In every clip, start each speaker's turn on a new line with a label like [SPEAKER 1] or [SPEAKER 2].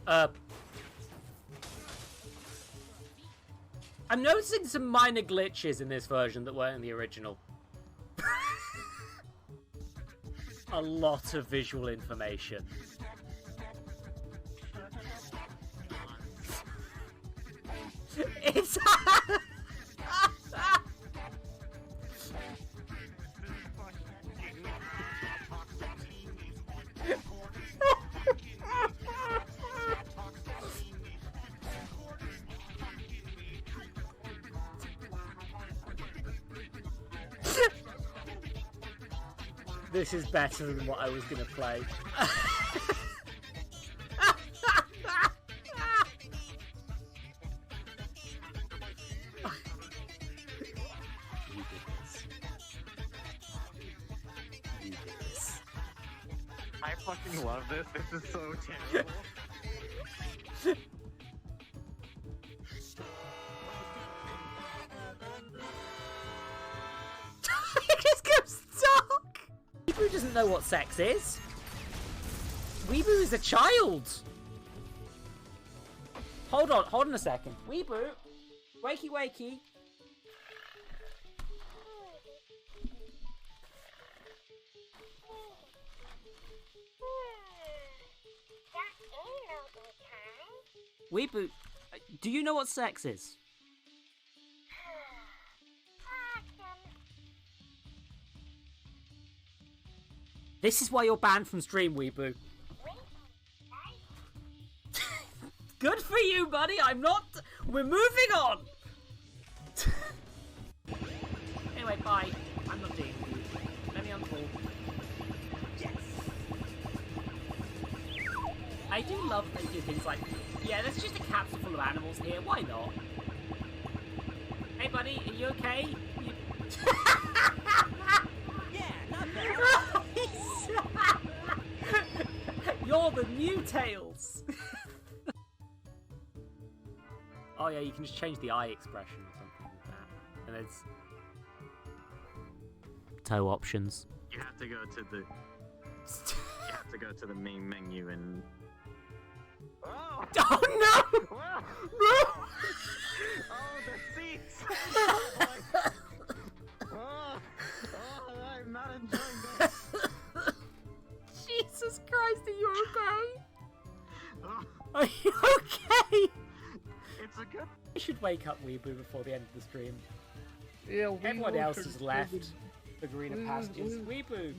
[SPEAKER 1] I'm noticing some minor glitches in this version that weren't in the original. A lot of visual information. It's... This is better than what I was going to play.
[SPEAKER 2] I fucking love this. This is so terrible.
[SPEAKER 1] It just goes stuck! Weeaboo doesn't know what sex is. Weeaboo is a child. Hold on a second. Weeaboo, wakey wakey. Weeaboo, do you know what sex is? This is why you're banned from stream, Weeaboo. Good for you, buddy. I'm not. We're moving on. Anyway, bye. I'm not doing it. Let me unfold. Yes. I do love that you do things like, yeah, there's just a capsule full of animals here. Why not? Hey, buddy, are you okay?
[SPEAKER 3] Yeah, not bad.
[SPEAKER 1] You're the new Tails! Oh yeah, you can just change the eye expression or something like that. And there's toe options.
[SPEAKER 2] You have to go to the main menu and oh
[SPEAKER 1] no! No!
[SPEAKER 2] Oh, the seats! Oh, I'm not enjoying this.
[SPEAKER 1] Jesus Christ, are you okay?
[SPEAKER 2] Oh,
[SPEAKER 1] Are you okay?
[SPEAKER 2] it's a good.
[SPEAKER 1] I should wake up Weeaboo before the end of the stream.
[SPEAKER 4] Yeah,
[SPEAKER 1] Everyone else has left the greener pastures. Weeaboo, do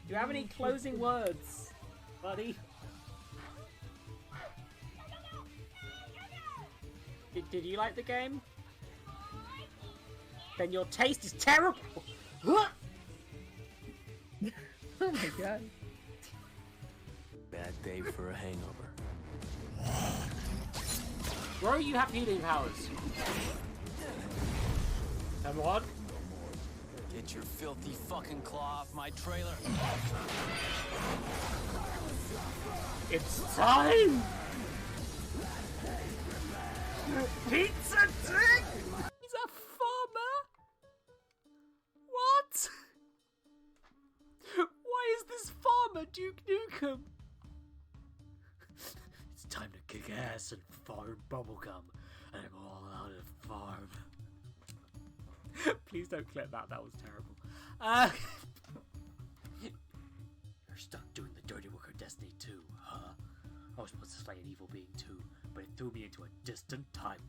[SPEAKER 1] you have any closing words, buddy? Did you like the game? Then your taste is terrible!
[SPEAKER 4] Oh my god.
[SPEAKER 5] Bad day for a hangover.
[SPEAKER 1] Bro, you have healing powers. Number one.
[SPEAKER 5] Get your filthy fucking claw off my trailer.
[SPEAKER 1] It's time! Pizza Dick! He's a farmer? What? Why is this farmer Duke Nukem? It's time to kick ass and farm bubblegum. And I'm all out of farm. Please don't clip that, that was terrible. You're stuck doing the dirty work of Destiny 2, huh? I was supposed to slay an evil being too, but it threw me into a distant time.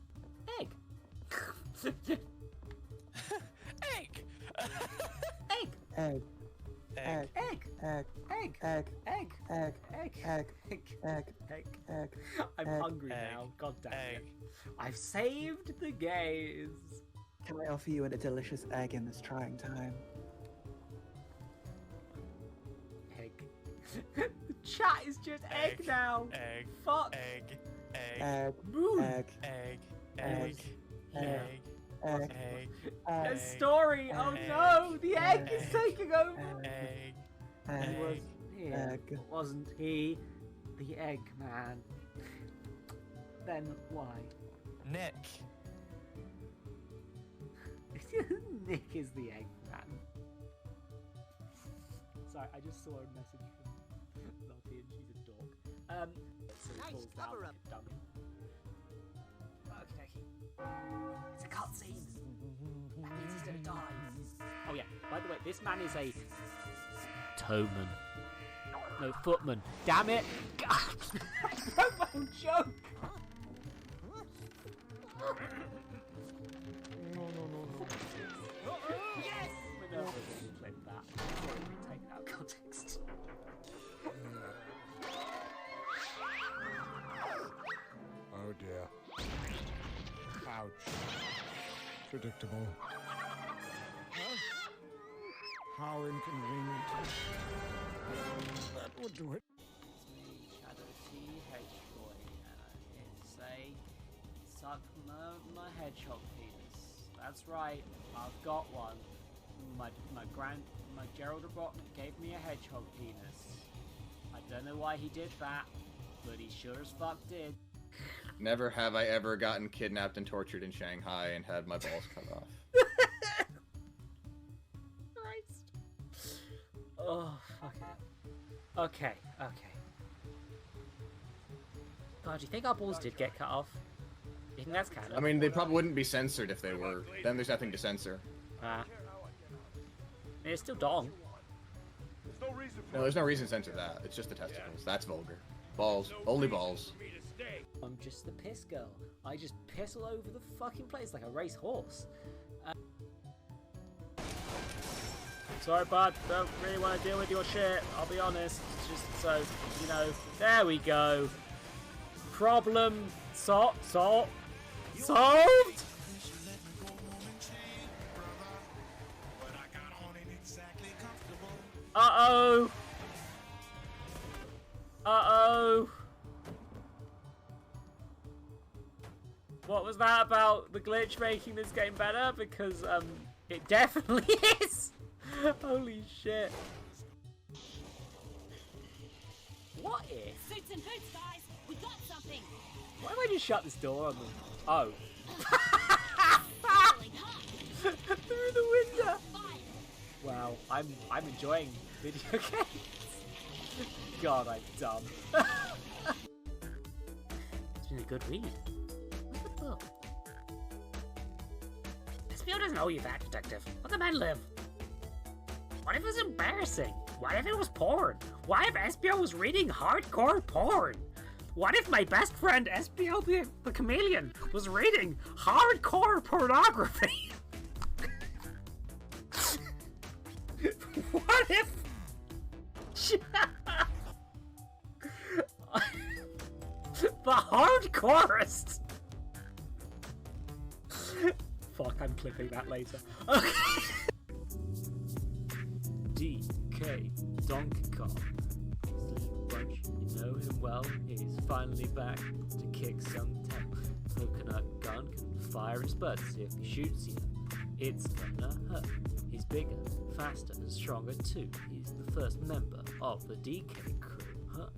[SPEAKER 1] Egg!
[SPEAKER 5] Egg!
[SPEAKER 1] Egg!
[SPEAKER 4] Egg.
[SPEAKER 1] Egg! Egg!
[SPEAKER 4] Egg.
[SPEAKER 1] Egg!
[SPEAKER 4] Egg.
[SPEAKER 1] Egg!
[SPEAKER 4] Egg.
[SPEAKER 1] Egg!
[SPEAKER 4] Egg.
[SPEAKER 1] Egg!
[SPEAKER 4] Egg.
[SPEAKER 1] Egg!
[SPEAKER 4] Egg.
[SPEAKER 1] I'm
[SPEAKER 4] Egg.
[SPEAKER 1] hungry now, god damn it. I've saved the gaze.
[SPEAKER 4] Can I offer you a delicious egg in this trying time?
[SPEAKER 1] Egg. The chat is just egg now.
[SPEAKER 5] Egg.
[SPEAKER 1] Fuck.
[SPEAKER 5] Egg. Egg.
[SPEAKER 4] Egg.
[SPEAKER 1] Moon.
[SPEAKER 4] Egg.
[SPEAKER 5] Egg.
[SPEAKER 4] Egg.
[SPEAKER 5] Egg.
[SPEAKER 4] Egg.
[SPEAKER 5] Egg.
[SPEAKER 1] A story. Oh no, the egg is taking over.
[SPEAKER 5] Egg.
[SPEAKER 1] He
[SPEAKER 4] Egg.
[SPEAKER 1] wasn't here.
[SPEAKER 4] Egg.
[SPEAKER 1] Wasn't he? The egg man. Then why?
[SPEAKER 5] Nick.
[SPEAKER 1] Nick is the egg man. Sorry, I just saw a message from Lottie, and she's a dog. So he
[SPEAKER 3] Nice
[SPEAKER 1] falls down
[SPEAKER 3] cover
[SPEAKER 1] like
[SPEAKER 3] up.
[SPEAKER 1] a dummy. Okay. It's a cutscene. That means he's gonna die. Oh yeah. By the way, this man is a towman. No, footman. Damn it! God. I broke my own joke.
[SPEAKER 3] Yes!
[SPEAKER 1] We're never going to clip that. It's already been taken out of context.
[SPEAKER 6] Oh dear. Ouch. Predictable. Huh? How inconvenient. That would do it.
[SPEAKER 1] It's me, Shadow T Hedgehog, and I'm here to say, suck my hedgehog penis. That's right, I've got one. My Gerald Robotnik gave me a hedgehog penis. I don't know why he did that, but he sure as fuck did.
[SPEAKER 2] Never have I ever gotten kidnapped and tortured in Shanghai and had my balls cut off.
[SPEAKER 1] Christ. Oh, fuck it. Okay. God, do you think our balls did get cut off? You think that's canon?
[SPEAKER 2] I mean, they probably wouldn't be censored if they were. Then there's nothing to censor.
[SPEAKER 1] It's still dong.
[SPEAKER 2] No, there's no reason to censor that. It's just the testicles. That's vulgar. Balls. Only balls.
[SPEAKER 1] I'm just the piss girl. I just piss all over the fucking place like a race horse. Sorry, bud. Don't really want to deal with your shit. I'll be honest. It's just so, you know. There we go. Problem solved. Uh-oh. What was that about the glitch making this game better? Because, it definitely is. Holy shit. What if?
[SPEAKER 7] Suits and boots, guys! We got something!
[SPEAKER 1] Why do I just shut this door on them? Oh.
[SPEAKER 7] Really hot!
[SPEAKER 1] Through the window!
[SPEAKER 7] Fire!
[SPEAKER 1] Wow, I'm enjoying video games. God, I'm dumb. It's been a good read. What's the book? SBO doesn't owe you that, detective. Let the man live. What if it was embarrassing? What if it was porn? What if SBO was reading hardcore porn? What if my best friend SBO the Chameleon was reading hardcore pornography? What if... the hardcorest? Fuck, I'm clipping that later. Okay. DK Donkey Kong. His little bunch, you know him well. He's finally back to kick some tail. Coconut gun can fire his butts. If he shoots you, it's gonna hurt. He's bigger, faster, and stronger too. He's the first member of the DK crew, huh?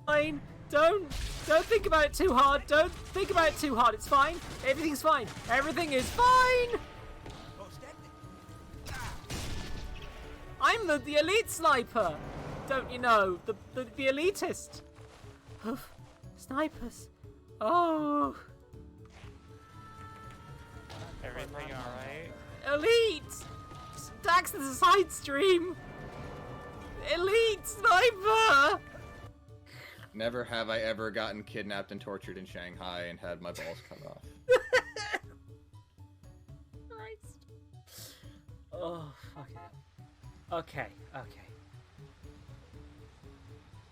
[SPEAKER 1] Fine. Don't think about it too hard. Don't think about it too hard. It's fine. Everything's fine. Everything is fine. I'm the elite sniper. Don't you know? The elitist. Snipers. Oh.
[SPEAKER 8] Everything alright?
[SPEAKER 1] Elite. Dax is a side stream. Elite sniper.
[SPEAKER 2] Never have I ever gotten kidnapped and tortured in Shanghai and had my balls cut off.
[SPEAKER 1] Christ. Oh, fuck it. Okay.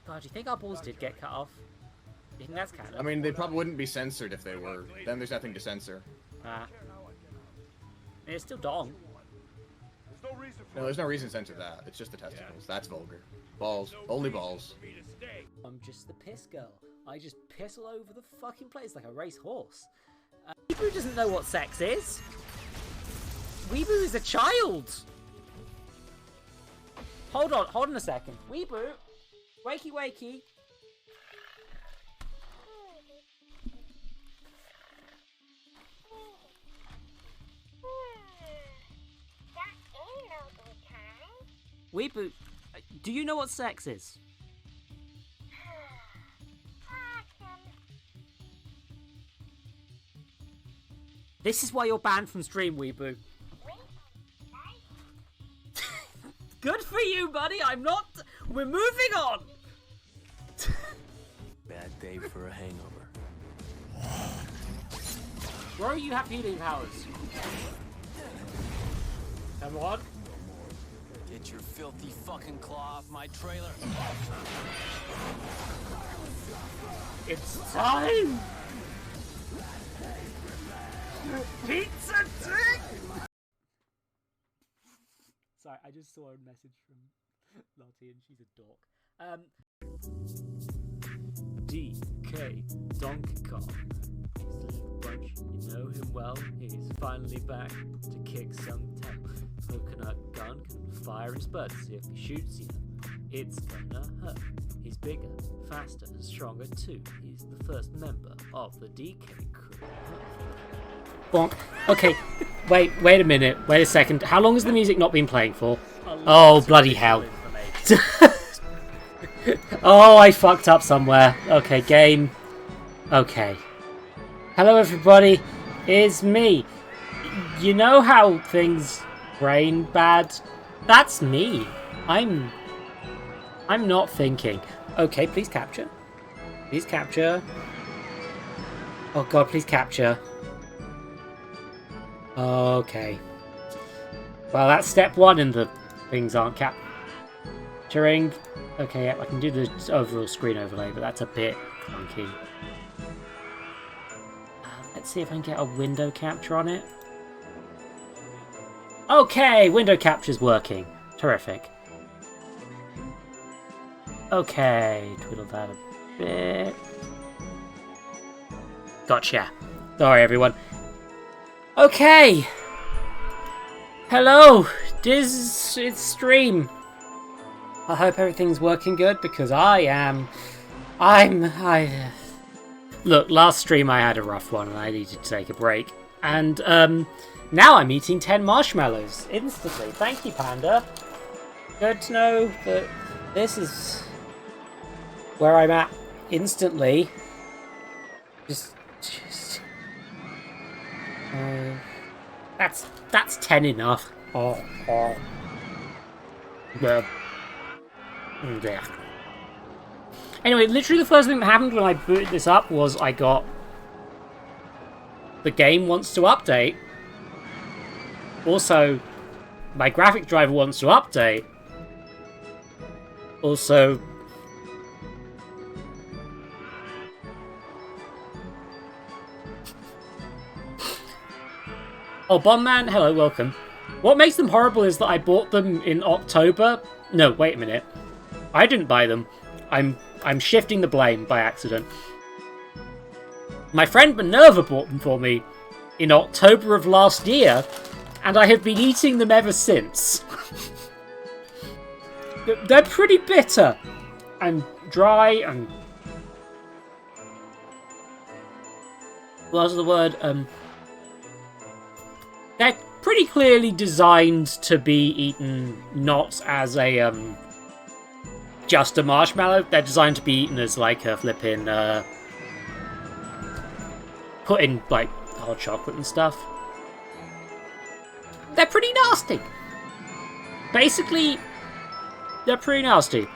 [SPEAKER 1] God, do you think our balls did get cut off? You think that's canon?
[SPEAKER 2] I mean, they probably wouldn't be censored if they were. Then there's nothing to censor.
[SPEAKER 1] It's still dong.
[SPEAKER 2] No, there's no reason to censor that. It's just the testicles. That's vulgar. Balls. Only balls.
[SPEAKER 1] I'm just the piss girl. I just piss all over the fucking place like a race horse. Weeboo doesn't know what sex is. Weeboo is a child. Hold on a second. Weeboo, wakey.
[SPEAKER 7] That anal
[SPEAKER 1] Weebu, do you know what sex is? This is why you're banned from stream, Weebu. Good for you, buddy. I'm not. We're moving on.
[SPEAKER 5] Bad day for a hangover.
[SPEAKER 1] Bro, you have healing powers. Come on.
[SPEAKER 5] Get your filthy fucking claw off my trailer.
[SPEAKER 1] It's time. Pizza dick. Sorry, I just saw a message from Lottie and she's a dork. DK Donkey Kong. His little bunch, you know him well. He's finally back to kick some tail. Coconut gun can fire in spurts. If he shoots you, it's gonna hurt. He's bigger, faster, and stronger too. He's the first member of the DK crew. Bonk. Okay, wait a minute. Wait a second. How long has the music not been playing for? Oh, bloody hell. Oh, I fucked up somewhere. Okay, game. Okay. Hello, everybody. It's me. You know how things rain bad? That's me. I'm not thinking. Okay, please capture. Please capture. Oh god, please capture. Okay. Well, that's step one in the things aren't capturing. Okay, yeah, I can do the overall screen overlay, but that's a bit clunky. Let's see if I can get a window capture on it. Okay, window capture's working. Terrific. Okay, twiddle that a bit. Gotcha. Sorry, everyone. Okay. Hello. It's stream. I hope everything's working good because I look, last stream I had a rough one and I needed to take a break. And now I'm eating 10 marshmallows instantly. Thank you, Panda. Good to know that this is where I'm at instantly. Just that's 10 enough. Oh. Yeah. Anyway, literally the first thing that happened when I booted this up was I got the game wants to update. Also, my graphic driver wants to update. Also, oh, Bombman, hello, welcome. What makes them horrible is that I bought them in October. No, wait a minute. I didn't buy them. I'm shifting the blame by accident. My friend Minerva bought them for me in October of last year, and I have been eating them ever since. They're pretty bitter and dry and what's the word? They're pretty clearly designed to be eaten not as a just a marshmallow. They're designed to be eaten as like a flipping put in like hot chocolate and stuff. They're pretty nasty. Basically, they're pretty nasty.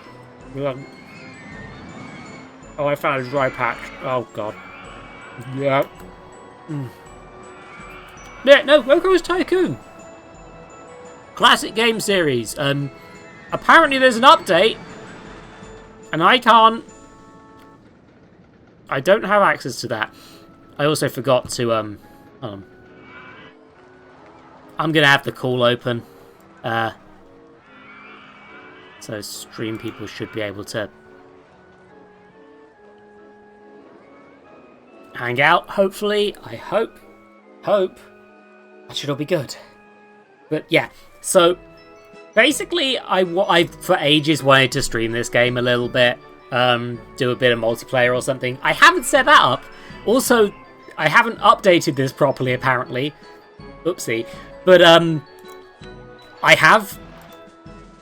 [SPEAKER 1] Oh, I found a dry patch. Oh god. Yeah. Yeah, no, RollerCoaster Tycoon. Classic game series. Apparently there's an update, and I don't have access to that. I also forgot to hold on. I'm gonna have the call open. So stream people should be able to hang out, hopefully. I hope. That should all be good. But yeah, so basically I for ages wanted to stream this game a little bit, do a bit of multiplayer or something. I haven't set that up. Also, I haven't updated this properly apparently. Oopsie. But I have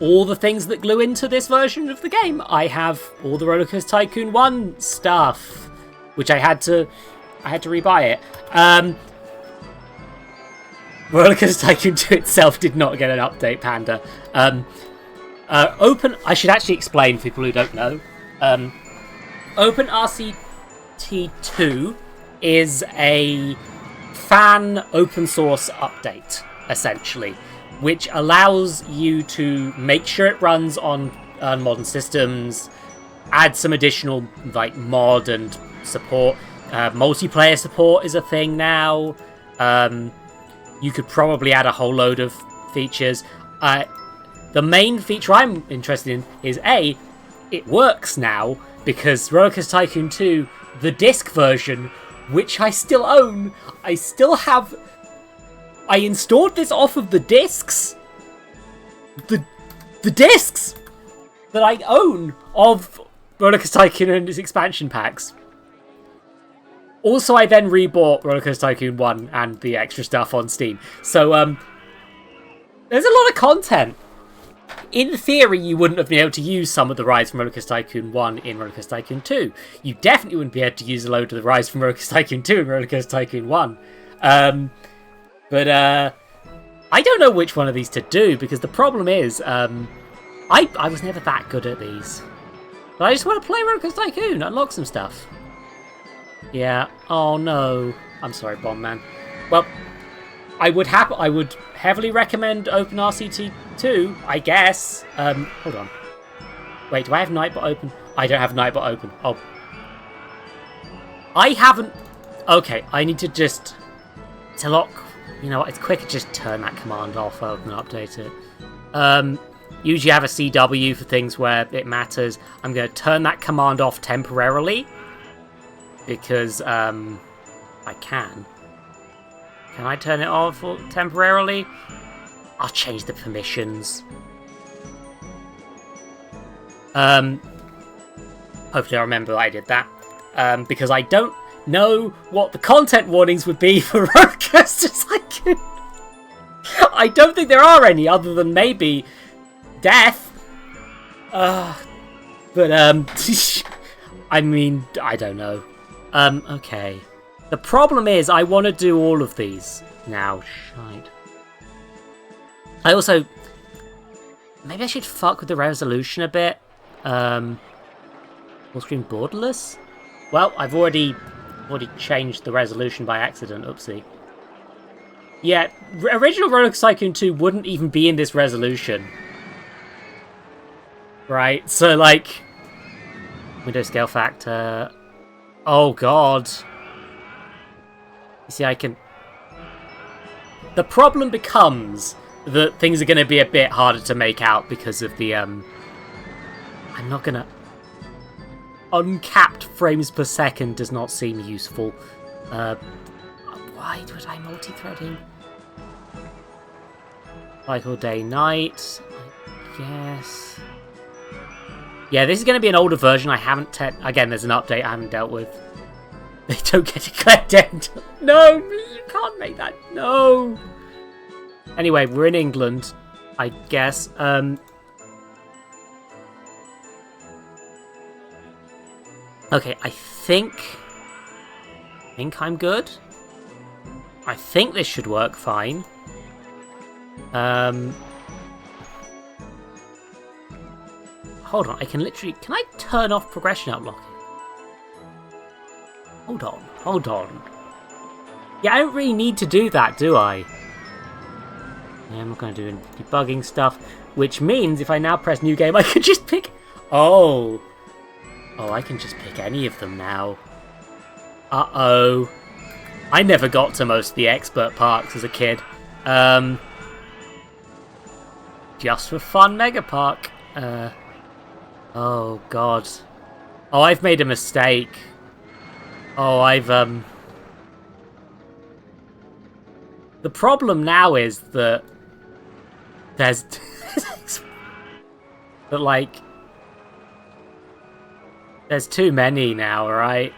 [SPEAKER 9] all the things that glue into this version of the game. I have all the RollerCoaster Tycoon 1 stuff, which I had to rebuy it. RollerCoaster Tycoon 2 itself did not get an update, Panda. I should actually explain for people who don't know. OpenRCT2 is a fan open source update, essentially, which allows you to make sure it runs on modern systems, add some additional like mod and support. Multiplayer support is a thing now. You could probably add a whole load of features. The main feature I'm interested in is it works now, because RollerCoaster Tycoon 2, the disc version, which I still own, I installed this off of the discs. The discs that I own of RollerCoaster Tycoon and its expansion packs. Also, I then rebought RollerCoaster Tycoon 1 and the extra stuff on Steam. So, there's a lot of content. In theory, you wouldn't have been able to use some of the rides from RollerCoaster Tycoon 1 in RollerCoaster Tycoon 2. You definitely wouldn't be able to use a load of the rides from RollerCoaster Tycoon 2 in RollerCoaster Tycoon 1. But I don't know which one of these to do, because the problem is, I was never that good at these. But I just want to play RollerCoaster Tycoon, unlock some stuff. Yeah, oh no. I'm sorry, Bomb Man. Well, I would heavily recommend OpenRCT2, I guess. Hold on. Wait, do I have Nightbot open? I don't have Nightbot open. Oh. I haven't... Okay, I need to just... To lock... You know what, it's quicker to just turn that command off rather than update it. Usually I have a CW for things where it matters. I'm going to turn that command off temporarily. Because, I can. Can I turn it off temporarily? I'll change the permissions. Hopefully I remember I did that. Because I don't know what the content warnings would be for RollerCoaster Tycoon. I don't think there are any, other than maybe death. But, I mean, I don't know. Okay. The problem is, I want to do all of these now. Shite. I also... Maybe I should fuck with the resolution a bit. Full screen borderless? Well, I've already changed the resolution by accident. Oopsie. Yeah, original RollerCoaster Tycoon 2 wouldn't even be in this resolution. Right, so like... Window scale factor... Oh god. You see, I can... The problem becomes that things are going to be a bit harder to make out because of the, I'm not going to... Uncapped frames per second does not seem useful. Why was I multi-threading? Cycle day, night, I guess... Yeah, this is going to be an older version. I haven't... Again, there's an update I haven't dealt with. They don't get declared dead. No, you can't make that. No. Anyway, we're in England, I guess. Okay, I think I'm good. I think this should work fine. Hold on, I can literally... Can I turn off progression unlocking? Hold on. Yeah, I don't really need to do that, do I? Yeah, I'm not going to do any debugging stuff, which means if I now press new game, I could just pick... Oh, I can just pick any of them now. Uh-oh. I never got to most of the expert parks as a kid. Just for fun, Mega Park. Oh, God. Oh, I've made a mistake. Oh, The problem now is that there's... that, like... There's too many now, right?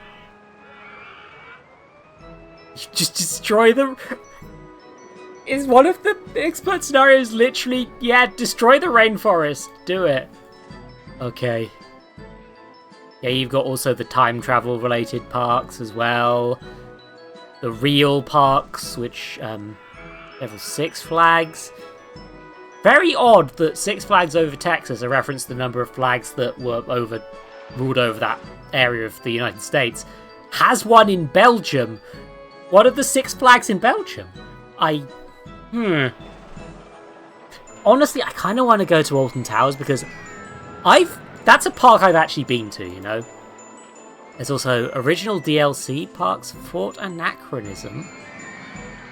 [SPEAKER 9] You just destroy them. Is one of the expert scenarios literally, yeah, destroy the rainforest. Do it. Okay. Yeah, you've got also the time travel related parks as well. The real parks, which, level Six Flags. Very odd that Six Flags over Texas, a reference to the number of flags that were ruled over that area of the United States, has one in Belgium. What are the Six Flags in Belgium? Honestly, I kind of want to go to Alton Towers because that's a park I've actually been to, you know. There's also original DLC parks, Fort Anachronism.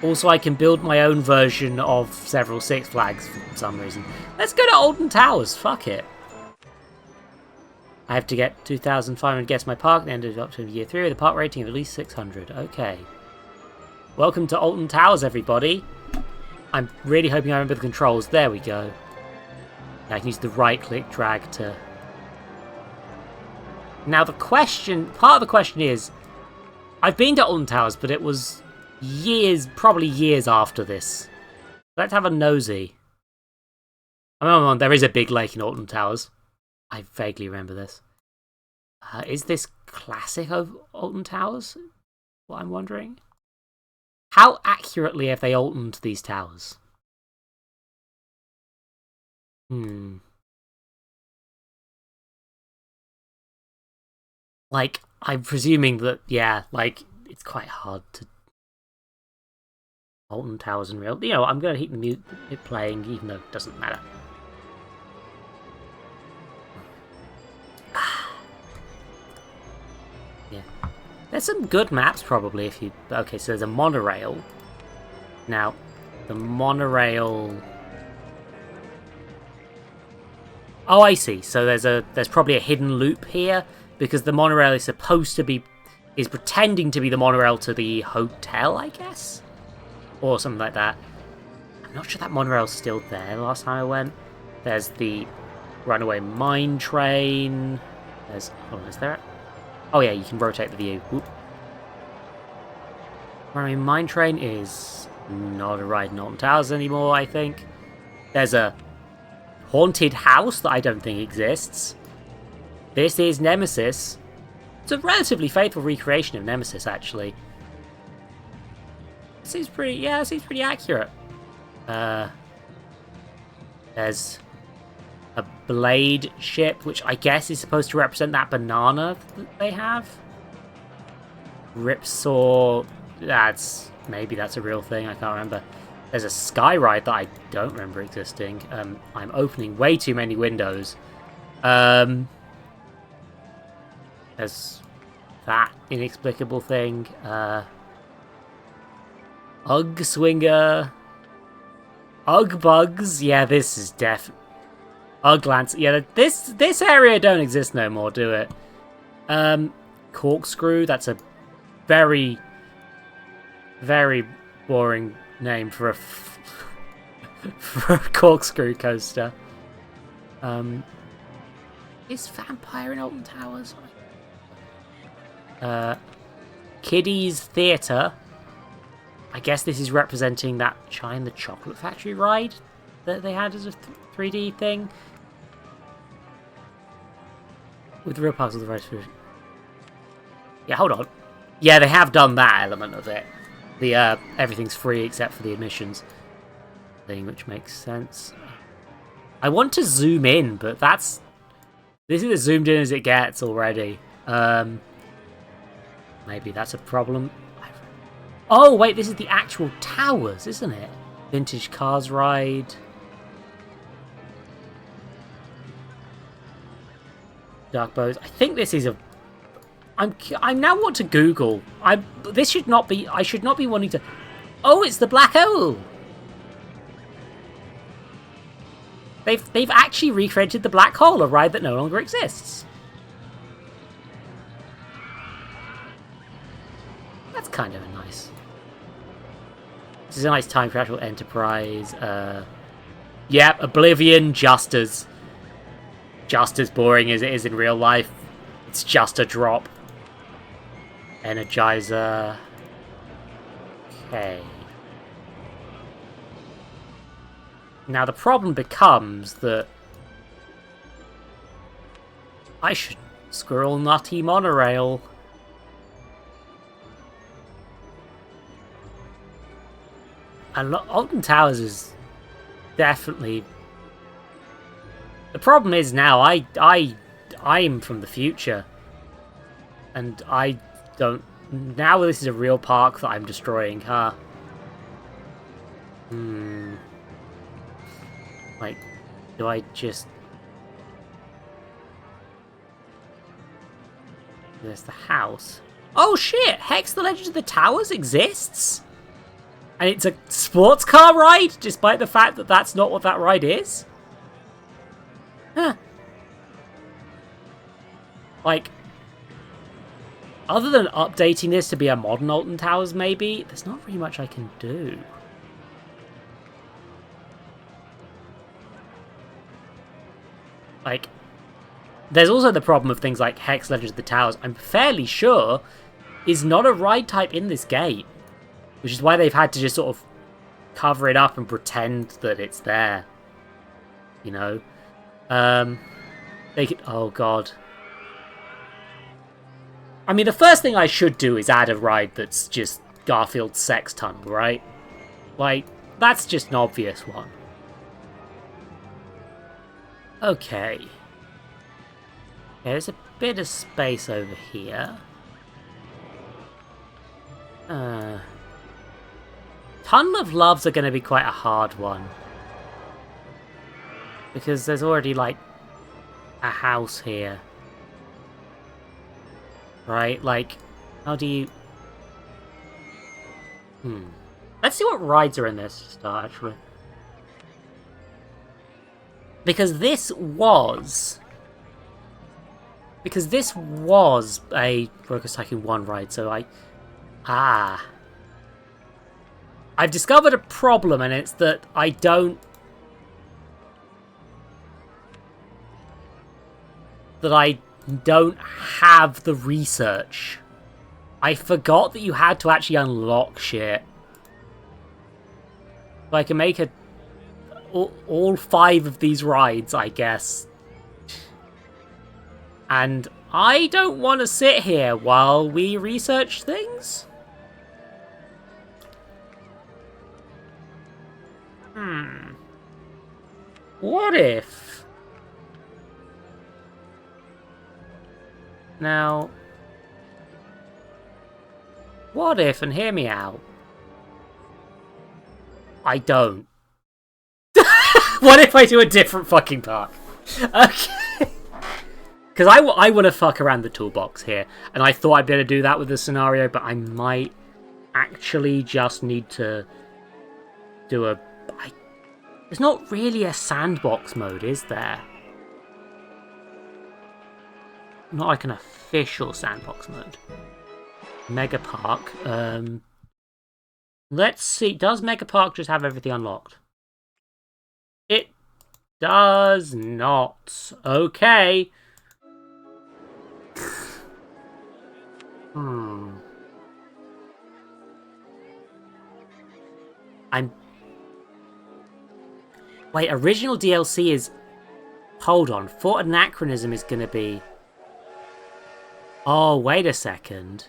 [SPEAKER 9] Also, I can build my own version of several Six Flags for some reason. Let's go to Alton Towers, fuck it. I have to get 2,500 guests my park, and ended up to year 3 with a park rating of at least 600. Okay. Welcome to Alton Towers, everybody. I'm really hoping I remember the controls. There we go. I can use the right-click drag to... Now part of the question is, I've been to Alton Towers, but it was probably years after this. Let's have a nosy. There is a big lake in Alton Towers. I vaguely remember this. Is this classic of Alton Towers? What I'm wondering. How accurately have they Altoned these towers? Like, I'm presuming that, yeah, like, it's quite hard to... Alton Towers in real... You know, I'm going to keep it playing, even though it doesn't matter. Yeah. There's some good maps, probably, if you... Okay, so there's a monorail. Now, the monorail... Oh, I see. So there's probably a hidden loop here, because the monorail is supposed to be... is pretending to be the monorail to the hotel, I guess? Or something like that. I'm not sure that monorail's still there last time I went. There's the runaway mine train. There's... Hold on, is there... Oh yeah, you can rotate the view. Oop. Runaway mine train is not a ride in Alton Towers anymore, I think. There's a haunted house that I don't think exists. This is Nemesis. It's a relatively faithful recreation of Nemesis, actually. Seems pretty accurate. There's a blade ship, which I guess is supposed to represent that banana that they have. Ripsaw, maybe that's a real thing, I can't remember. There's a sky ride that I don't remember existing. I'm opening way too many windows. There's that inexplicable thing. Ugg Swinger. Ugg Bugs. Yeah, this is Ugg Lance. Yeah, this area don't exist no more, do it? Corkscrew. That's a very, very boring name for a for a corkscrew coaster. Is Vampire in Alton Towers? Kiddies Theatre. I guess this is representing that China the Chocolate Factory ride that they had as a 3D thing. With the real parts of the ride. Yeah, hold on. Yeah, they have done that element of it. The everything's free except for the admissions thing, which makes sense. I want to zoom in, but this is as zoomed in as it gets already. Maybe that's a problem. Oh, wait, this is the actual towers, isn't it? Vintage Cars Ride. Dark Bows. I think this is a... I now want to Google. This should not be... I should not be wanting to... Oh, it's the Black Owl! They've actually recreated the Black Hole, a ride that no longer exists. That's kind of nice. This is a nice time travel enterprise. Yeah, Oblivion, just as boring as it is in real life. It's just a drop. Energizer. Okay. Now the problem becomes that I should squirrel nutty monorail. And Alton Towers is definitely... The problem is now I'm from the future. And I don't... Now this is a real park that I'm destroying, huh? Like, do I just... There's the house. Oh shit! Hex the Legend of the Towers exists? And it's a sports car ride, despite the fact that that's not what that ride is? Huh. Like, other than updating this to be a modern Alton Towers, maybe, there's not really much I can do. Like, there's also the problem of things like Hex Legends of the Towers, I'm fairly sure, is not a ride type in this game. Which is why they've had to just sort of cover it up and pretend that it's there. You know? They could... Oh, God. I mean, the first thing I should do is add a ride that's just Garfield's sex tunnel, right? Like, that's just an obvious one. Okay. There's a bit of space over here. Tunnel of Loves are going to be quite a hard one. Because there's already, like, a house here. Right? Like, how do you... Let's see what rides are in this to start, actually. Because this was a RollerCoaster Tycoon 1 ride, so I've discovered a problem, and it's that I don't have the research. I forgot that you had to actually unlock shit. So I can make all 5 of these rides, I guess. And I don't want to sit here while we research things. What if... Now... What if, and hear me out, I don't? What if I do a different fucking park? Okay. Because I want to fuck around the toolbox here, and I thought I'd be able to do that with the scenario, but I might actually just need to do a... There's not really a sandbox mode, is there? Not like an official sandbox mode. Mega Park. Let's see. Does Mega Park just have everything unlocked? It does not. Okay. Wait, original DLC is... Hold on. Fort Anachronism is going to be... Oh, wait a second.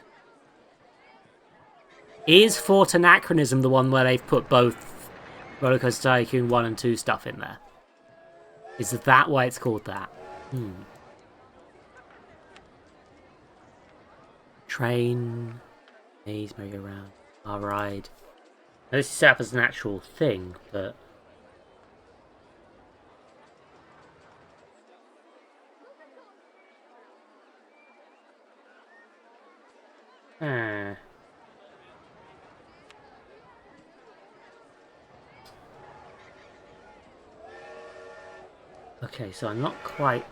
[SPEAKER 9] Is Fort Anachronism the one where they've put both RollerCoaster Tycoon 1 and 2 stuff in there? Is that why it's called that? Train, maze, merry-go-round, car ride. Now, this is set up as an actual thing, but... Okay, so I'm not quite...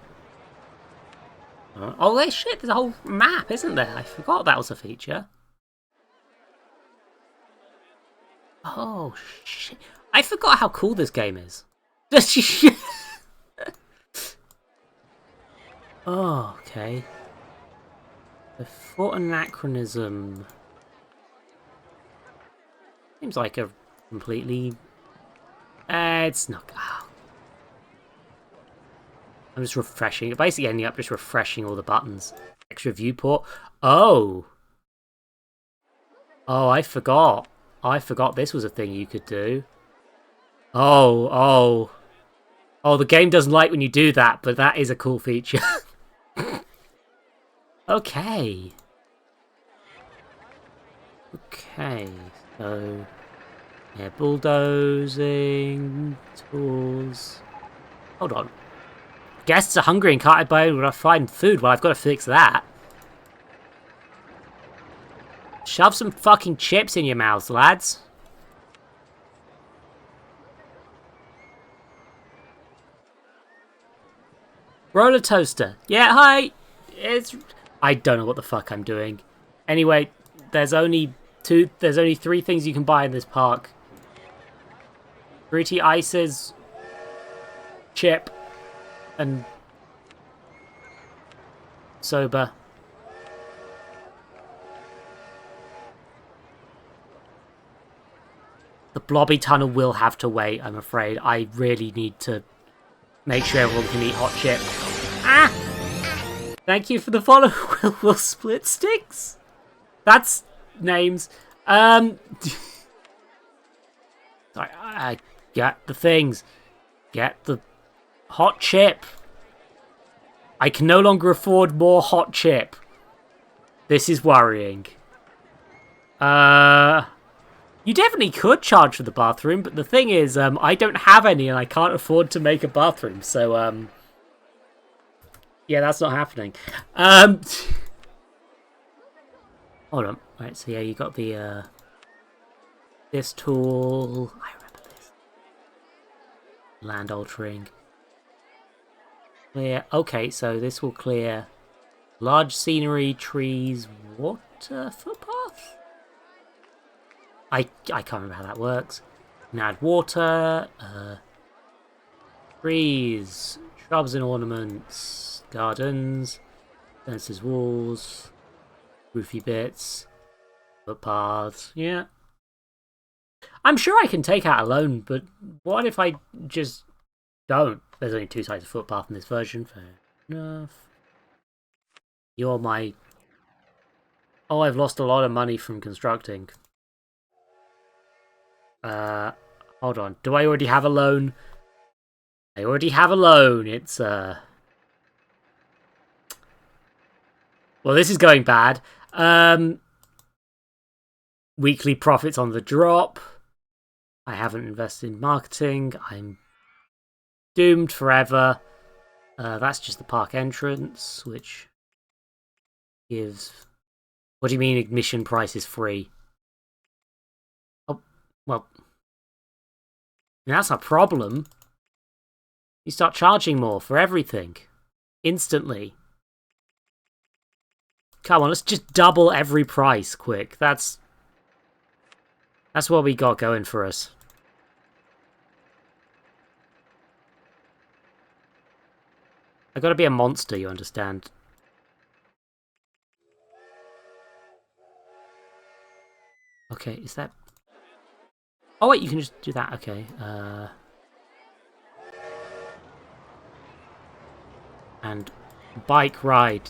[SPEAKER 9] Oh, there's shit, there's a whole map, isn't there? I forgot that was a feature. Oh, shit. I forgot how cool this game is. Oh, okay. The Fort Anachronism... Seems like a completely It's not... Oh. I'm just refreshing. Basically ending up just refreshing all the buttons. Extra viewport. Oh! Oh, I forgot. I forgot this was a thing you could do. Oh, the game doesn't like when you do that, but that is a cool feature. Okay. Okay, so... Yeah, bulldozing... Tools... Hold on. Guests are hungry and can't find food. Well, I've got to fix that. Shove some fucking chips in your mouths, lads. Roller toaster. Yeah, hi. I don't know what the fuck I'm doing. Anyway, there's only 3 things you can buy in this park. Fruity ices, chip, and soba. The blobby tunnel will have to wait, I'm afraid. I really need to make sure everyone can eat hot chip. Ah! Thank you for the follow. We'll split sticks. That's names. Sorry, I get the things. Get the hot chip. I can no longer afford more hot chip. This is worrying. You definitely could charge for the bathroom, but the thing is, I don't have any and I can't afford to make a bathroom, so, yeah, that's not happening. Hold on. Right, so yeah, you got the, this tool. I remember this. Land altering. Clear. Okay, so this will clear large scenery, trees, water, footpath? I can't remember how that works. You can add water, trees, shrubs and ornaments, gardens, fences, walls, roofy bits, footpaths. Yeah. I'm sure I can take out a loan, but what if I just don't? There's only 2 sides of footpath in this version. Fair enough. You're my... Oh, I've lost a lot of money from constructing. Hold on. Do I already have a loan? I already have a loan. It's, Well, this is going bad. Weekly profits on the drop. I haven't invested in marketing. I'm doomed forever. That's just the park entrance, which gives... What do you mean admission price is free? Oh, well... That's a problem. You start charging more for everything. Instantly. Come on, let's just double every price quick. That's what we got going for us. I gotta be a monster, you understand. Okay, is that... Oh wait, you can just do that, okay. And bike ride.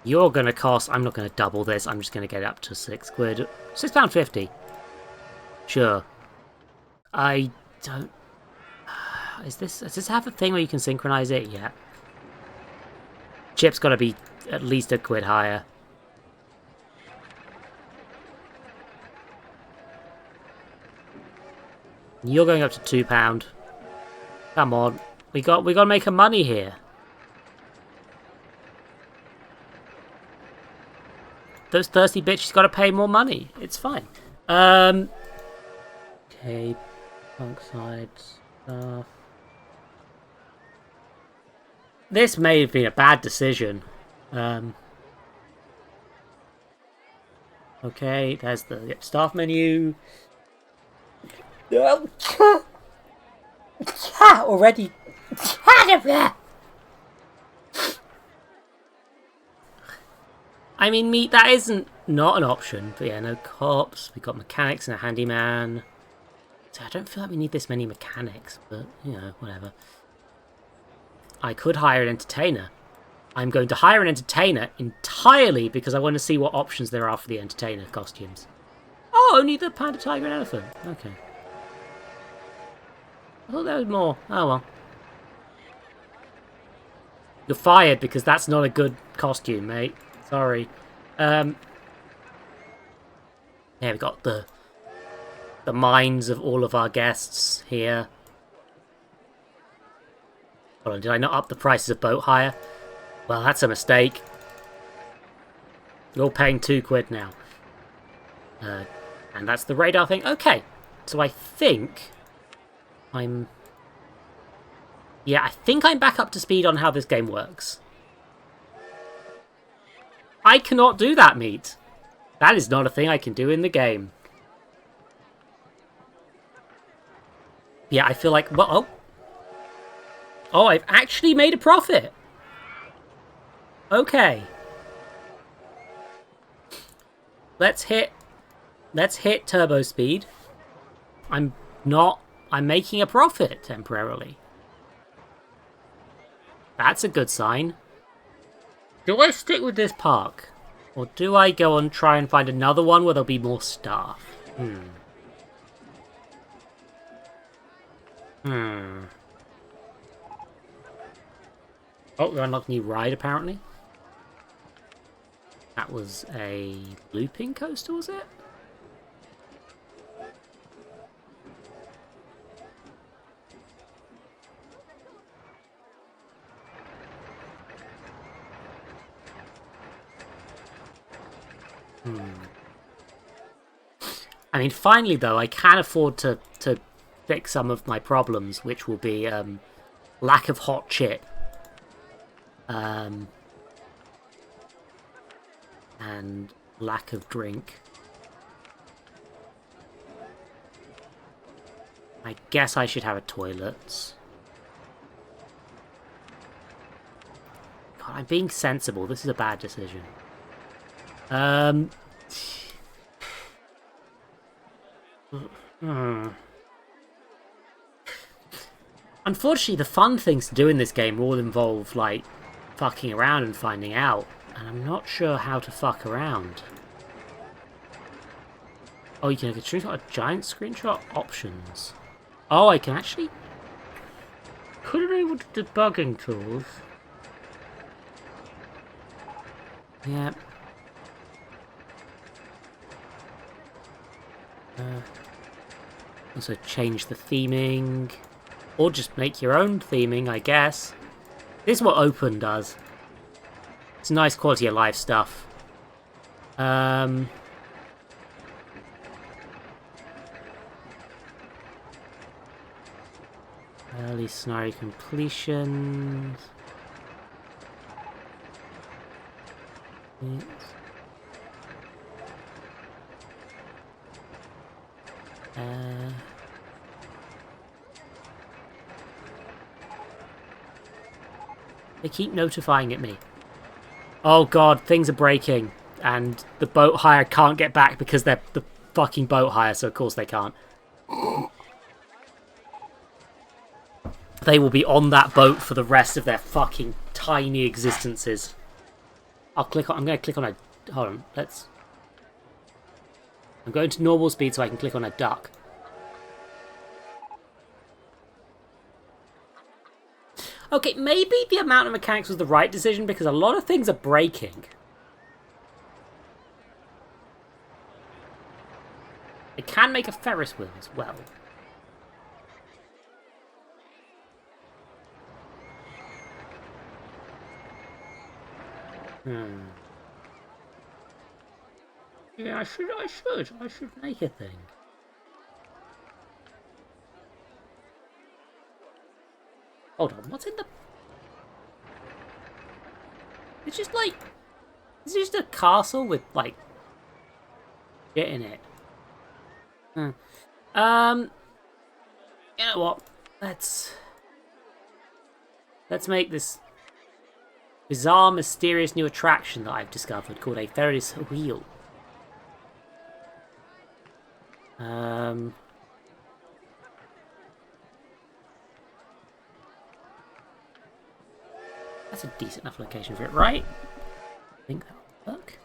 [SPEAKER 9] You're gonna cost... I'm not gonna double this, I'm just gonna get it up to £6. £6.50. Sure. I don't... Does this have a thing where you can synchronize it? Yeah. Chip's gotta be at least £1 higher. You're going up to £2. Come on. We gotta make a money here. Those thirsty bitches gotta pay more money. It's fine. Okay. Punk side stuff. This may have been a bad decision. Okay, there's the staff menu. Already. I mean, that isn't not an option. But yeah, no cops. We got mechanics and a handyman. So I don't feel like we need this many mechanics, but, you know, whatever. I could hire an entertainer. I'm going to hire an entertainer entirely because I want to see what options there are for the entertainer costumes. Oh, only the panda, tiger, and elephant. Okay. I thought there was more. Oh, well. You're fired because that's not a good costume, mate. Sorry. Yeah, we've got the minds of all of our guests here. Hold on, did I not up the prices of boat hire? Well, that's a mistake. You're paying £2 now. And that's the radar thing. Okay, so I think I'm... Yeah, I think I'm back up to speed on how this game works. I cannot do that, meat. That is not a thing I can do in the game. Yeah, I feel like... Well, oh. Oh, I've actually made a profit. Okay. Let's hit turbo speed. I'm making a profit temporarily. That's a good sign. Do I stick with this park? Or do I go and try and find another one where there'll be more staff? Oh, we unlocked a new ride, apparently. That was a looping coaster, was it? I mean, finally, though, I can afford to fix some of my problems, which will be lack of hot chip. And lack of drink. I guess I should have a toilet. God, I'm being sensible. This is a bad decision. Unfortunately, the fun things to do in this game all involve, like, fucking around and finding out. And I'm not sure how to fuck around. Oh, you can take a screenshot, a giant screenshot options. Oh, I can actually... Could enable the debugging tools. Yeah. Also change the theming. Or just make your own theming, I guess. This is what Open does. It's nice quality of life stuff. Early scenario completions. They keep notifying at me. Oh god, things are breaking. And the boat hire can't get back because they're the fucking boat hire, so of course they can't. They will be on that boat for the rest of their fucking tiny existences. I'm going to click on a... Hold on, let's... I'm going to normal speed so I can click on a duck. Okay, maybe the amount of mechanics was the right decision because a lot of things are breaking. It can make a Ferris wheel as well. Yeah, I should make a thing. Hold on, what's in the... It's just like... Is it just a castle with, like... shit in it? You know what? Let's make this bizarre, mysterious new attraction that I've discovered called a Ferris wheel. That's a decent enough location for it, right? I think that'll work.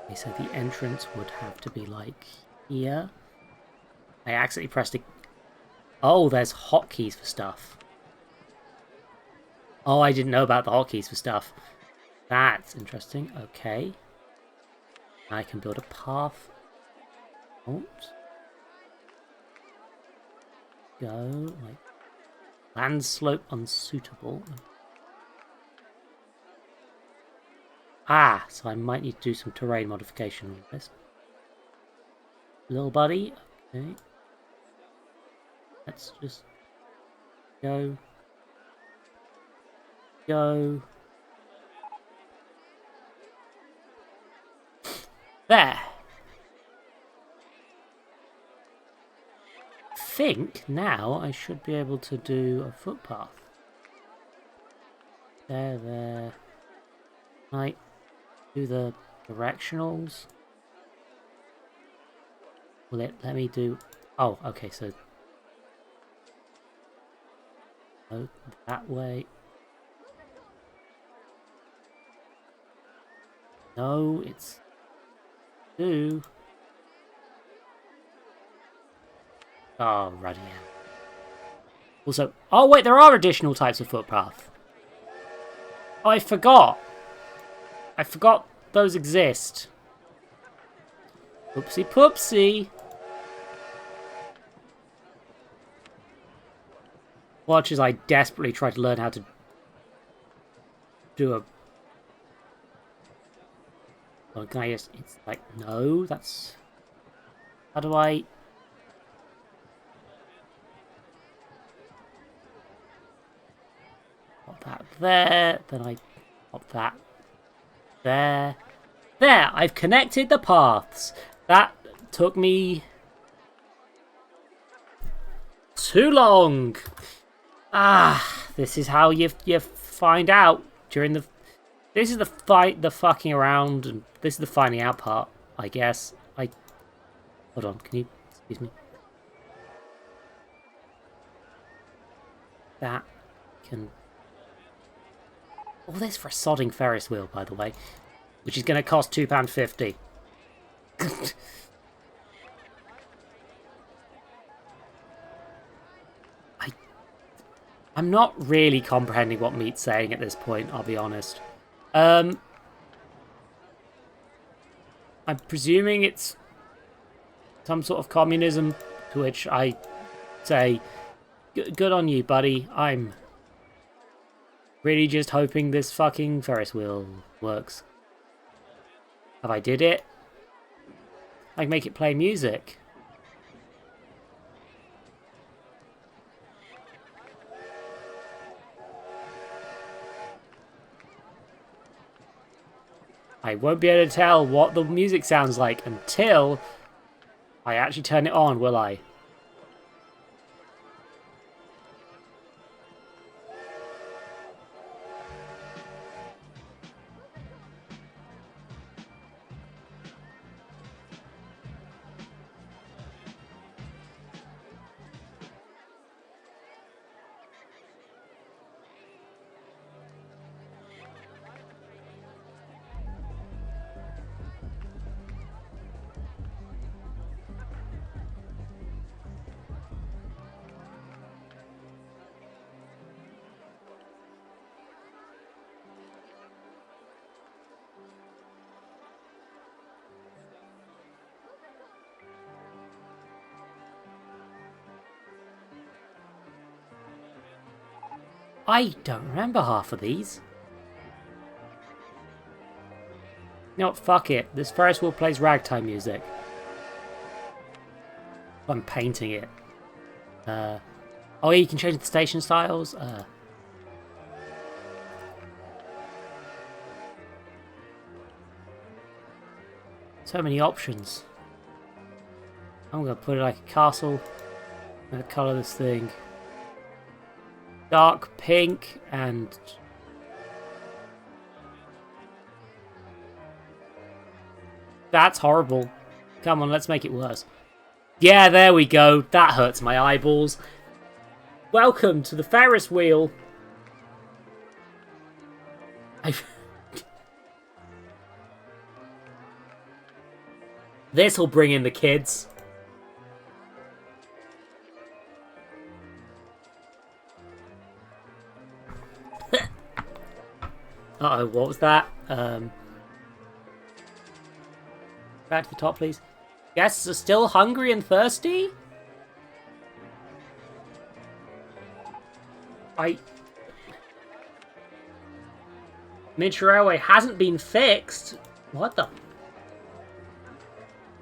[SPEAKER 9] Okay, so the entrance would have to be like here. I accidentally pressed it. Oh, there's hotkeys for stuff. Oh, I didn't know about the hotkeys for stuff. That's interesting. Okay. I can build a path. Don't. Go, like, land slope unsuitable. Ah, so I might need to do some terrain modification on this. Little buddy, okay. Let's just go. Go. There. I think now I should be able to do a footpath. There. Right. Do the directionals. Will it let me do... Oh, okay, so... Go that way. No, it's... Do... Oh, running out. Also, oh wait, there are additional types of footpath. Oh, I forgot. I forgot those exist. Oopsie poopsie. Watch as I desperately try to learn how to do a... Oh, can I just... It's like, no, that's... How do I... Pop that there, then I pop that there. There, I've connected the paths. That took me too long. Ah, this is how you find out during the... This is the fucking around, and this is the finding out part, I guess. Hold on, can you... Excuse me. That can... All this for a sodding Ferris wheel, by the way. Which is going to cost £2.50. I'm not really comprehending what Meat's saying at this point, I'll be honest. I'm presuming it's some sort of communism, to which I say, good on you, buddy. I'm really just hoping this fucking Ferris wheel works. Have I did it? I can make it play music. I won't be able to tell what the music sounds like until I actually turn it on, will I? I don't remember half of these. You know what, fuck it. This Ferris wheel plays ragtime music. I'm painting it. Oh yeah, you can change the station styles. So many options. I'm gonna put it like a castle. I'm gonna colour this thing dark pink and that's horrible. Come on, let's make it worse. Yeah, there we go. That hurts my eyeballs. Welcome to the Ferris wheel. This'll bring in the kids. Uh-oh, what was that? Back to the top, please. Guests are still hungry and thirsty? Miniature railway hasn't been fixed. What the?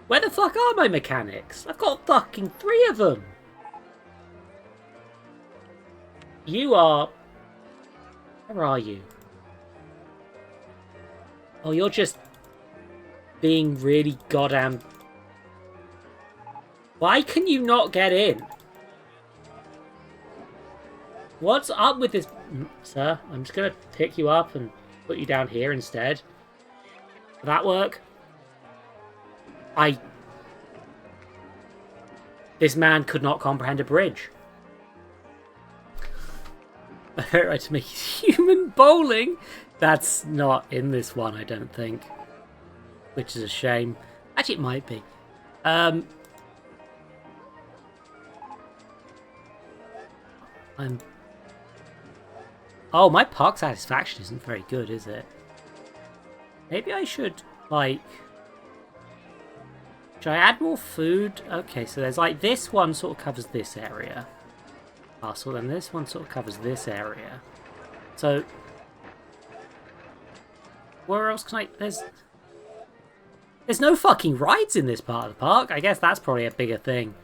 [SPEAKER 9] Where the fuck are my mechanics? I've got fucking 3 of them. You are... Where are you? Oh, you're just being really goddamn... Why can you not get in? What's up with this... Sir, I'm just going to pick you up and put you down here instead. Will that work? This man could not comprehend a bridge. I heard right to make human bowling. That's not in this one, I don't think. Which is a shame. Actually, it might be. Oh, my park satisfaction isn't very good, is it? Maybe I should, like... Should I add more food? Okay, so there's like this one sort of covers this area. So then this one sort of covers this area. So... Where else can I... There's no fucking rides in this part of the park. I guess that's probably a bigger thing.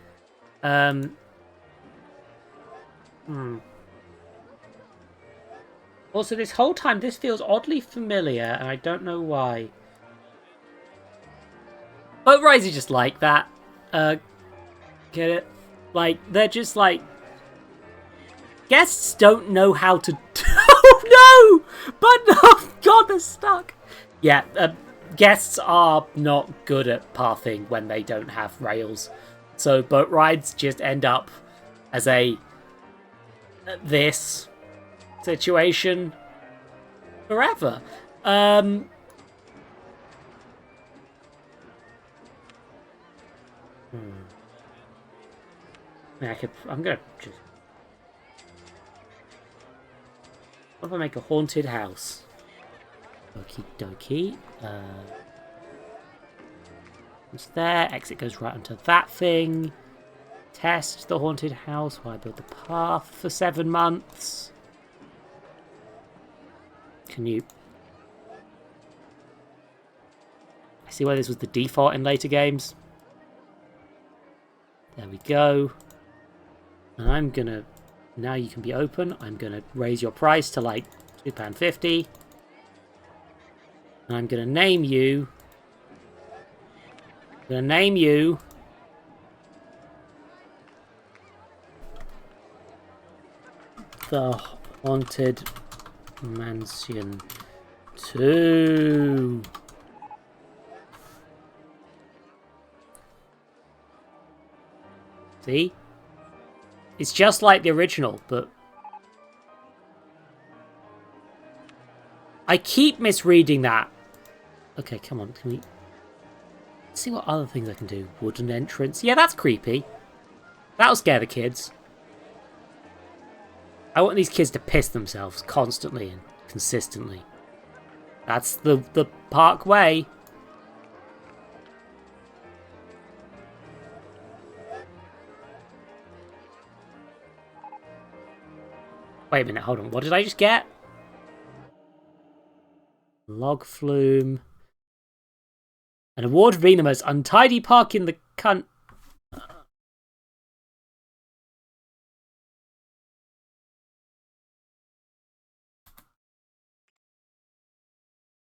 [SPEAKER 9] Also, this whole time, this feels oddly familiar, and I don't know why. Boat rides are just like that. Get it? Like, they're just like... Guests don't know how to... Oh, no! But, oh, God, they're stuck. Yeah, guests are not good at pathing when they don't have rails. So, boat rides just end up as a... this... situation forever. I'm gonna just... What if I make a haunted house? Okie dokie. It's there. Exit goes right onto that thing. Test the haunted house while I build the path for 7 months. Can you... I see why this was the default in later games. There we go. And I'm gonna... Now you can be open. I'm gonna raise your price to like £2.50. And I'm gonna name you... The Haunted Mansion 2. See? It's just like the original, but... I keep misreading that. Okay, come on. Can we... Let's see what other things I can do. Wooden entrance. Yeah, that's creepy. That'll scare the kids. I want these kids to piss themselves constantly and consistently. That's the park way. Wait a minute, hold on. What did I just get? Log flume. An award for being the most untidy park in the cunt.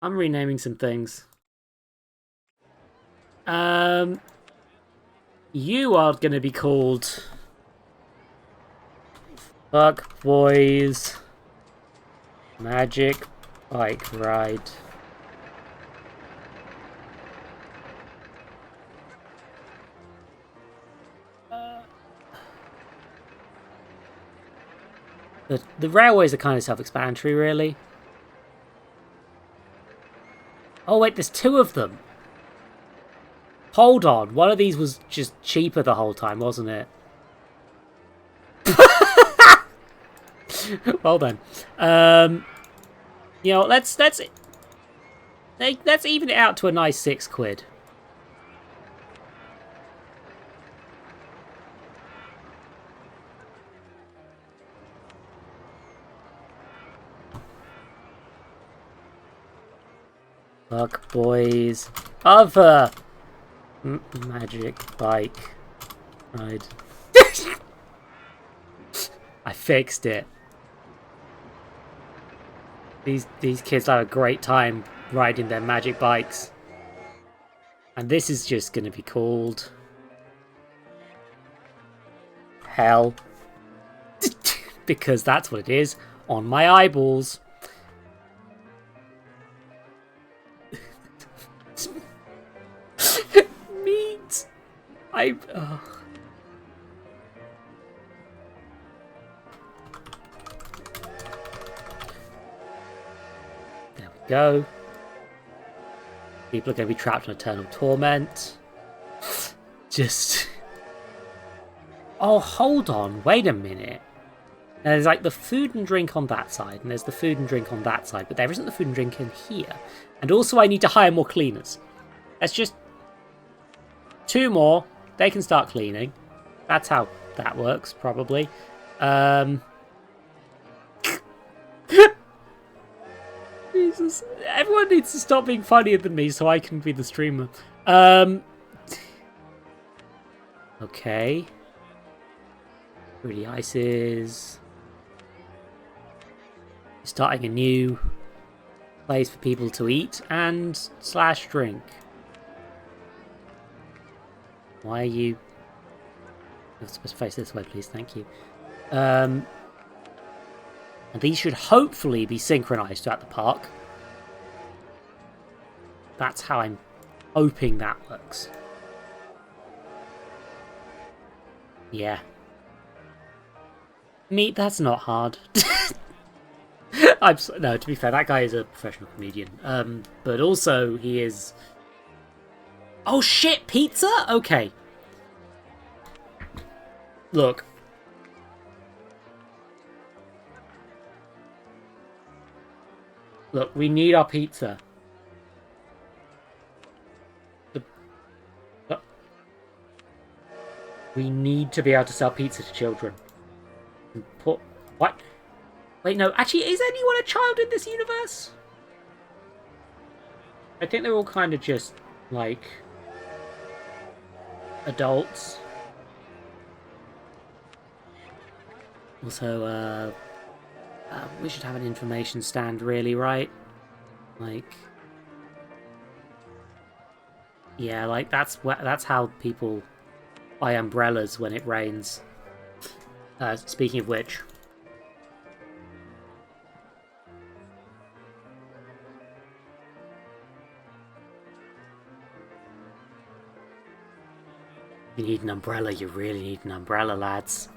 [SPEAKER 9] I'm renaming some things. You are going to be called Fuck Boys Magic Bike Ride. The railways are kind of self-explanatory, really. Oh wait, there's 2 of them. Hold on, one of these was just cheaper the whole time, wasn't it? Well done. You know, let's even it out to a nice £6. Fuck boys. Other magic bike ride. I fixed it. These kids have a great time riding their magic bikes. And this is just going to be called hell. Because that's what it is on my eyeballs. Meat. There we go. People are going to be trapped in eternal torment. Just... Oh, hold on. Wait a minute. Now, there's like the food and drink on that side, and there's the food and drink on that side, but there isn't the food and drink in here. And also I need to hire more cleaners. Let's just... 2 more. They can start cleaning. That's how that works, probably. Jesus. Everyone needs to stop being funnier than me so I can be the streamer. Okay. Pretty ices. Starting a new place for people to eat and / drink. Why are you... You're supposed to face this way, please. Thank you. And these should hopefully be synchronized throughout the park. That's how I'm hoping that works. Yeah. Meat, that's not hard. No, to be fair, that guy is a professional comedian. But also, he is... Oh shit, pizza? Okay. Look. Look, we need our pizza. We need to be able to sell pizza to children. What? Wait, no. Actually, is anyone a child in this universe? I think they're all kind of just, like, adults. Also, we should have an information stand, really, right? Like, yeah, like that's how people buy umbrellas when it rains. Speaking of which, you need an umbrella. You really need an umbrella, lads.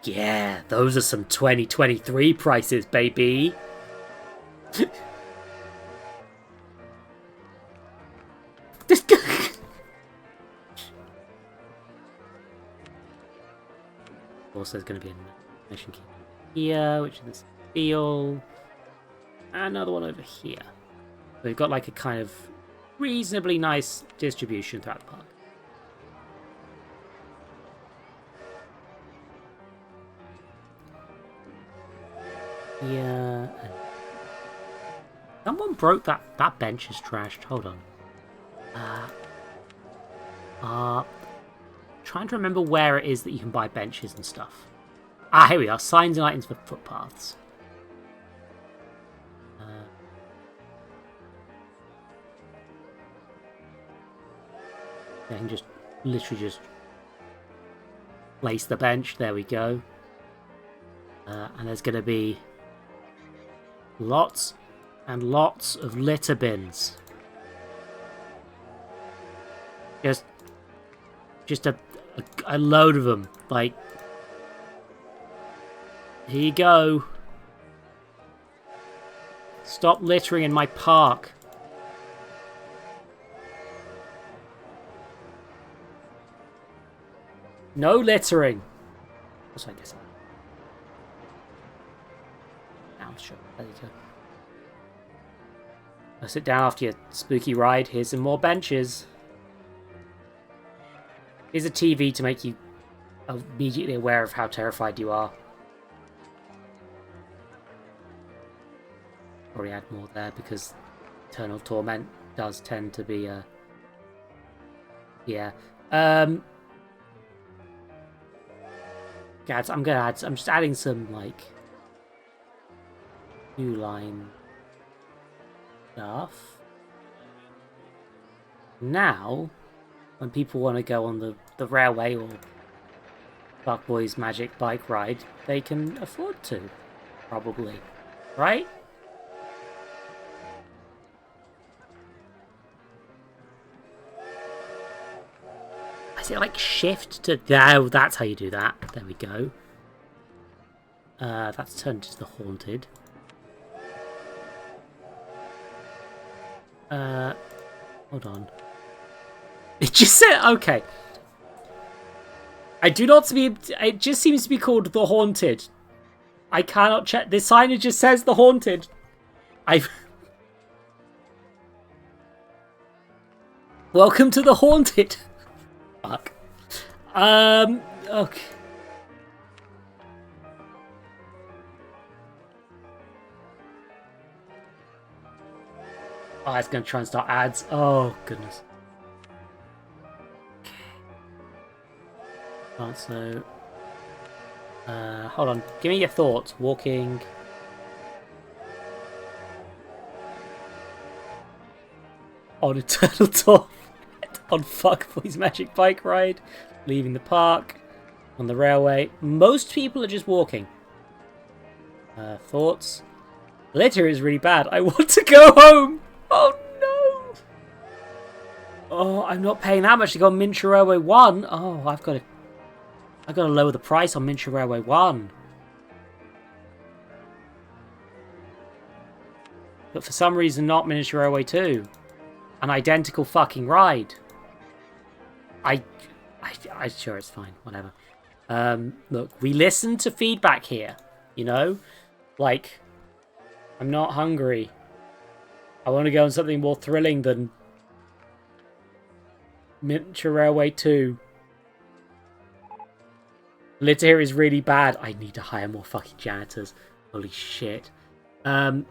[SPEAKER 9] Yeah, those are some 2023 prices, baby. This guy. Also, there's going to be a mission key here, which is this steel. And another one over here. So we've got like a kind of reasonably nice distribution throughout the park. Yeah. Someone broke that. That bench is trashed. Hold on. Trying to remember where it is that you can buy benches and stuff. Ah, here we are. Signs and items for footpaths. I can just literally just place the bench. There we go. And there's going to be lots and lots of litter bins. Just Just a load of them. Like, here you go. Stop littering in my park. No littering. Also, I guess now, sure. There you go. Go sit down after your spooky ride. Here's some more benches. Here's a TV to make you immediately aware of how terrified you are. Probably add more there because Eternal Torment does tend to be yeah. Gads, I'm just adding some like new line stuff. Now, when people want to go on the railway or Fuckboy's magic bike ride, they can afford to, probably, right? Is it like shift to... Oh, that's how you do that. There we go. That's turned into the haunted. Hold on. It just said... Okay. I do not be... It just seems to be called the haunted. I cannot check... This signage just says the haunted. I've... Welcome to the haunted. Fuck. Okay. Oh, it's gonna try and start ads. Oh, goodness. Right, so... hold on. Give me your thoughts. Walking... on Eternal Torment. On Fuckboy's magic bike ride. Leaving the park. On the railway. Most people are just walking. Thoughts? Litter is really bad. I want to go home! Oh no! Oh, I'm not paying that much to go on Miniature Railway 1. Oh, I've got to lower the price on Miniature Railway 1. But for some reason not Miniature Railway 2. An identical fucking ride. I sure it's fine, whatever. Look, we listen to feedback here, you know? Like, I'm not hungry. I want to go on something more thrilling than Miniature Railway 2. Litter here is really bad. I need to hire more fucking janitors. Holy shit. You know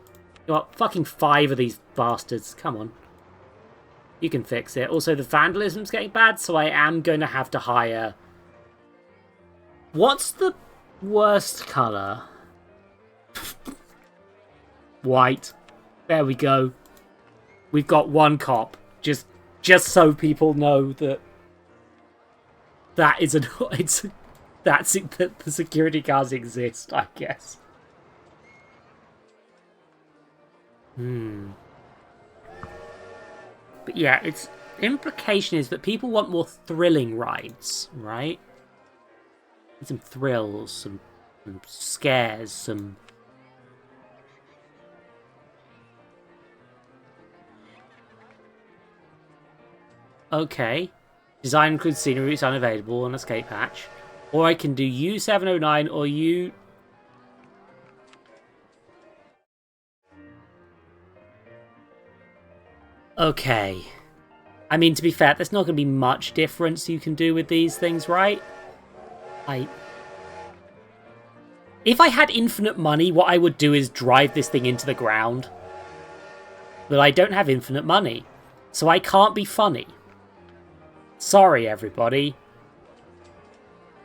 [SPEAKER 9] what? Fucking 5 of these bastards. Come on. You can fix it. Also, the vandalism's getting bad, so I am going to have to hire... What's the worst colour? White. There we go. We've got one cop. Just so people know that that is an... That's it, that the security guards exist, I guess. But yeah, its implication is that people want more thrilling rides, right? Some thrills, some scares, some... Okay. Design includes scenery, it's unavailable on escape hatch. Or I can do U709 or U... Okay. I mean, to be fair, there's not going to be much difference you can do with these things, right? If I had infinite money, what I would do is drive this thing into the ground. But I don't have infinite money. So I can't be funny. Sorry, everybody.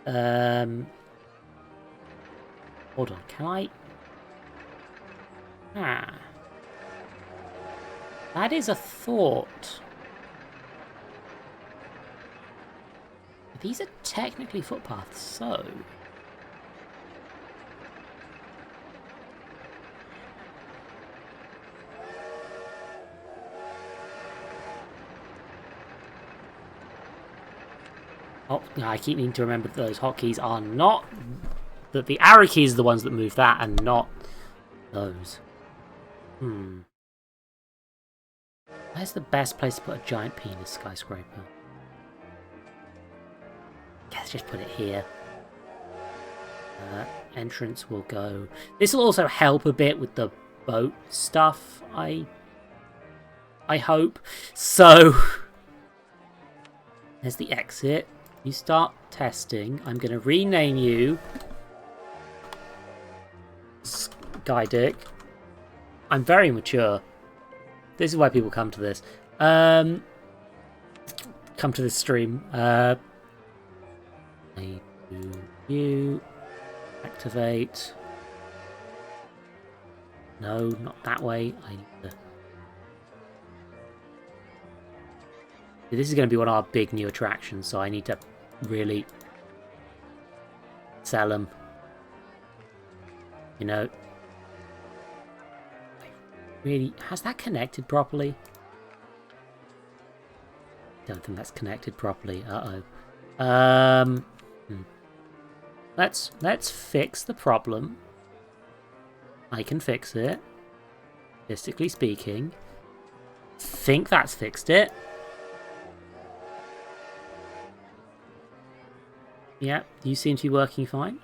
[SPEAKER 9] Hold on, can I... That is a thought. These are technically footpaths, so... Oh, I keep needing to remember that those hotkeys are not... That the arrow keys are the ones that move that, and not those. Where's the best place to put a giant penis skyscraper? Let's just put it here. Entrance will go... This will also help a bit with the boat stuff, I hope. So... There's the exit. You start testing. I'm going to rename you... Skydick. I'm very mature. This is why people come to this. Come to this stream. I do you activate. No, not that way. I need to... This is going to be one of our big new attractions, so I need to really sell them. You know, really, has that connected properly? Don't think that's connected properly. Let's fix the problem. I can fix it. Statistically speaking, think that's fixed it. Yeah, you seem to be working fine.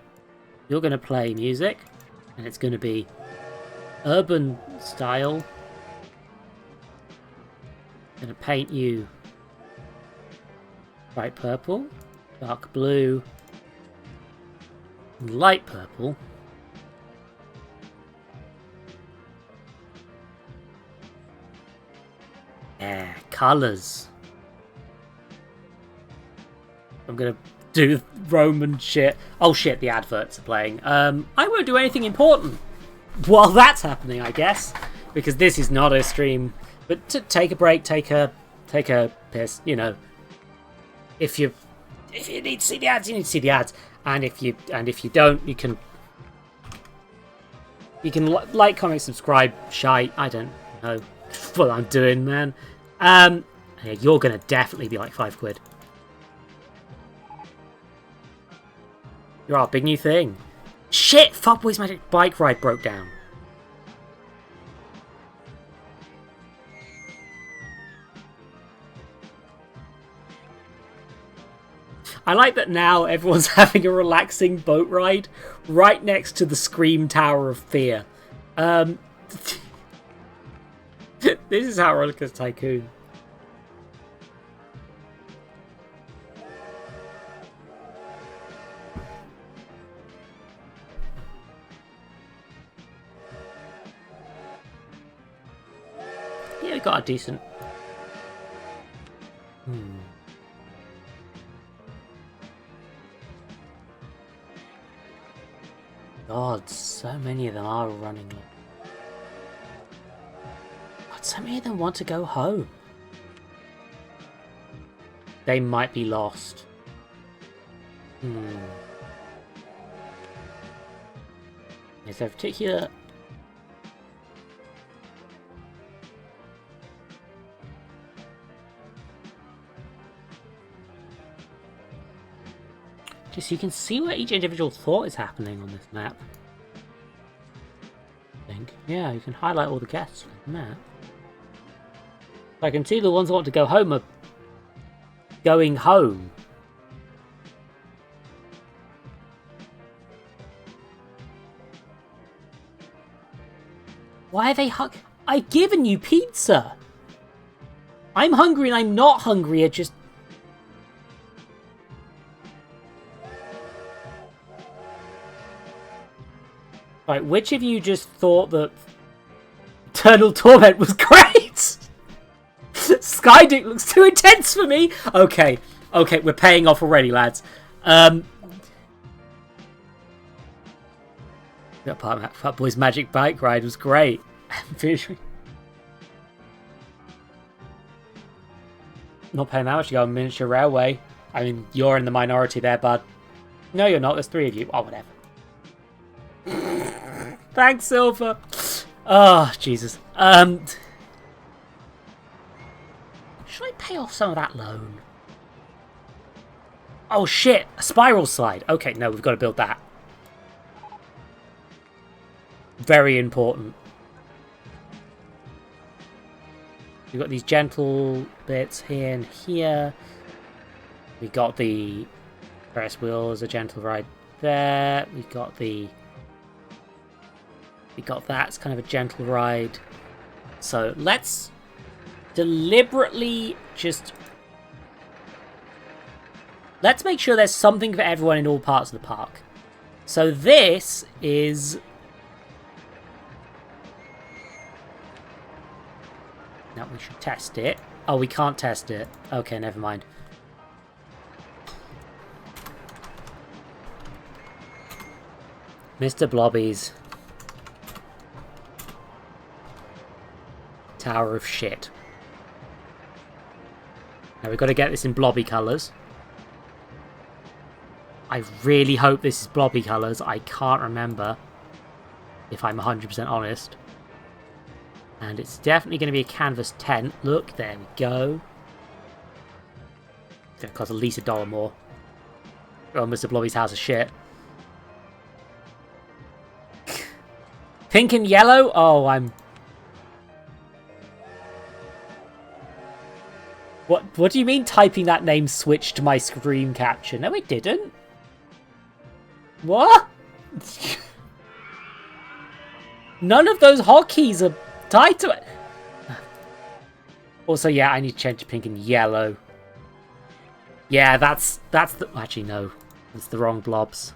[SPEAKER 9] You're going to play music. And it's going to be urban style. I'm going to paint you bright purple, dark blue, and light purple. Yeah, colours. I'm going to do Roman shit. Oh shit, the adverts are playing. I won't do anything important while that's happening, I guess, because this is not a stream. But to take a break, take a piss, you know. If you need to see the ads, you need to see the ads, and if you don't, you can like, comment, subscribe. Shite, I don't know what I'm doing, man. Yeah, you're gonna definitely be like £5. You're our big new thing. Shit! Fuckboy's Magic Bike Ride broke down. I like that now everyone's having a relaxing boat ride right next to the Scream Tower of Fear. This is how RollerCoaster Tycoon. Yeah, we got a decent... God, so many of them are running. God, so many of them want to go home. They might be lost. Is there a particular... Just so you can see where each individual thought is happening on this map. I think. Yeah, you can highlight all the guests on the map. So I can see the ones that want to go home are going home. Why are they I've given you pizza! I'm hungry and I'm not hungry, just... Right, which of you just thought that Eternal Torment was great? Skydick looks too intense for me! Okay, we're paying off already, lads. That part of that Fat Boy's Magic Bike Ride was great. Not paying that much to go on Miniature Railway. I mean, you're in the minority there, bud. No, you're not. There's 3 of you. Oh, whatever. Thanks, Silver. Oh, Jesus. Should I pay off some of that loan? Oh shit, a spiral slide. Okay, no, we've got to build that. Very important. We've got these gentle bits here and here. We got the Ferris wheel as a gentle ride there. We got that as kind of a gentle ride. So let's deliberately just... Let's make sure there's something for everyone in all parts of the park. So this is... Now we should test it. Oh, we can't test it. Okay, never mind. Mr. Blobby's Tower of Shit. Now we've got to get this in blobby colours. I really hope this is blobby colours. I can't remember, if I'm 100% honest. And it's definitely going to be a canvas tent. Look, there we go. It's going to cost at least $1 more. Oh, Mr. Blobby's House of Shit. Pink and yellow? Oh, I'm... What do you mean typing that name switched to my screen capture? No, it didn't. What? None of those hotkeys are tied to it. Also, yeah, I need to change to pink and yellow. Yeah, that's the... Actually, no. It's the wrong blobs.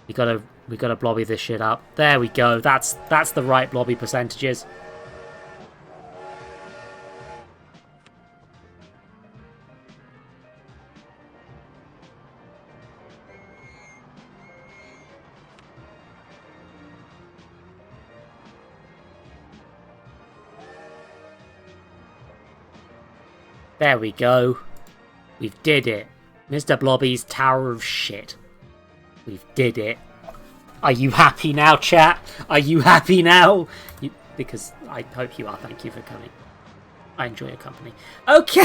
[SPEAKER 9] We gotta blobby this shit up. There we go. That's the right blobby percentages. There we go. We've did it. Mr. Blobby's Tower of Shit. We've did it. Are you happy now, chat? Are you happy now? Because I hope you are. Thank you for coming. I enjoy your company. Okay.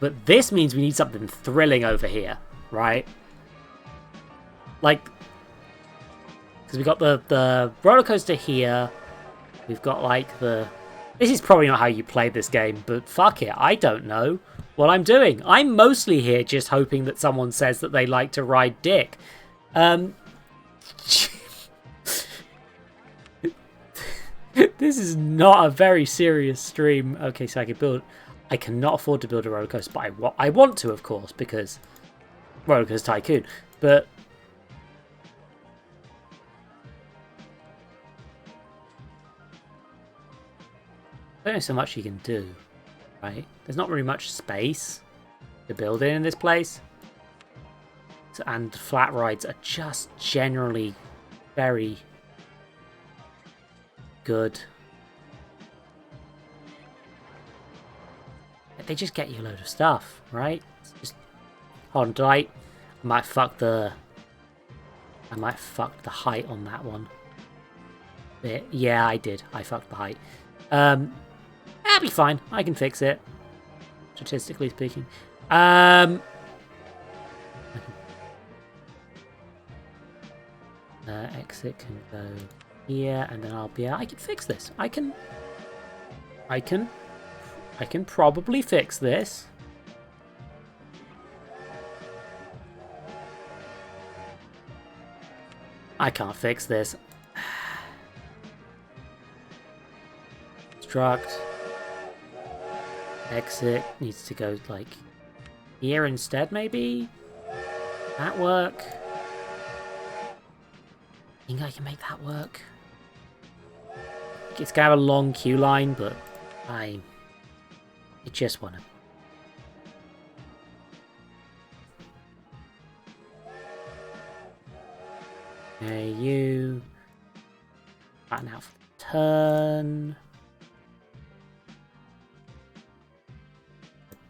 [SPEAKER 9] But this means we need something thrilling over here, right? Like, because we've got the roller coaster here. We've got like the... This is probably not how you play this game, but fuck it, I don't know what I'm doing. I'm mostly here just hoping that someone says that they like to ride dick. This is not a very serious stream. Okay, so I cannot afford to build a roller coaster, but I want to, of course, because RollerCoaster Tycoon. But I don't know so much you can do, right? There's not really much space to build in this place. So, and flat rides are just generally very good. They just get you a load of stuff, right? It's just... Hold on, did I might fuck the height on that one. Yeah, I did. I fucked the height. That'll be fine. I can fix it. Statistically speaking. Exit can go here, and then I'll be... I can fix this. I can probably fix this. I can't fix this. Construct. Exit needs to go like here instead, maybe? That work? I think I can make that work. It's gonna have a long queue line, but I just wanna... Okay, you... Flatten out for the turn.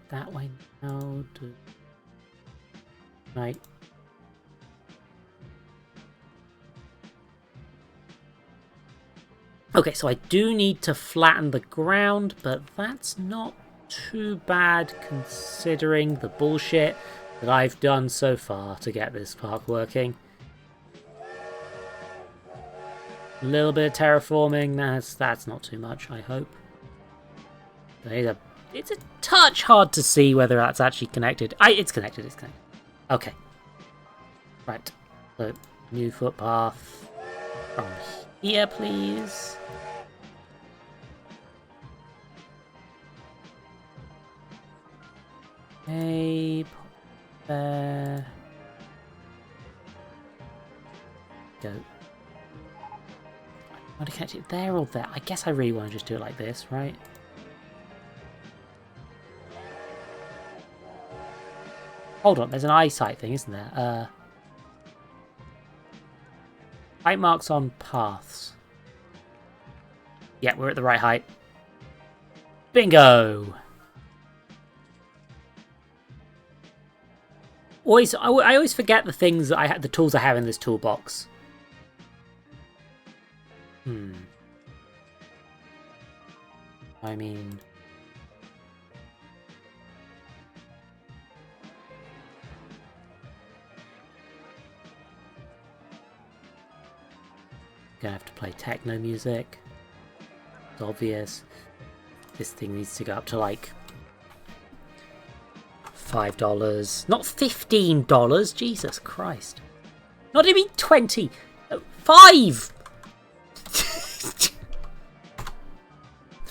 [SPEAKER 9] That way now. Right. Okay, so I do need to flatten the ground, but that's not too bad considering the bullshit that I've done so far to get this park working. A little bit of terraforming, that's not too much, I hope. It's a touch hard to see whether that's actually connected. It's connected, it's connected. Okay. Right. So, new footpath from here, please. Okay, pop there. Go. I want to catch it there or there. I guess I really want to just do it like this, right? Hold on, there's an eyesight thing, isn't there? Height marks on paths. Yeah, we're at the right height. Bingo! I always forget the things that the tools I have in this toolbox. I mean, gonna have to play techno music. It's obvious. This thing needs to go up to like $5, not $15. Jesus Christ! Not even 20. 5.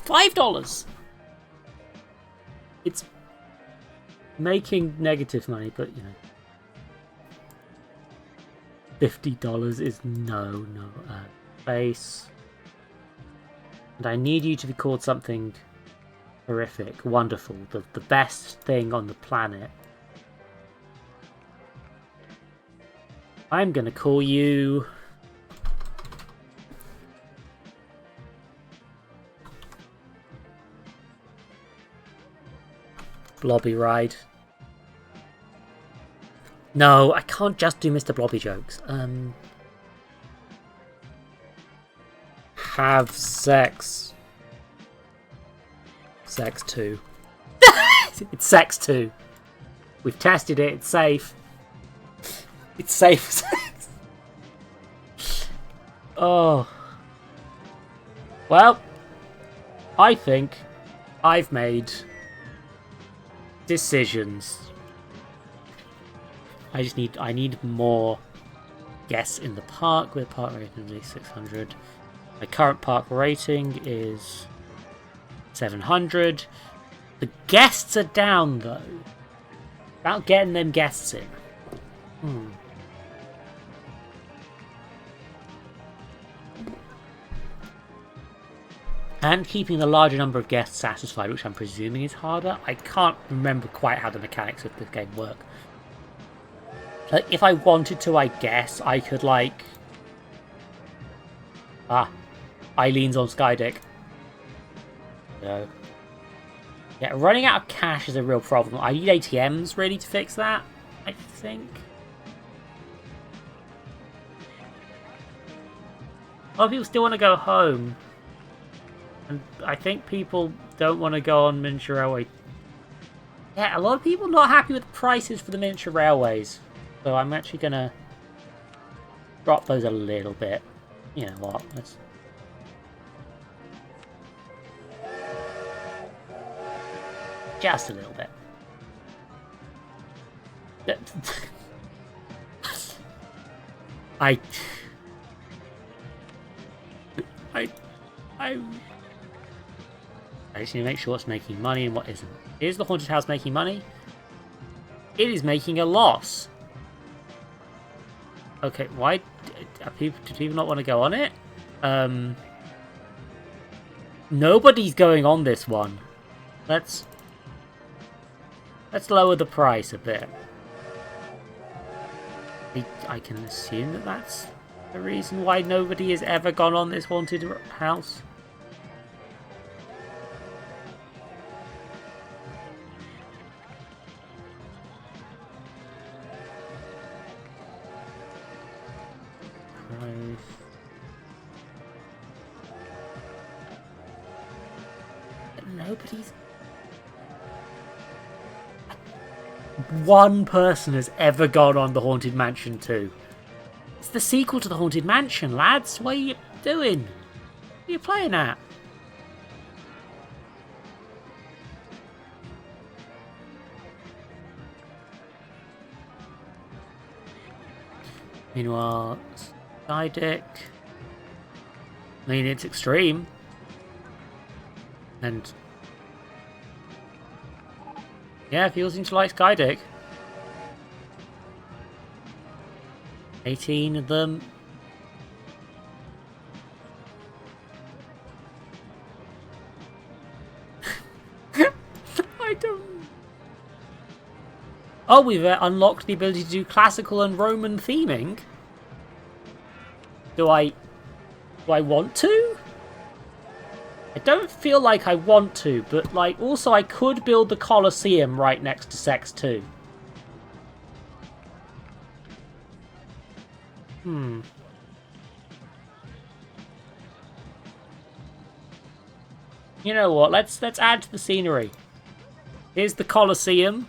[SPEAKER 9] $5. It's making negative money, but you know, $50 is no base. And I need you to be called something horrific, wonderful, the best thing on the planet. I'm gonna call you Blobby Ride. No, I can't just do Mr. Blobby jokes. Have sex. Sex 2. It's sex 2. We've tested it, it's safe. It's safe sex. Oh. Well, I think I've made decisions. I need more guests in the park with park rating of 600. My current park rating is 700. The guests are down though. About getting them guests in. And keeping the larger number of guests satisfied, which I'm presuming is harder. I can't remember quite how the mechanics of the game work. Like, if I wanted to, I guess I could, like... Eileen's on Skydick. No. Yeah, running out of cash is a real problem. I need ATMs, really, to fix that, I think. A lot of people still want to go home. And I think people don't want to go on miniature railway. Yeah, a lot of people not happy with the prices for the miniature railways. So I'm actually going to drop those a little bit. You know what? Let's... Just a little bit. I just need to make sure it's making money and what isn't. Is the haunted house making money? It is making a loss. Okay, why do people not want to go on it? Nobody's going on this one. Let's lower the price a bit. I can assume that that's the reason why nobody has ever gone on this haunted house. one person has ever gone on the Haunted Mansion 2. It's the sequel to the Haunted Mansion, lads. What are you doing? What are you playing at? Meanwhile, Dalek. I mean, it's extreme. And yeah, people seem to like Skydick. 18 of them. I don't. Oh, we've unlocked the ability to do classical and Roman theming. Do I want to? I don't feel like I want to, but like also I could build the Colosseum right next to Sex 2. You know what? Let's add to the scenery. Here's the Colosseum.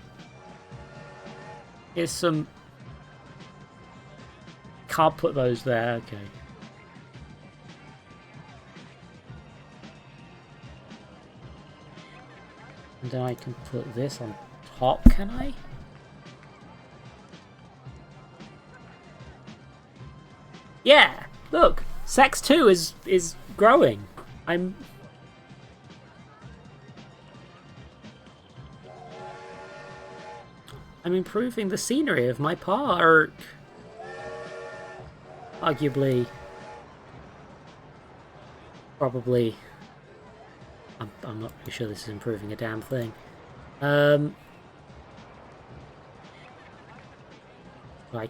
[SPEAKER 9] Here's some. Can't put those there. Okay. And then I can put this on top. Can I? Yeah. Look, Sex 2 is growing. I'm improving the scenery of my park. Arguably. Probably. I'm not really sure this is improving a damn thing. I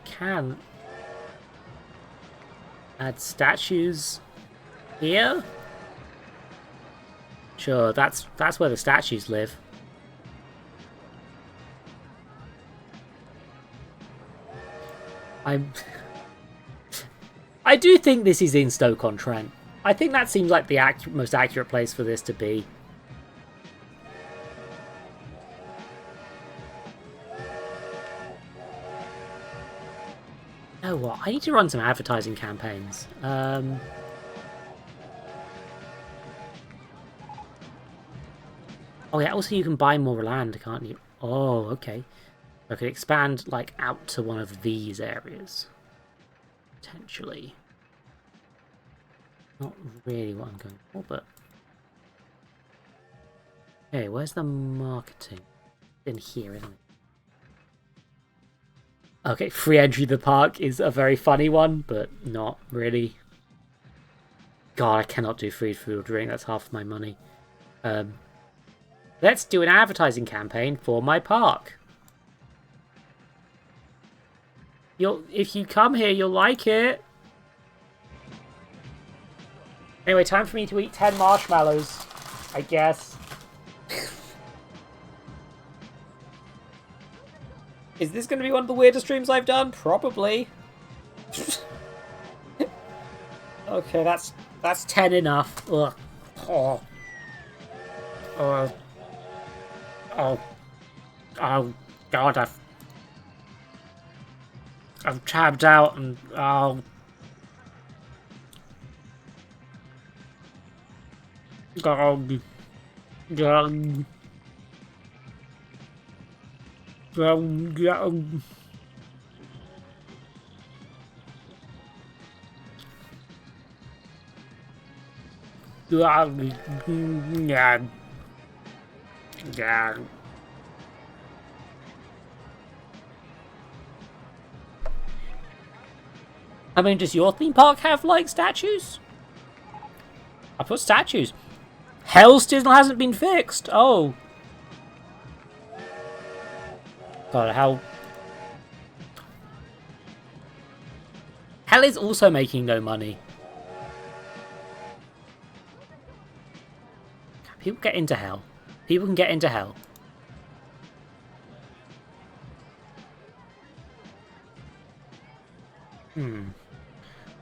[SPEAKER 9] can add statues here. Sure, that's where the statues live. I do think this is in Stoke-on-Trent. I think that seems like the most accurate place for this to be. Oh, what? I need to run some advertising campaigns. Oh yeah, also you can buy more land, can't you? Oh, okay. I could expand, like, out to one of these areas. Potentially. Not really what I'm going for, but... Okay, where's the marketing? In here, isn't it? Okay, free entry to the park is a very funny one, but not really. God, I cannot do free food or drink, that's half my money. Let's do an advertising campaign for my park. If you come here, you'll like it. Anyway, time for me to eat 10 marshmallows, I guess. Is this going to be one of the weirdest streams I've done? Probably. Okay, that's 10 enough. Ugh. Oh. Oh God, I've tabbed out and oh. God. God. Yeah. I mean, does your theme park have, like, statues? I put statues. Hell still hasn't been fixed. Oh. God, how... Hell is also making no money. People get into Hell. People can get into Hell.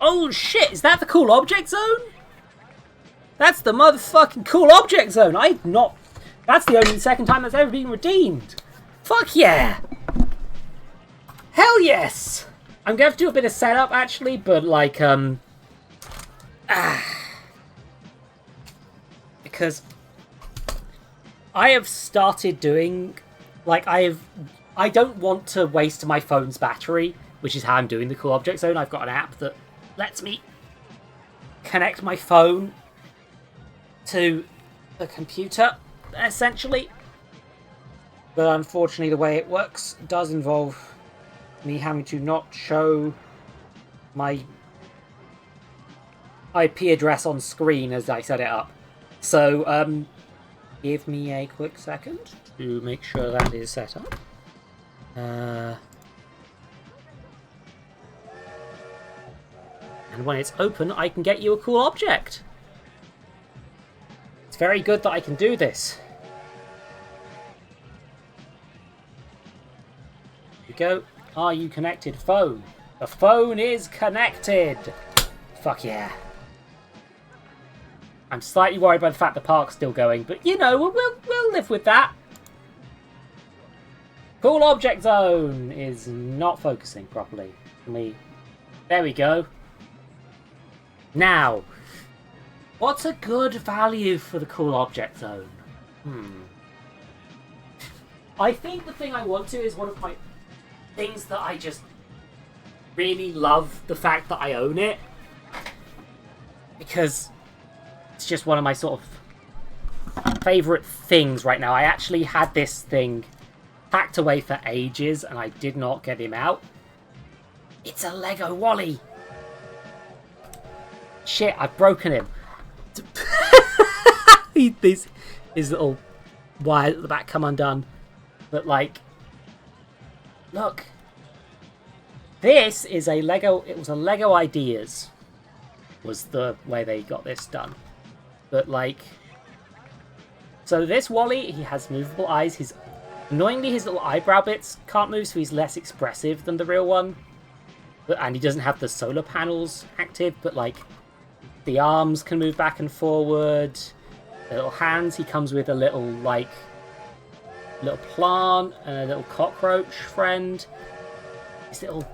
[SPEAKER 9] Oh shit, is that the cool object zone? That's the motherfucking cool object zone. That's the only second time that's ever been redeemed. Fuck yeah! Hell yes! I'm gonna have to do a bit of setup actually, but like because I have started doing like I don't want to waste my phone's battery, which is how I'm doing the Cool Object Zone. I've got an app that lets me connect my phone to the computer, essentially. But unfortunately, the way it works does involve me having to not show my IP address on screen as I set it up. So, give me a quick second to make sure that is set up. And when it's open, I can get you a cool object. It's very good that I can do this. Here we go. Are you connected, phone? The phone is connected. Fuck yeah. I'm slightly worried by the fact the park's still going, but you know, we'll live with that. Cool Object Zone is not focusing properly. There we go. Now, what's a good value for the Cool Object Zone? I think the thing I want to is one of my things that I just really love the fact that I own it. Because it's just one of my sort of favourite things right now. I actually had this thing packed away for ages and I did not get him out. It's a Lego Wally. Shit, I've broken him. His little wires at the back come undone. But like, look. This is a Lego, it was a Lego Ideas. Was the way they got this done. But like, so this Wally, he has movable eyes. Annoyingly, his little eyebrow bits can't move, so he's less expressive than the real one. And he doesn't have the solar panels active, but like, the arms can move back and forward. The little hands, he comes with a little like, little plant and a little cockroach friend. His little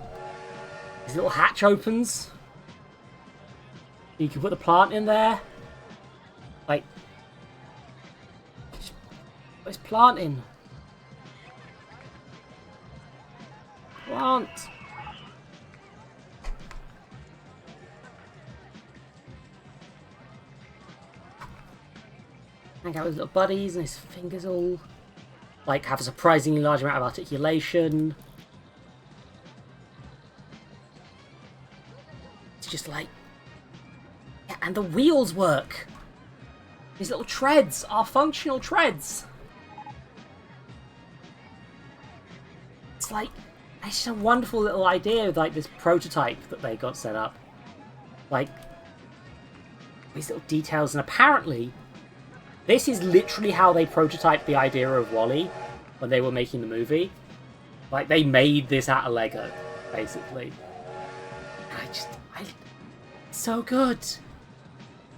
[SPEAKER 9] hatch opens. You can put the plant in there. Like, where's plant in? Plant. Hang out with little buddies, and his fingers all like have a surprisingly large amount of articulation. It's just like, yeah, and the wheels work. These little treads are functional treads. It's like, it's just a wonderful little idea with like this prototype that they got set up. Like, these little details, and apparently this is literally how they prototyped the idea of Wall-E when they were making the movie. Like, they made this out of Lego, basically. So good.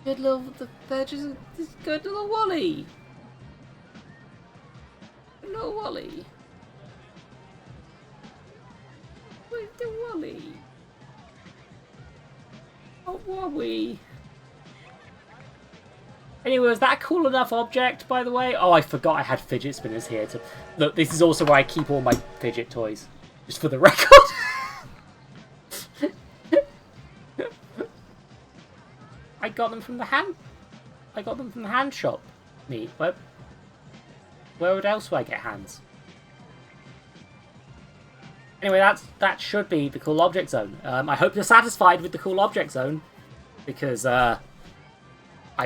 [SPEAKER 9] Good little, they're just this good little Wall-E. Good little Wall-E. Where's the Wall-E? Oh, Wall-E. Anyway, was that a cool enough object, by the way? Oh, I forgot I had fidget spinners here. Look, this is also where I keep all my fidget toys. Just for the record. I got them from the hand shop. Where else would I get hands? Anyway, that should be the Cool Object Zone. I hope you're satisfied with the Cool Object Zone, because I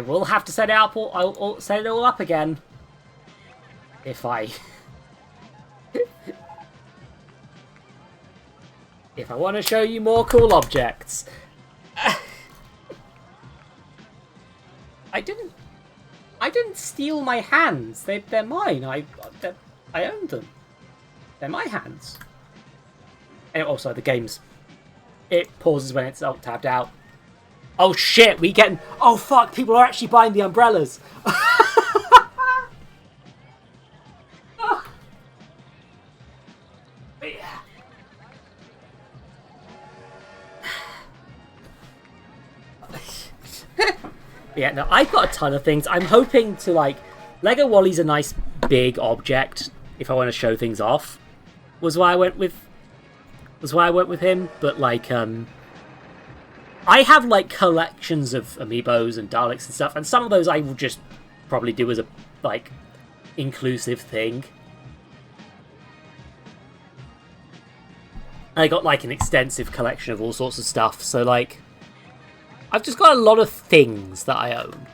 [SPEAKER 9] will have to set it up. I'll set it all up again if I want to show you more cool objects. I didn't steal my hands. They're mine. I owned them. They're my hands. And also the game's, it pauses when it's tabbed out. Oh shit, oh fuck, people are actually buying the umbrellas. But yeah. Yeah, no, I've got a ton of things. I'm hoping to, like... Lego Wally's a nice big object if I want to show things off. Was why I went with him, but, like, I have, like, collections of amiibos and Daleks and stuff, and some of those I will just probably do as a, like, inclusive thing. I got, like, an extensive collection of all sorts of stuff, so, like... I've just got a lot of things that I own.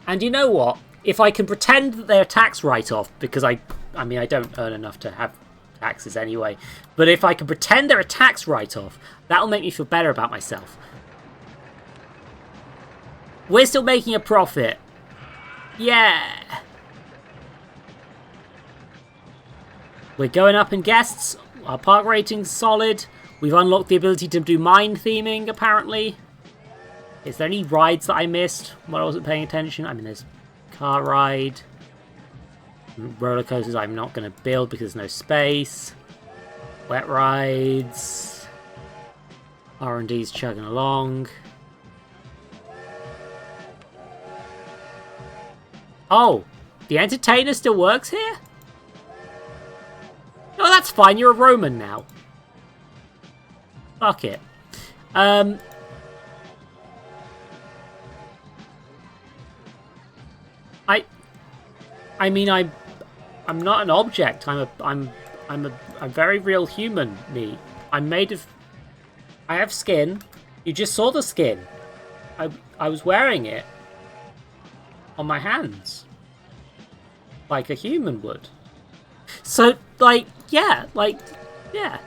[SPEAKER 9] And you know what? If I can pretend that they're tax write-off, because I mean, I don't earn enough to have taxes anyway, but if I can pretend they're a tax write-off, that'll make me feel better about myself. We're still making a profit. Yeah! We're going up in guests. Our park rating's solid. We've unlocked the ability to do mine theming, apparently. Is there any rides that I missed while I wasn't paying attention? I mean, there's car ride. Roller coasters I'm not going to build because there's no space. Wet rides. R&D's chugging along. Oh, the entertainer still works here? No, that's fine. You're a Roman now. Fuck it. I mean, I'm not an object. I'm a very real human. Me. I'm made of. I have skin. You just saw the skin. I was wearing it on my hands, like a human would. So, like, yeah, yeah.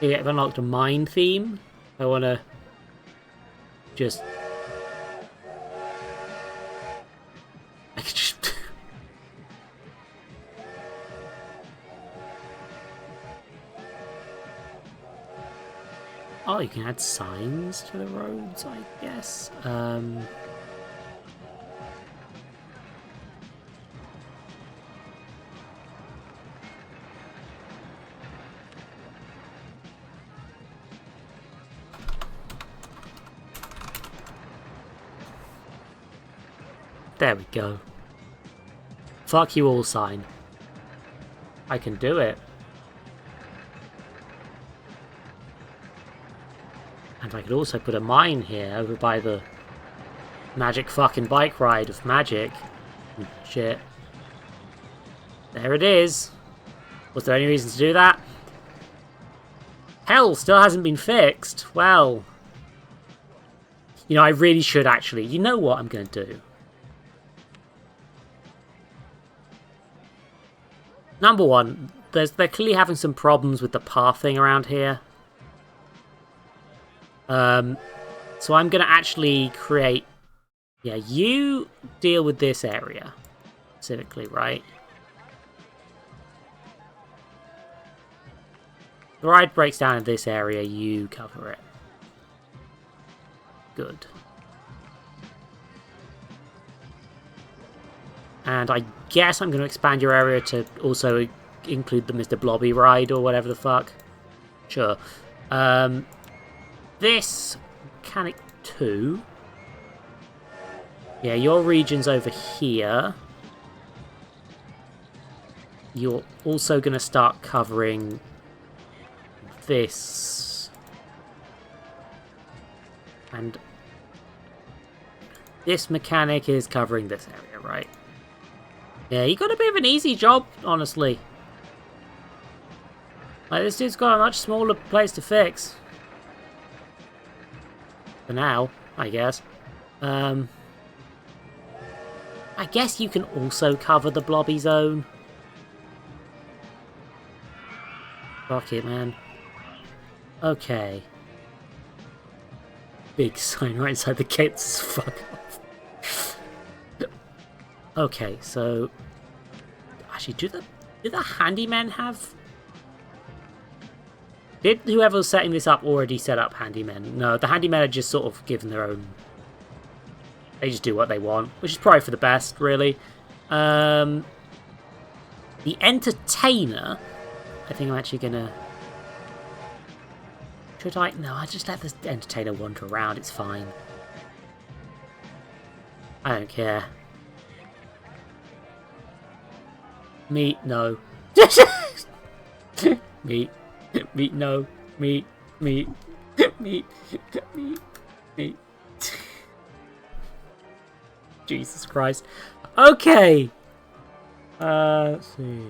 [SPEAKER 9] I've unlocked a mine theme. I want to just. I could just. Oh, you can add signs to the roads, I guess. There we go. Fuck you all sign. I can do it. And I could also put a mine here over by the magic fucking bike ride of magic and shit. There it is. Was there any reason to do that? Hell, still hasn't been fixed. Well, you know, I really should actually. You know what I'm going to do? Number one, they're clearly having some problems with the pathing around here. So I'm going to actually create... Yeah, you deal with this area, specifically, right? The ride breaks down in this area, you cover it. Good. And I guess I'm going to expand your area to also include the Mr. Blobby ride or whatever the fuck. Sure. This mechanic 2. Yeah, your region's over here. You're also going to start covering this. And this mechanic is covering this area, right? Yeah, you got a bit of an easy job, honestly. Like, this dude's got a much smaller place to fix. For now, I guess. I guess you can also cover the blobby zone. Fuck it, man. Okay. Big sign right inside the gates. Fuck off. Okay, so... Actually, did the handymen have... Did whoever was setting this up already set up handymen? No, the handymen are just sort of given their own... They just do what they want, which is probably for the best, really. The entertainer... I think I'm actually gonna... Should I? No, I just let the entertainer wander around, it's fine. I don't care. Meat, no. Meat. Meat, no. Meat. Meat. Meat. Meat. Meat. Jesus Christ. Okay. Let's see.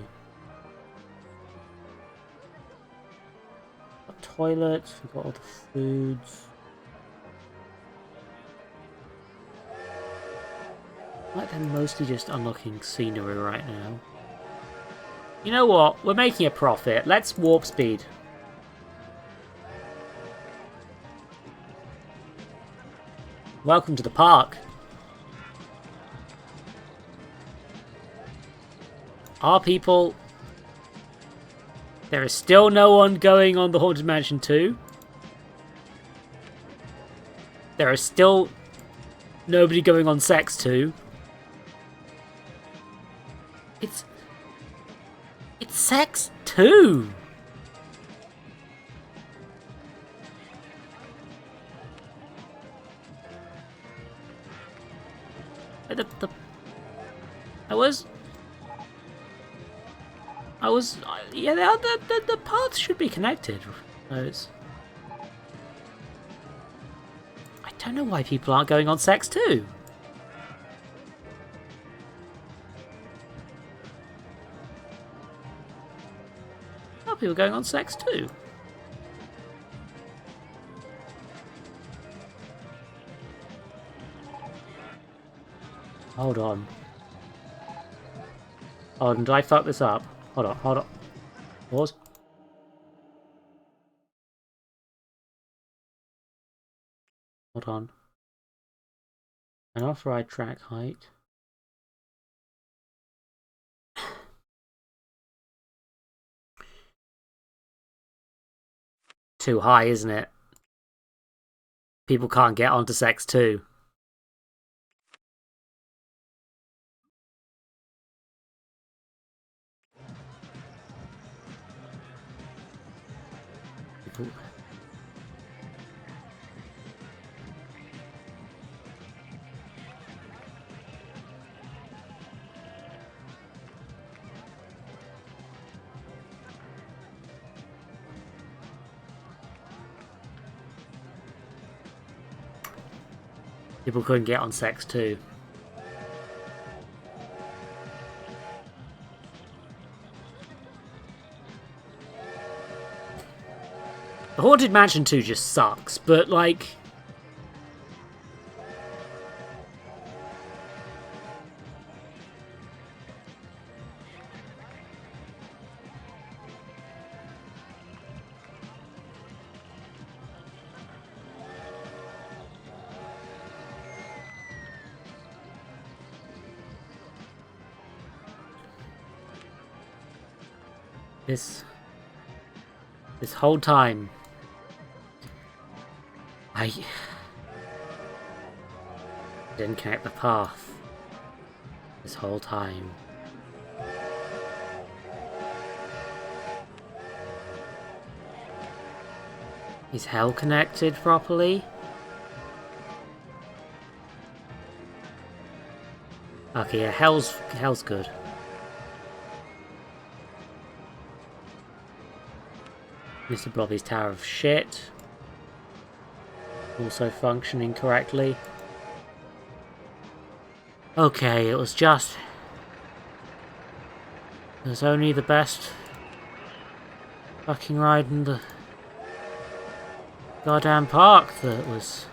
[SPEAKER 9] Got toilets. We've got all the foods. Like they're mostly just unlocking scenery right now. You know what? We're making a profit. Let's warp speed. Welcome to the park. Our people. There is still no one going on the Haunted Mansion 2. There is still nobody going on Sex 2. It's Sex 2. Yeah, the paths should be connected. I don't know why people aren't going on Sex 2. How are people going on Sex 2? Hold on. Hold on, did I fuck this up? Hold on, hold on. Pause. Hold on. Unauthorized track height. Too high, isn't it? People can't get onto Sex 2. People couldn't get on Sex 2. The Haunted Mansion 2 just sucks, but like... This whole time, I didn't connect the path. This whole time. Is hell connected properly? Okay, yeah, hell's good. Mr. Blobby's Tower of Shit. Also functioning correctly. Okay, it was only the best fucking ride in the goddamn park that was...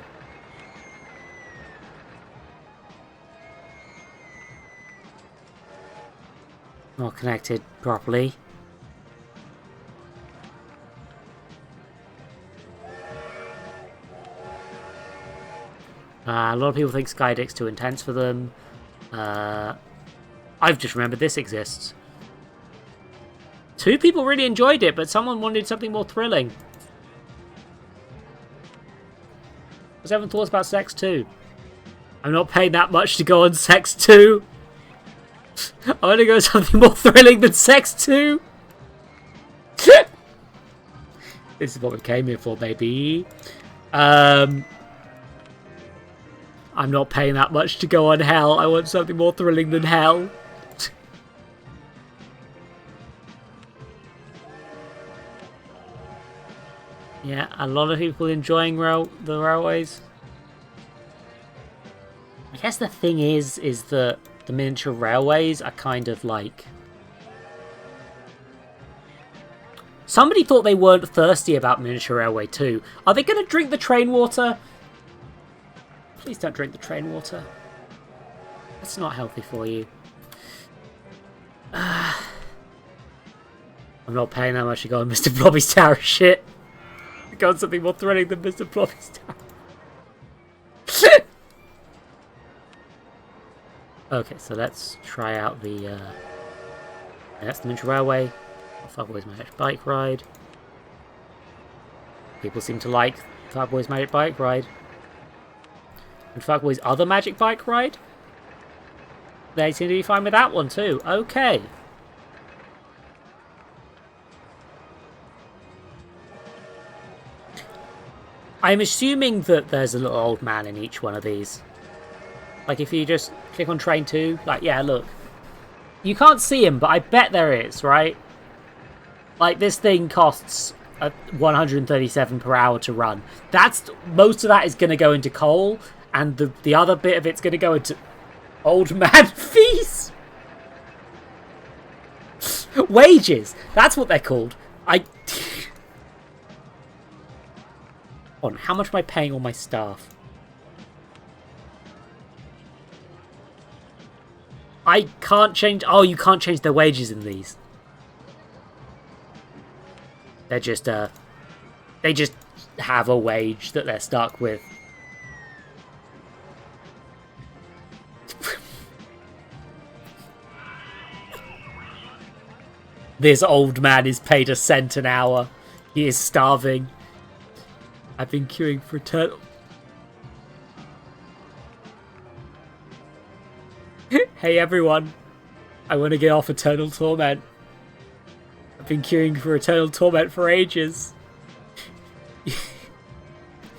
[SPEAKER 9] not connected properly. A lot of people think Skydick's too intense for them. I've just remembered this exists. 2 people really enjoyed it, but someone wanted something more thrilling. What's everyone thoughts about Sex 2? I'm not paying that much to go on Sex 2. I want to go something more thrilling than Sex 2. This is what we came here for, baby. I'm not paying that much to go on hell. I want something more thrilling than hell. Yeah, a lot of people enjoying the railways. I guess the thing is that the miniature railways are kind of like... Somebody thought they weren't thirsty about Miniature Railway 2. Are they going to drink the train water? Please don't drink the train water. That's not healthy for you. I'm not paying that much to go on Mr. Blobby's Tower shit. I go on something more thrilling than Mr. Blobby's Tower. Okay, so let's try out the... that's the Miniature Railway. Fuckboy's Magic Bike Ride. People seem to like Fuckboy's Magic Bike Ride. And Fuckboy's other Magic Bike Ride? They seem to be fine with that one too. Okay. I'm assuming that there's a little old man in each one of these. Like if you just click on Train 2, like yeah, look. You can't see him, but I bet there is, right? Like, this thing costs 137 per hour to run. Most of that is going to go into coal, and the other bit of it's going to go into old man fees. Wages. That's what they're called. How much am I paying all my staff? I can't change... Oh, you can't change their wages in these. They're just, they just have a wage that they're stuck with. This old man is paid $0.01 an hour. He is starving. I've been queuing for eternal... Hey everyone. I want to get off Eternal Torment. I've been queuing for Eternal Torment for ages.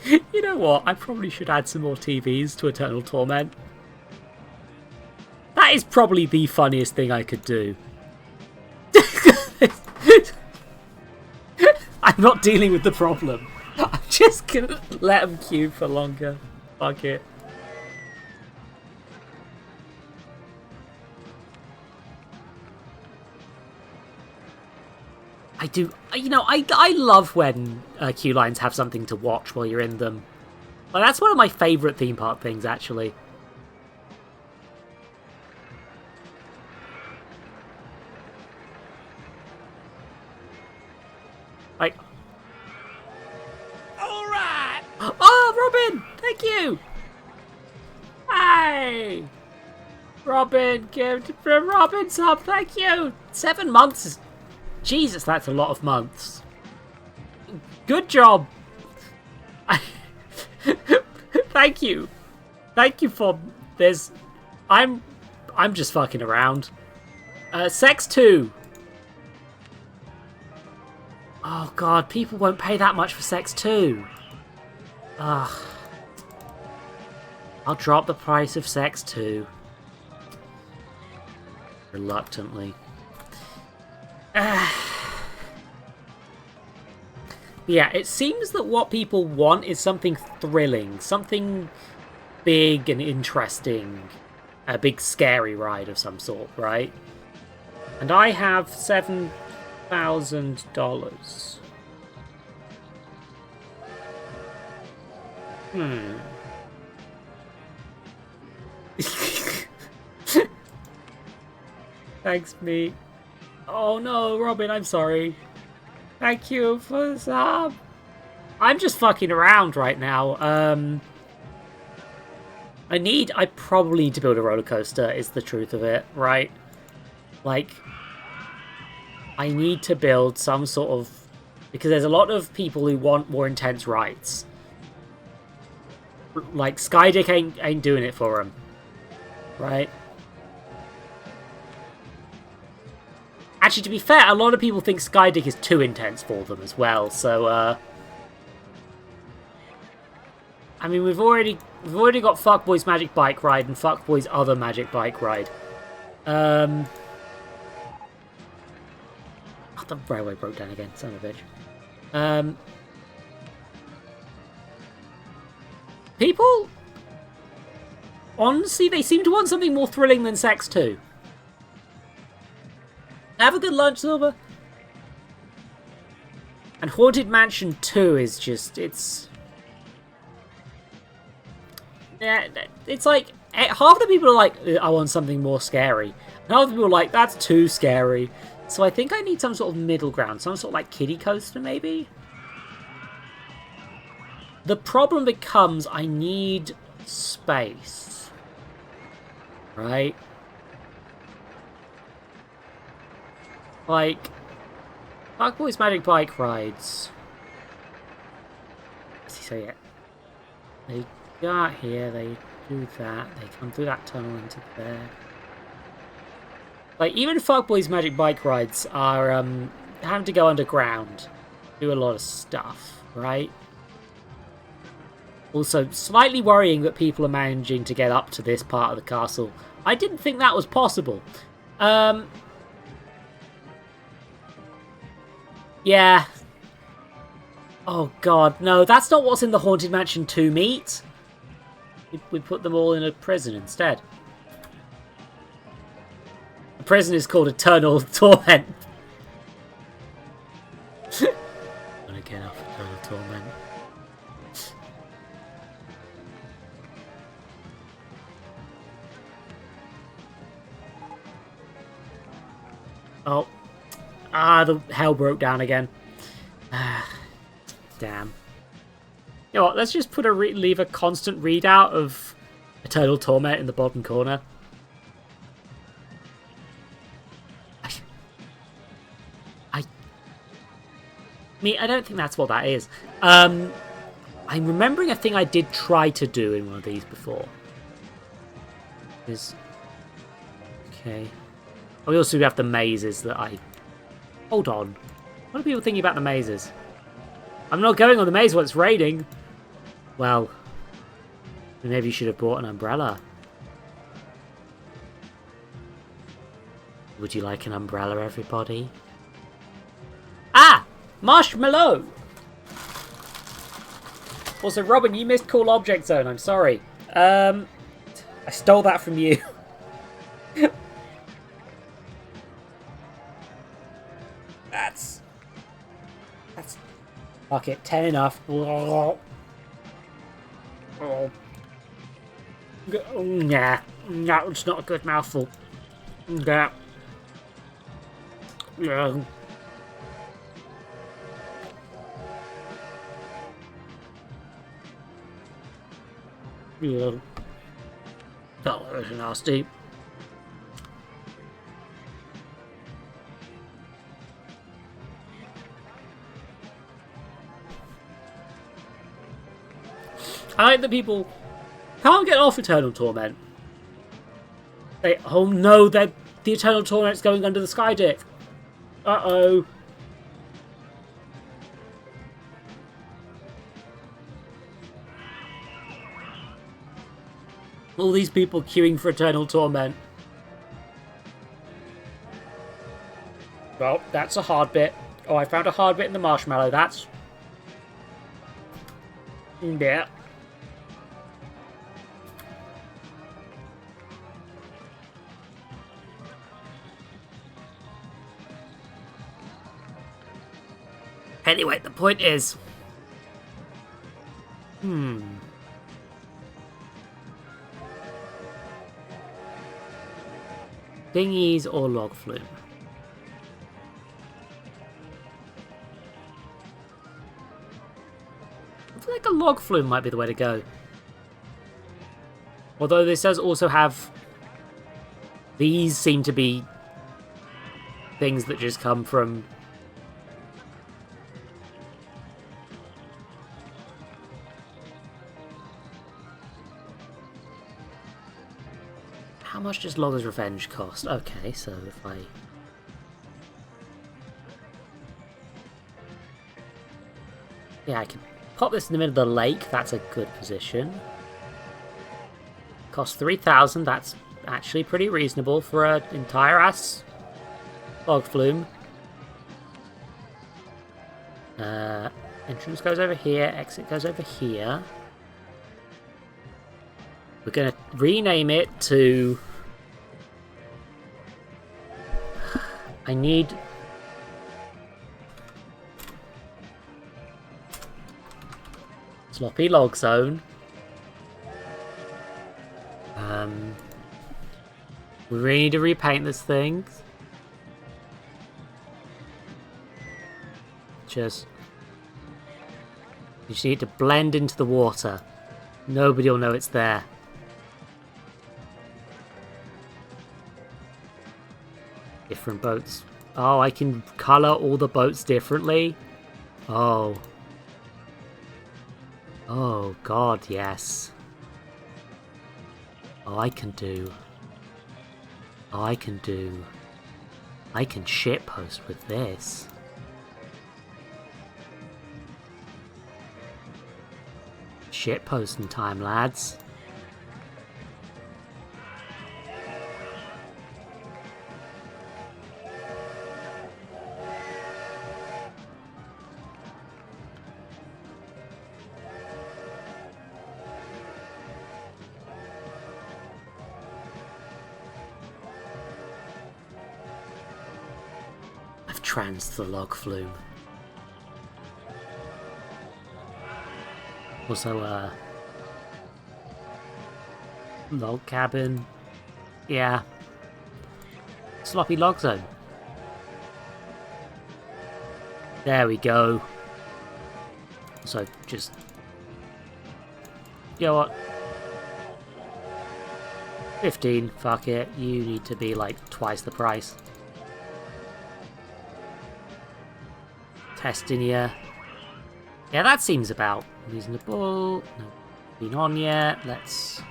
[SPEAKER 9] You know what? I probably should add some more TVs to Eternal Torment. That is probably the funniest thing I could do. I'm not dealing with the problem. I'm just gonna let them queue for longer. Fuck it. I do, you know, I love when queue lines have something to watch while you're in them. Like, that's one of my favourite theme park things, actually. Like...
[SPEAKER 3] Alright!
[SPEAKER 9] Oh, Robin! Thank you! Hey! Robin, give Robin some, thank you! 7 months is... Jesus, that's a lot of months. Good job. Thank you. Thank you for this. I'm just fucking around. Sex 2. Oh god, people won't pay that much for Sex 2. Ugh. I'll drop the price of Sex 2. Reluctantly. Yeah, it seems that what people want is something thrilling, something big and interesting, a big scary ride of some sort, right? And I have $7,000. Thanks, me. Oh no, Robin, I'm sorry. Thank you for the sub. I'm just fucking around right now. I probably need to build a roller coaster, is the truth of it, right? Like, I need to build some sort of... Because there's a lot of people who want more intense rides. Like, Skydick ain't doing it for them. Right? Actually, to be fair, a lot of people think Skydick is too intense for them as well, so, I mean, we've already we've already got Fuckboy's Magic Bike Ride and Fuckboy's other Magic Bike Ride. Oh, the railway broke down again, son of a bitch. People, honestly, they seem to want something more thrilling than sex too. Have a good lunch, Silver. And Haunted Mansion 2 is just, it's... Yeah, it's like, half the people are like, I want something more scary. And half the people are like, that's too scary. So I think I need some sort of middle ground, some sort of like kiddie coaster maybe? The problem becomes I need space. Right? Like, Fuckboy's Magic Bike Rides. So yeah, they go out here, they do that, they come through that tunnel into there. Like, even Fuckboy's Magic Bike Rides are having to go underground, do a lot of stuff, right? Also, slightly worrying that people are managing to get up to this part of the castle. I didn't think that was possible. Yeah. Oh god, no, that's not what's in the Haunted Mansion 2 meat. We put them all in a prison instead. The prison is called Eternal Torment. Gonna get off Eternal Torment. Oh. Ah, the hell broke down again. Damn. You know what, let's just put leave a constant readout of Eternal Torment in the bottom corner. I don't think that's what that is. I'm remembering a thing I did try to do in one of these before. Okay. We also have the mazes that I... Hold on. What are people thinking about the mazes? I'm not going on the maze while it's raining. Well, maybe you should have brought an umbrella. Would you like an umbrella, everybody? Ah! Marshmallow! Also, Robin, you missed Cool Object Zone. I'm sorry. I stole that from you. That's... Fuck it, 10 enough. Oh. Nah, it's not a good mouthful. Yeah. Yeah. Yeah. That was nasty. I like that people can't get off Eternal Torment. They, oh no, the Eternal Torment's going under the sky dick. Uh-oh. All these people queuing for Eternal Torment. Well, that's a hard bit. Oh, I found a hard bit in the marshmallow. That's... Yeah. Anyway, the point is... Dinghies or log flume? I feel like a log flume might be the way to go. Although this does also have... These seem to be things that just come from... How much does Logger's Revenge cost? Okay, so if I... Yeah, I can pop this in the middle of the lake. That's a good position. Costs 3,000. That's actually pretty reasonable for an entire ass log flume. Entrance goes over here. Exit goes over here. We're gonna rename it to... I need... Sloppy Log Zone. We really need to repaint this thing. You just need to blend into the water. Nobody will know it's there. Different boats. Oh, I can colour all the boats differently? Oh. Oh, God, yes. Oh, I can do... Oh, I can do... I can shitpost with this. Shitposting time, lads. I've transed the log flume. Also, log cabin. Yeah. Sloppy Log Zone. There we go. So, just... You know what? 15, fuck it. You need to be like twice the price. Testing you. Yeah, that seems about reasonable. No, been on yet. Let's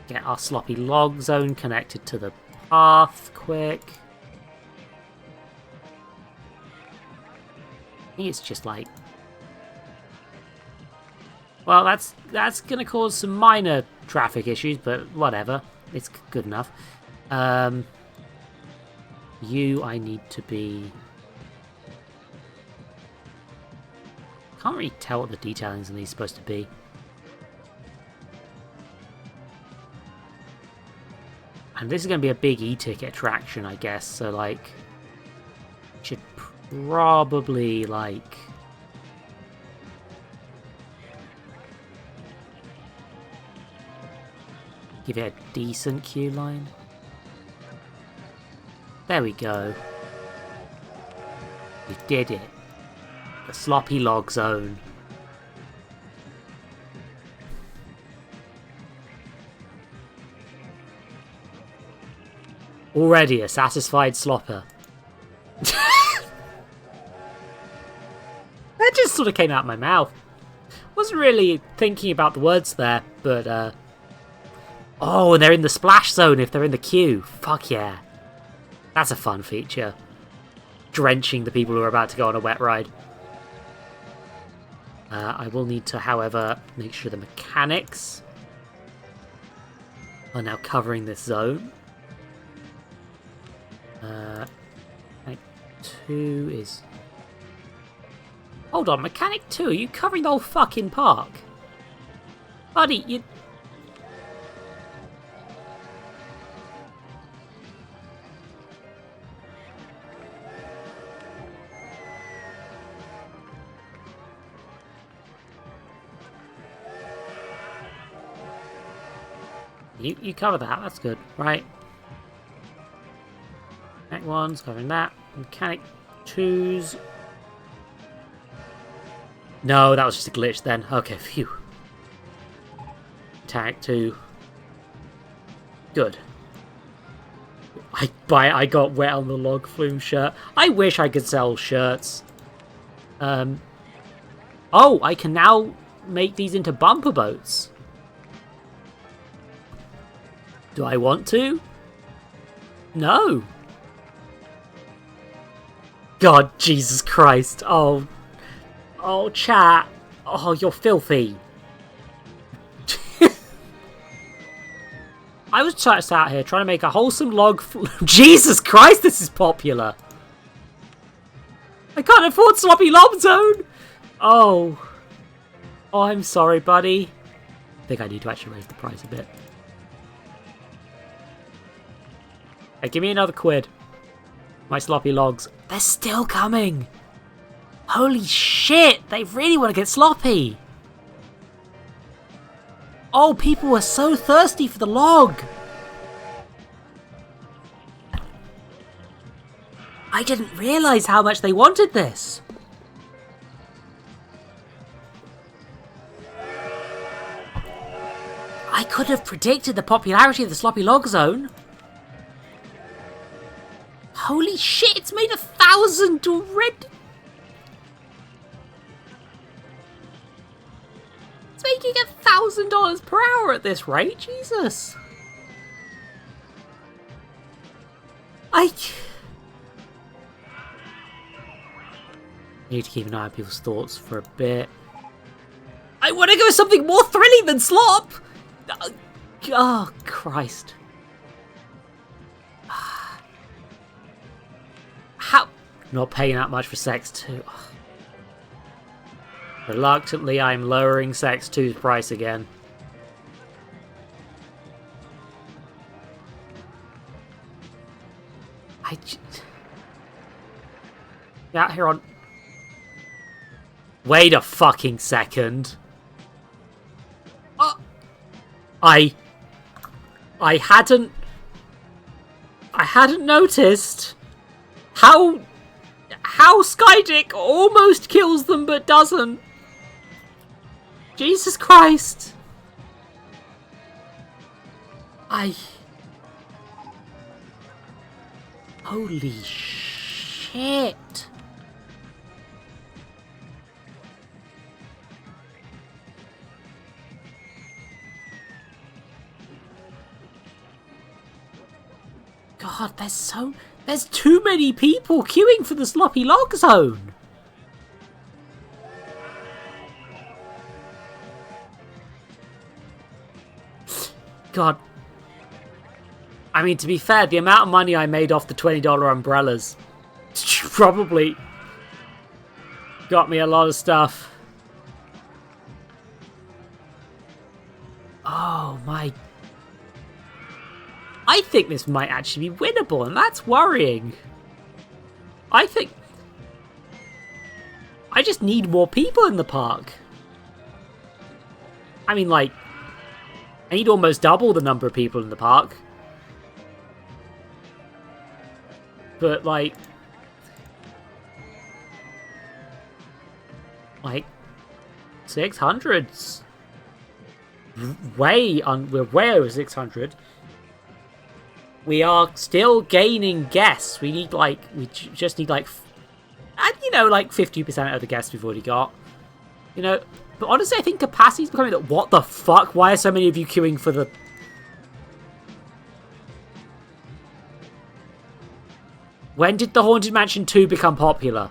[SPEAKER 9] get our Sloppy Log Zone connected to the path quick. I think it's just like... Well, that's gonna cause some minor traffic issues, but whatever. It's good enough. You, I need to be... Can't really tell what the detailings on these are supposed to be. And this is going to be a big e-ticket attraction, I guess, so, like... Should probably, like... Give it a decent queue line. There we go. We did it. The Sloppy Log Zone. Already a satisfied slopper. That just sort of came out of my mouth. Wasn't really thinking about the words there, but oh, and they're in the splash zone if they're in the queue. Fuck yeah. That's a fun feature. Drenching the people who are about to go on a wet ride. I will need to, however, make sure the mechanics are now covering this zone. Mechanic 2 is... Hold on, Mechanic 2, are you covering the whole fucking park? Buddy, you... You cover that, that's good. Right. Mechanic 1's covering that. Mechanic 2's... No, that was just a glitch then. Okay, phew. Mechanic 2. Good. I got wet on the log flume shirt. I wish I could sell shirts. Oh, I can now make these into bumper boats. Do I want to? No. God, Jesus Christ. Oh. Oh, chat. Oh, you're filthy. I was just out here trying to make a wholesome log. Jesus Christ, this is popular. I can't afford Sloppy Lob Zone. Oh. Oh, I'm sorry, buddy. I think I need to actually raise the price a bit. Hey, give me another quid. My sloppy logs. They're still coming. Holy shit. They really want to get sloppy. Oh, people were so thirsty for the log. I didn't realize how much they wanted this. I could have predicted the popularity of the Sloppy Log Zone. Holy shit, it's made 1,000 already. It's making $1,000 per hour at this rate, Jesus. I need to keep an eye on people's thoughts for a bit. I want to go with something more thrilling than slop. Oh, Christ. How? Not paying that much for Sex 2. Reluctantly, I'm lowering Sex 2's price again. Out here on... Wait a fucking second. I hadn't noticed how Skydick almost kills them but doesn't. Jesus Christ. Holy shit. God, there's too many people queuing for the Sloppy Log Zone. God. I mean, to be fair, the amount of money I made off the $20 umbrellas probably got me a lot of stuff. Oh my... I think this might actually be winnable, and that's worrying. I think... I just need more people in the park. I mean, like... I need almost double the number of people in the park. But, like... 600's... We're way over 600. We are still gaining guests. We need, like... We just need, like... You know, like 50% of the guests we've already got. You know... But honestly, I think capacity's becoming... What the fuck? Why are so many of you queuing for the... When did the Haunted Mansion 2 become popular?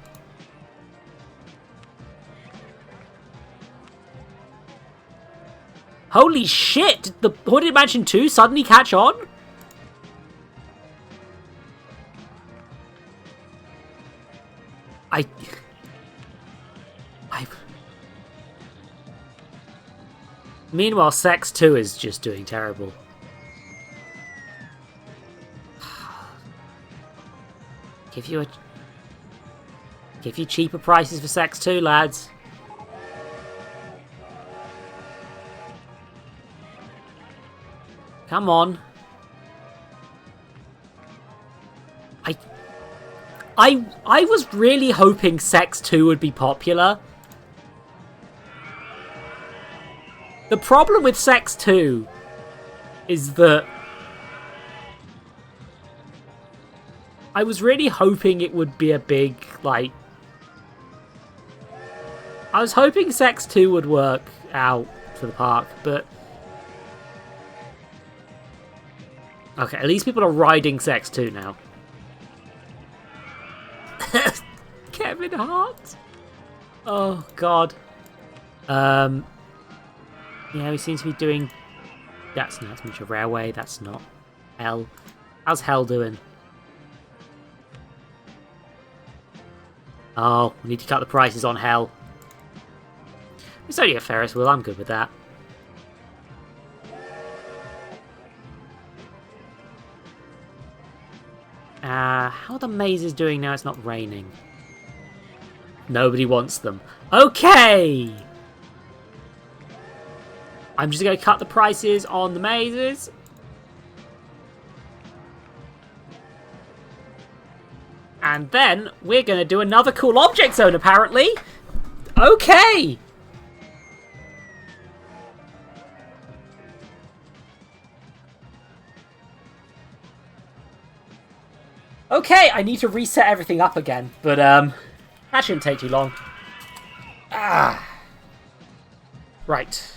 [SPEAKER 9] Holy shit! Did the Haunted Mansion 2 suddenly catch on? Meanwhile, Sex 2 is just doing terrible. Give you cheaper prices for Sex 2, lads. Come on. I was really hoping Sex 2 would be popular. The problem with Sex 2 is that I was really hoping it would be a big, like... I was hoping Sex 2 would work out for the park, but... Okay, at least people are riding Sex 2 now. Kevin Hart? Oh, God. Yeah, we seem to be doing That's Major Railway. That's not Hell. How's Hell doing? Oh, we need to cut the prices on Hell. It's only a Ferris wheel. I'm good with that. How are the mazes doing now it's not raining? Nobody wants them. Okay! I'm just going to cut the prices on the mazes. And then we're going to do another cool object zone, apparently. Okay! Okay, I need to reset everything up again, but that shouldn't take too long. Right.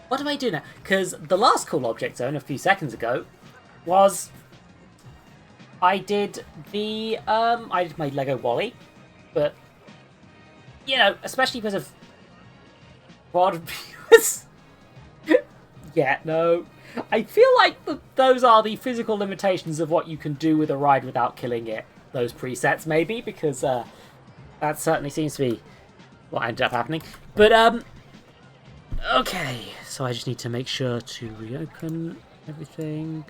[SPEAKER 9] What do I do now? Because the last cool object zone a few seconds ago was I did my Lego Wally, but you know, especially because of quad viewers. Yeah, no. I feel like those are the physical limitations of what you can do with a ride without killing it. Those presets, maybe, because that certainly seems to be what ended up happening. But, okay. So I just need to make sure to reopen everything.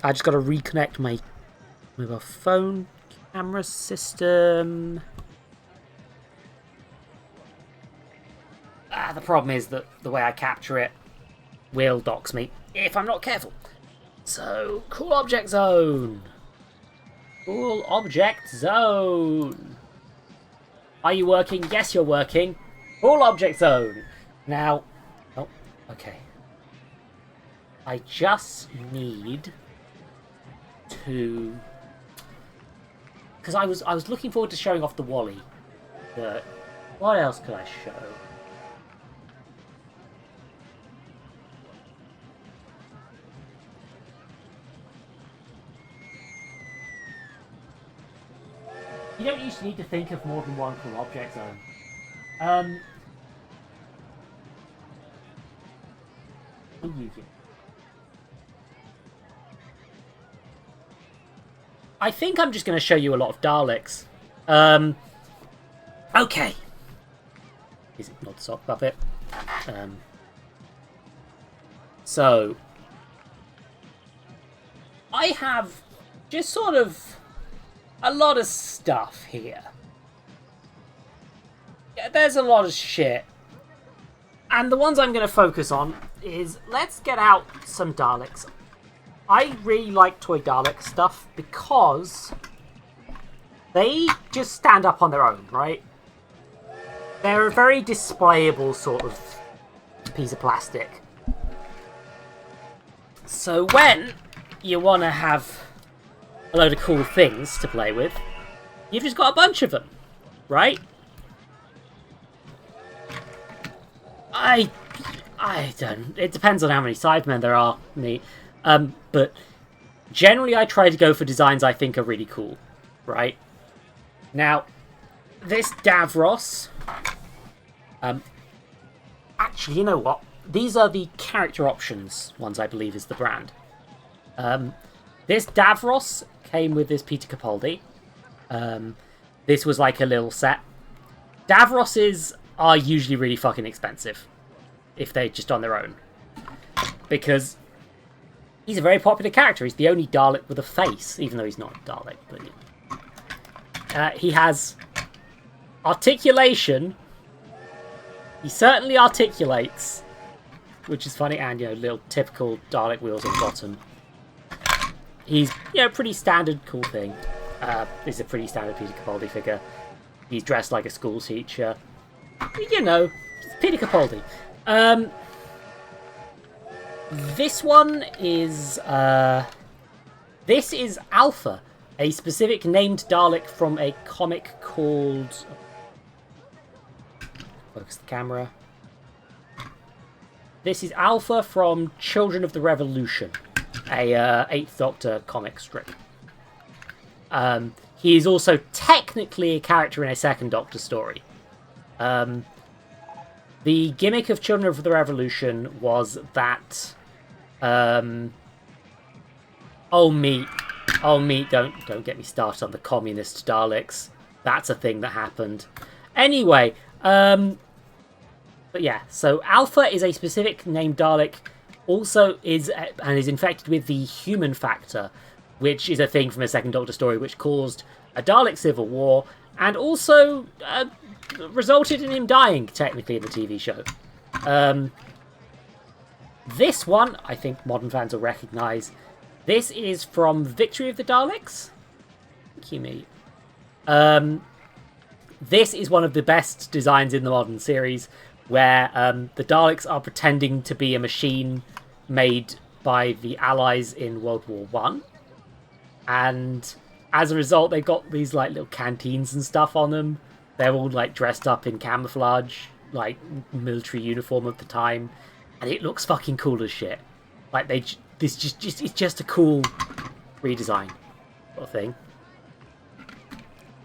[SPEAKER 9] I just got to reconnect my mobile phone camera system. The problem is that the way I capture it will dox me if I'm not careful. So, cool object zone. Cool object zone. Are you working? Yes, you're working. Cool object zone. Now, oh, okay. I just need to, because I was looking forward to showing off the Wally. But what else could I show? You don't usually need to think of more than one cool object zone. I think I'm just going to show you a lot of Daleks. Okay. Is it not the sock puppet? So, I have just sort of a lot of stuff here. Yeah, there's a lot of shit. And the ones I'm going to focus on is, let's get out some Daleks. I really like Toy Dalek stuff because they just stand up on their own, right? They're a very displayable sort of piece of plastic. So when you want to have a load of cool things to play with, you've just got a bunch of them, right? I don't. It depends on how many Cybermen there are. But generally, I try to go for designs I think are really cool, right? Now, this Davros. Actually, you know what? These are the character options ones, I believe, is the brand. This Davros came with this Peter Capaldi. This was like a little set. Davroses are usually really fucking expensive if they're just on their own, because he's a very popular character. He's the only Dalek with a face, even though he's not a Dalek. But yeah. He has articulation. He certainly articulates, which is funny, and little typical Dalek wheels on the bottom. He's pretty standard cool thing. This is a pretty standard Peter Capaldi figure. He's dressed like a school teacher. Peter Capaldi. This one is this is Alpha, a specific named Dalek from a comic called, focus the camera. This is Alpha from Children of the Revolution, a 8th Doctor comic strip. He is also technically a character in a 2nd Doctor story. The gimmick of Children of the Revolution was that... Oh, meat, don't get me started on the communist Daleks. That's a thing that happened. Anyway, but yeah, so Alpha is a specific named Dalek, also is infected with the human factor, which is a thing from a Second Doctor story which caused a Dalek civil war, and also resulted in him dying, technically, in the TV show. This one, I think modern fans will recognise. This is from Victory of the Daleks. Thank you, mate. This is one of the best designs in the modern series, where the Daleks are pretending to be a machine made by the Allies in World War One, and as a result, they've got these like little canteens and stuff on them. They're all like dressed up in camouflage, like military uniform of the time, and it looks fucking cool as shit. Like it's just a cool redesign sort of thing.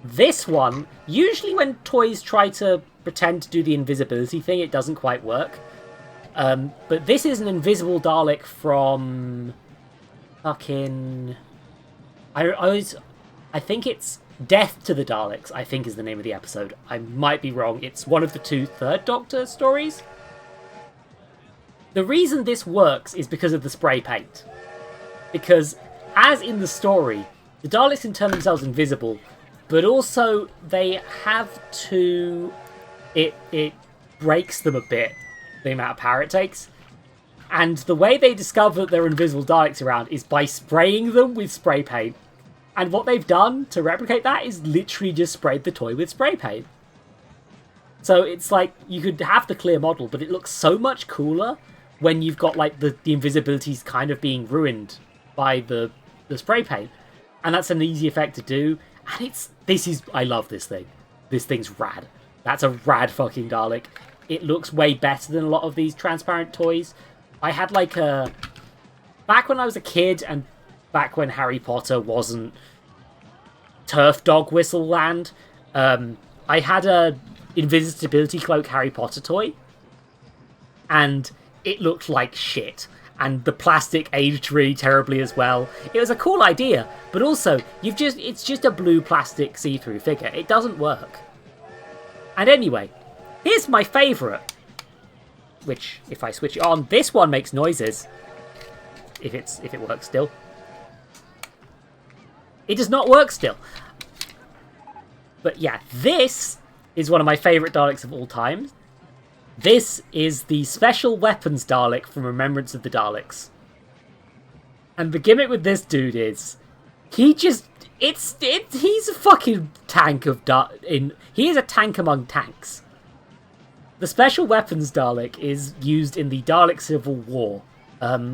[SPEAKER 9] This one, usually when toys try to pretend to do the invisibility thing, it doesn't quite work. But this is an invisible Dalek from fucking... I think it's Death to the Daleks, I think is the name of the episode. I might be wrong. It's one of the 2 Third Doctor stories. The reason this works is because of the spray paint. Because, as in the story, the Daleks can turn themselves invisible, but also they have to... It breaks them a bit, the amount of power it takes. And the way they discover that there are invisible Daleks around is by spraying them with spray paint. And what they've done to replicate that is literally just sprayed the toy with spray paint. So it's like, you could have the clear model, but it looks so much cooler when you've got like the invisibility's kind of being ruined by the spray paint. And that's an easy effect to do. And I love this thing. This thing's rad. That's a rad fucking Dalek. It looks way better than a lot of these transparent toys. I had like a... Back when I was a kid, and back when Harry Potter wasn't Turf Dog Whistle Land, I had a invisibility cloak Harry Potter toy. And it looked like shit. And the plastic aged really terribly as well. It was a cool idea, but also, it's just a blue plastic see-through figure. It doesn't work. And anyway, here's my favourite. Which, if I switch it on, this one makes noises. If it works still. It does not work still. But yeah, this is one of my favourite Daleks of all time. This is the Special Weapons Dalek from Remembrance of the Daleks. And the gimmick with this dude is... he's a fucking tank of... he is a tank among tanks. The Special Weapons Dalek is used in the Dalek Civil War,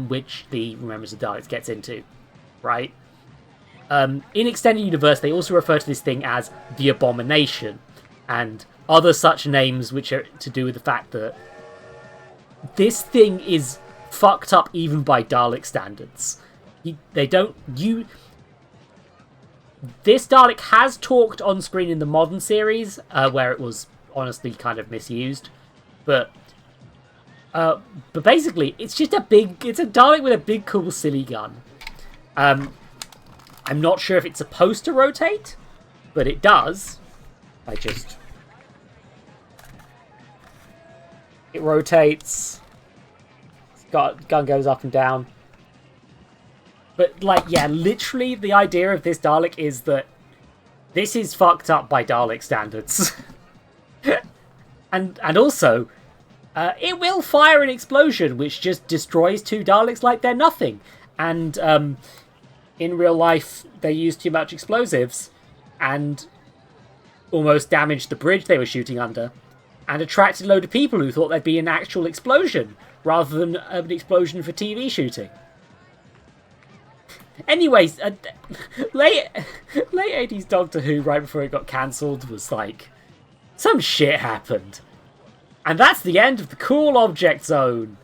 [SPEAKER 9] which the Remembrance of the Daleks gets into, right? In Extended Universe, they also refer to this thing as the Abomination, and other such names which are to do with the fact that this thing is fucked up even by Dalek standards. This Dalek has talked on screen in the modern series, where it was honestly kind of misused, but basically it's just it's a Dalek with a big cool silly gun. I'm not sure if it's supposed to rotate, but it does. It rotates. Gun goes up and down. But, like, yeah, literally the idea of this Dalek is that this is fucked up by Dalek standards. and also, it will fire an explosion which just destroys 2 Daleks like they're nothing. And in real life, they used too much explosives and almost damaged the bridge they were shooting under, and attracted a load of people who thought there'd be an actual explosion rather than an explosion for TV shooting. Anyways, late 80s Doctor Who, right before it got cancelled, was like, some shit happened. And that's the end of the Cool Object Zone.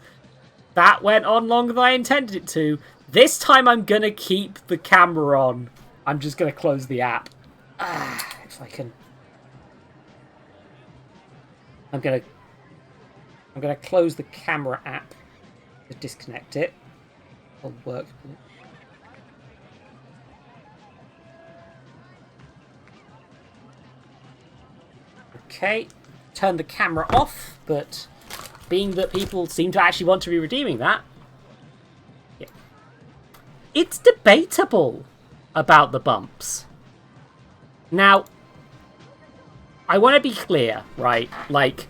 [SPEAKER 9] That went on longer than I intended it to. This time I'm going to keep the camera on. I'm just going to close the app. If I can... I'm going to... I'm going to close the camera app to disconnect it. It'll work. Okay, turn the camera off, but being that people seem to actually want to be redeeming that, yeah. It's debatable about the bumps. Now, I want to be clear, right? Like,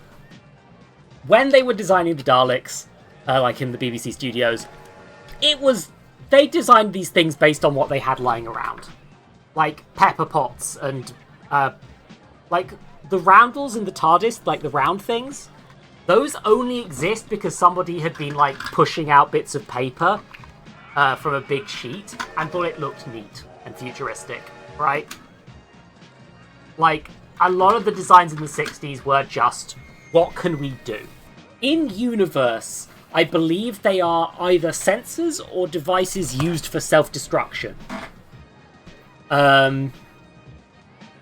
[SPEAKER 9] when they were designing the Daleks, like in the BBC studios, they designed these things based on what they had lying around. Like pepper pots and, like, the roundels in the TARDIS, like the round things, those only exist because somebody had been, like, pushing out bits of paper from a big sheet and thought it looked neat and futuristic, right? Like, a lot of the designs in the 60s were just, what can we do? In universe, I believe they are either sensors or devices used for self-destruction.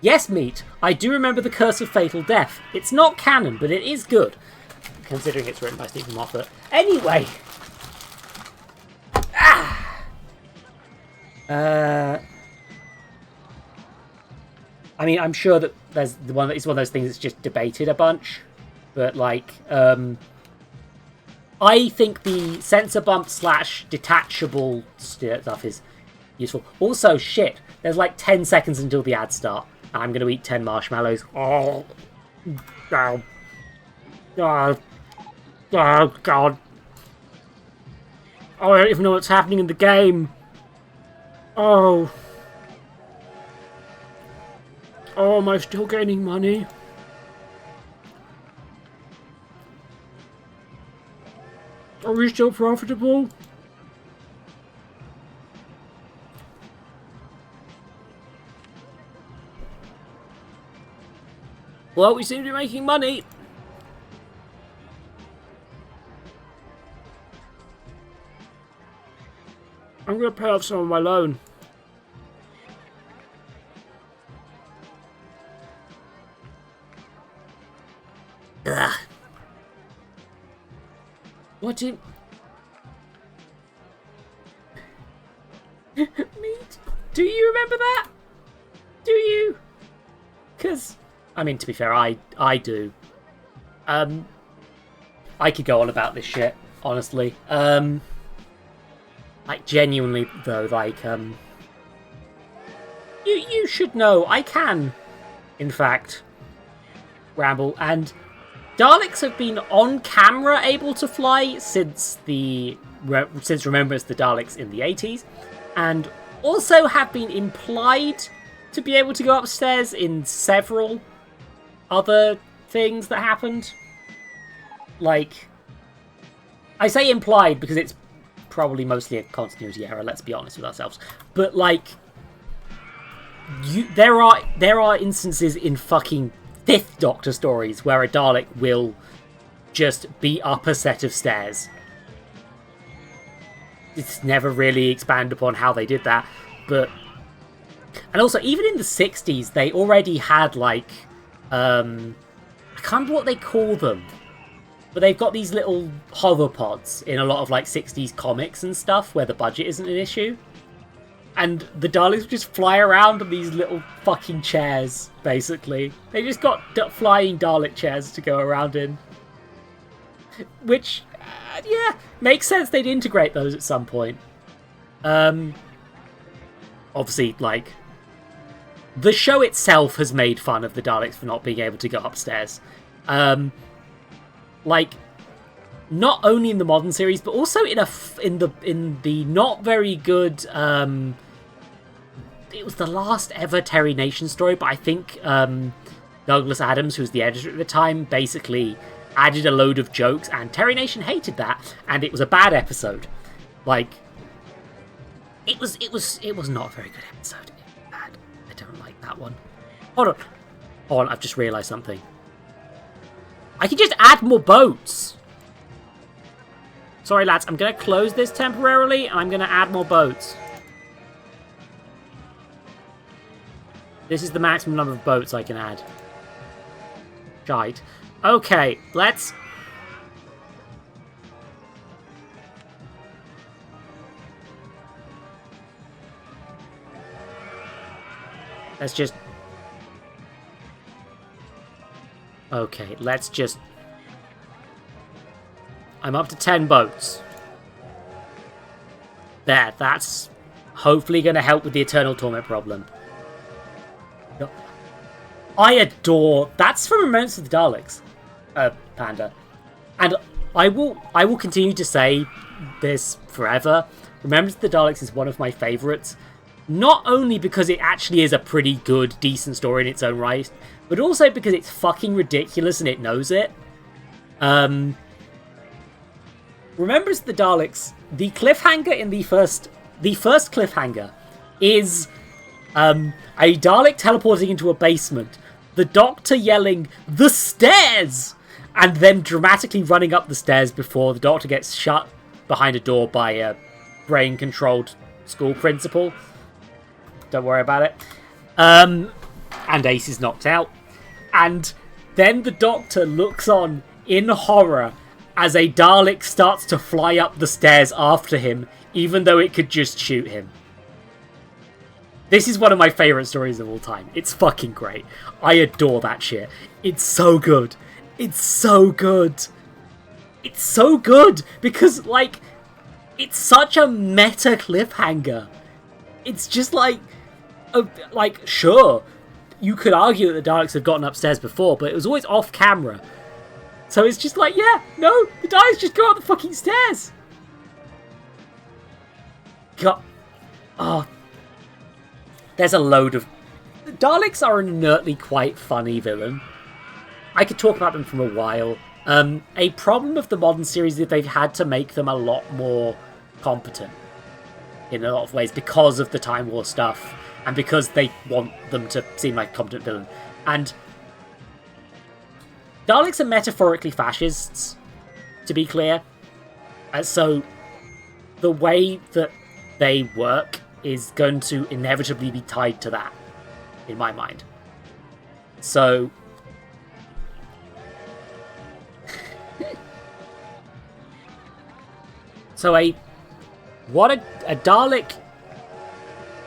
[SPEAKER 9] Yes, Meat, I do remember The Curse of Fatal Death. It's not canon, but it is good, considering it's written by Stephen Moffat. Anyway! I mean, I'm sure that it's one of those things that's just debated a bunch, but, like, I think the sensor bump / detachable stuff is useful. Also, shit, there's like 10 seconds until the ads start. I'm going to eat 10 marshmallows. Oh, God. Oh, God. Oh, I don't even know what's happening in the game. Oh. Oh, am I still gaining money? Are we still profitable? Well, we seem to be making money. I'm going to pay off some of my loan. Ugh. What do... Meat? Do you remember that? Do you? Because, I mean, to be fair, I do. I could go on about this shit, honestly. Like, genuinely, though, like, you should know, I can, in fact, ramble, and Daleks have been on camera able to fly since Remembrance the Daleks in the 80s, and also have been implied to be able to go upstairs in several other things that happened. Like, I say implied because it's probably mostly a continuity error, let's be honest with ourselves. But, like, there are instances in fucking 5th Doctor stories where a Dalek will just be up a set of stairs. It's never really expanded upon how they did that, but... And also, even in the 60s, they already had, like, I can't remember what they call them, but they've got these little hover pods in a lot of, like, 60s comics and stuff where the budget isn't an issue. And the Daleks just fly around on these little fucking chairs, basically. They just got flying Dalek chairs to go around in. Which, yeah, makes sense they'd integrate those at some point. Obviously, like, the show itself has made fun of the Daleks for not being able to go upstairs. Like, not only in the modern series, but also in the not very good. It was the last ever Terry Nation story, but I think Douglas Adams, who was the editor at the time, basically added a load of jokes, and Terry Nation hated that, and it was a bad episode. Like, it was not a very good episode. It was bad. I don't like that one. Hold on, I've just realised something. I can just add more boats. Sorry, lads, I'm going to close this temporarily, and I'm going to add more boats. This is the maximum number of boats I can add. Shite. Okay, let's Let's just... Okay, let's just... I'm up to 10 boats. There, that's hopefully going to help with the Eternal Torment problem. I adore... That's from Remembrance of the Daleks, Panda. And I will continue to say this forever. Remembrance of the Daleks is one of my favourites. Not only because it actually is a pretty good, decent story in its own right, but also because it's fucking ridiculous and it knows it. Remembrance of the Daleks, the cliffhanger in the first cliffhanger is a Dalek teleporting into a basement, the Doctor yelling, "The stairs!" and then dramatically running up the stairs before the Doctor gets shut behind a door by a brain-controlled school principal. Don't worry about it. And Ace is knocked out. And then the Doctor looks on in horror as a Dalek starts to fly up the stairs after him, even though it could just shoot him. This is one of my favourite stories of all time. It's fucking great. I adore that shit. It's so good. It's so good. It's so good because, like, it's such a meta cliffhanger. It's just like, sure, you could argue that the Daleks have gotten upstairs before, but it was always off camera. So it's just like, yeah, no, the Daleks just go up the fucking stairs. God. Oh. There's a load of... The Daleks are an inertly quite funny villain. I could talk about them for a while. A problem of the modern series is that they've had to make them a lot more competent in a lot of ways because of the Time War stuff and because they want them to seem like a competent villain. And Daleks are metaphorically fascists, to be clear. So the way that they work is going to inevitably be tied to that, in my mind. So a Dalek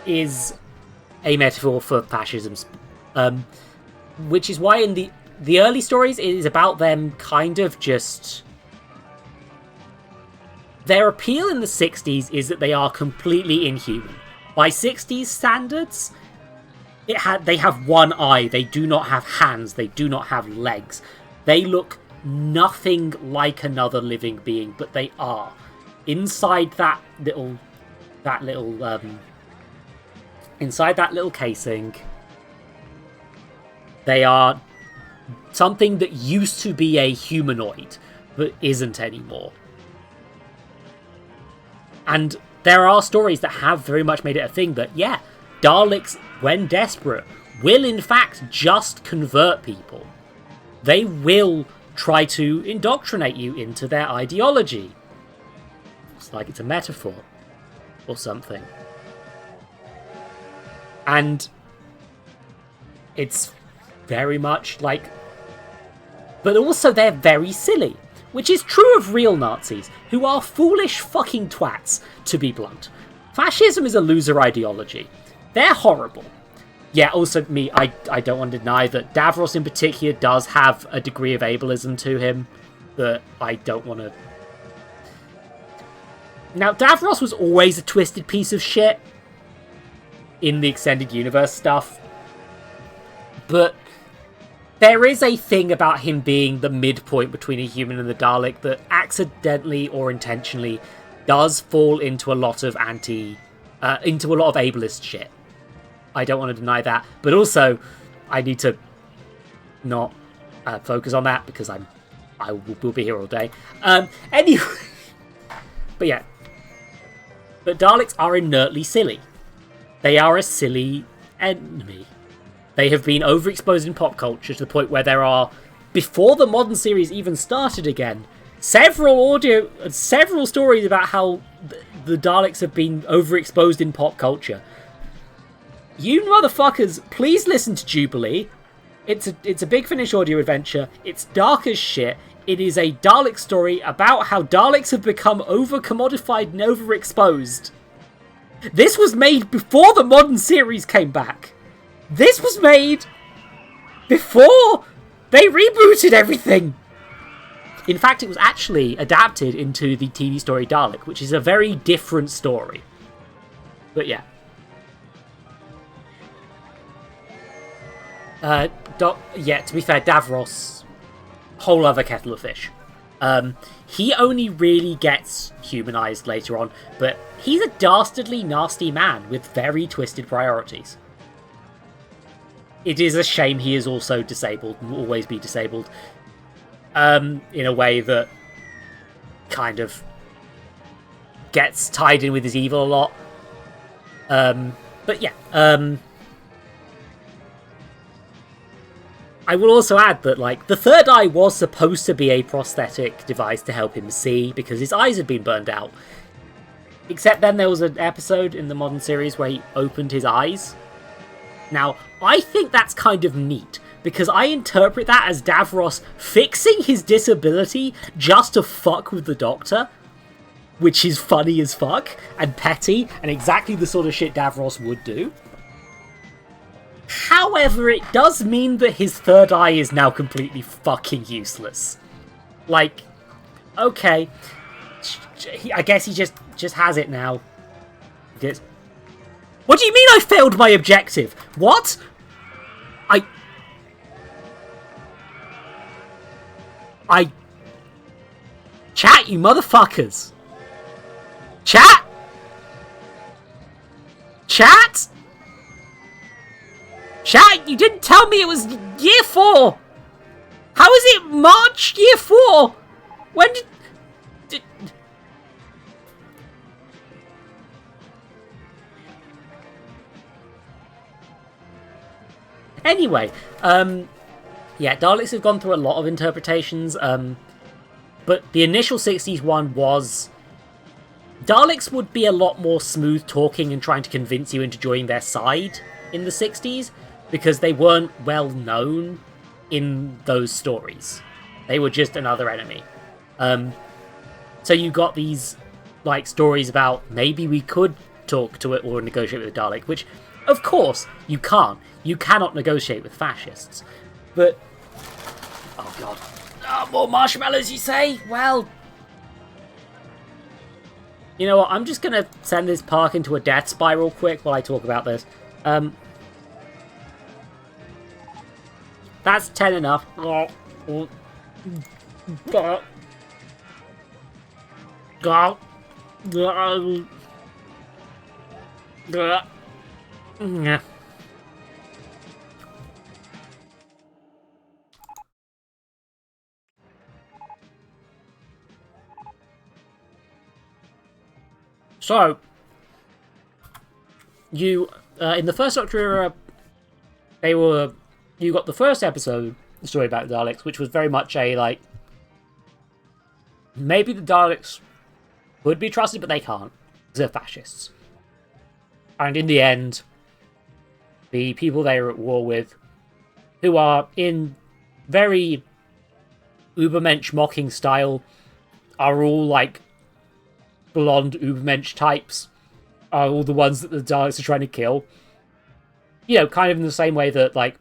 [SPEAKER 9] is a metaphor for fascism, which is why in the early stories it is about them kind of just... Their appeal in the 60s is that they are completely inhuman. By 60s standards, they have one eye, they do not have hands, they do not have legs. They look nothing like another living being, but they are. Inside that little casing, they are something that used to be a humanoid, but isn't anymore. And there are stories that have very much made it a thing that, yeah, Daleks, when desperate, will in fact just convert people. They will try to indoctrinate you into their ideology. It's like it's a metaphor or something. And it's very much like... But also they're very silly, which is true of real Nazis, who are foolish fucking twats, to be blunt. Fascism is a loser ideology. They're horrible. Yeah, also I don't want to deny that Davros in particular does have a degree of ableism to him that I don't want to... Now, Davros was always a twisted piece of shit in the Extended Universe stuff, but there is a thing about him being the midpoint between a human and the Dalek that accidentally or intentionally does fall into a lot of ableist shit. I don't want to deny that, but also I need to not focus on that because I will be here all day. Anyway, but yeah, but Daleks are inertly silly. They are a silly enemy. They have been overexposed in pop culture to the point where there are, before the modern series even started again, several stories about how the Daleks have been overexposed in pop culture. You motherfuckers, please listen to Jubilee. It's a Big Finish audio adventure. It's dark as shit. It is a Dalek story about how Daleks have become over-commodified and overexposed. This was made before the modern series came back. This was made before they rebooted everything. In fact, it was actually adapted into the TV story Dalek, which is a very different story. But yeah. To be fair, Davros, whole other kettle of fish. He only really gets humanized later on, but he's a dastardly nasty man with very twisted priorities. It is a shame he is also disabled and will always be disabled. In a way that kind of gets tied in with his evil a lot. But yeah, I will also add that, like, the third eye was supposed to be a prosthetic device to help him see, because his eyes had been burned out. Except then there was an episode in the modern series where he opened his eyes. Now, I think that's kind of neat, because I interpret that as Davros fixing his disability just to fuck with the Doctor, which is funny as fuck, and petty, and exactly the sort of shit Davros would do. However, it does mean that his third eye is now completely fucking useless. Like, okay, I guess he just has it now. What do you mean I failed my objective? What? Chat, you motherfuckers! Chat? Chat? Chat, you didn't tell me it was year 4! How is it March year 4? When did... Anyway, yeah, Daleks have gone through a lot of interpretations, but the initial 60s one was... Daleks would be a lot more smooth talking and trying to convince you into joining their side in the 60s, because they weren't well known in those stories. They were just another enemy. So you got these, like, stories about maybe we could talk to it or negotiate with the Dalek, which, of course, you can't. You cannot negotiate with fascists. But... oh god. Oh, more marshmallows, you say? Well... you know what, I'm just gonna send this park into a death spiral quick while I talk about this. That's 10 enough. So, you, in the first Doctor era, you got the first episode, the story about the Daleks, which was very much a, like, maybe the Daleks could be trusted, but they can't, because they're fascists. And in the end, the people they are at war with, who are in very Ubermensch mocking style, are all, like, blonde Ubermensch types, are all the ones that the Daleks are trying to kill. You know, kind of in the same way that, like,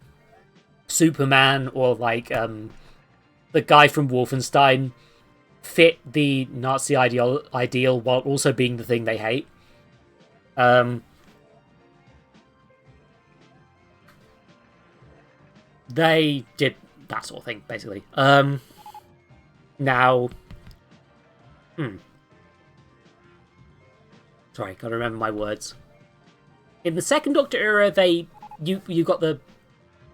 [SPEAKER 9] Superman or, like, the guy from Wolfenstein fit the Nazi ideal while also being the thing they hate. They did that sort of thing, basically. Now... Sorry, gotta remember my words. In the second Doctor era, they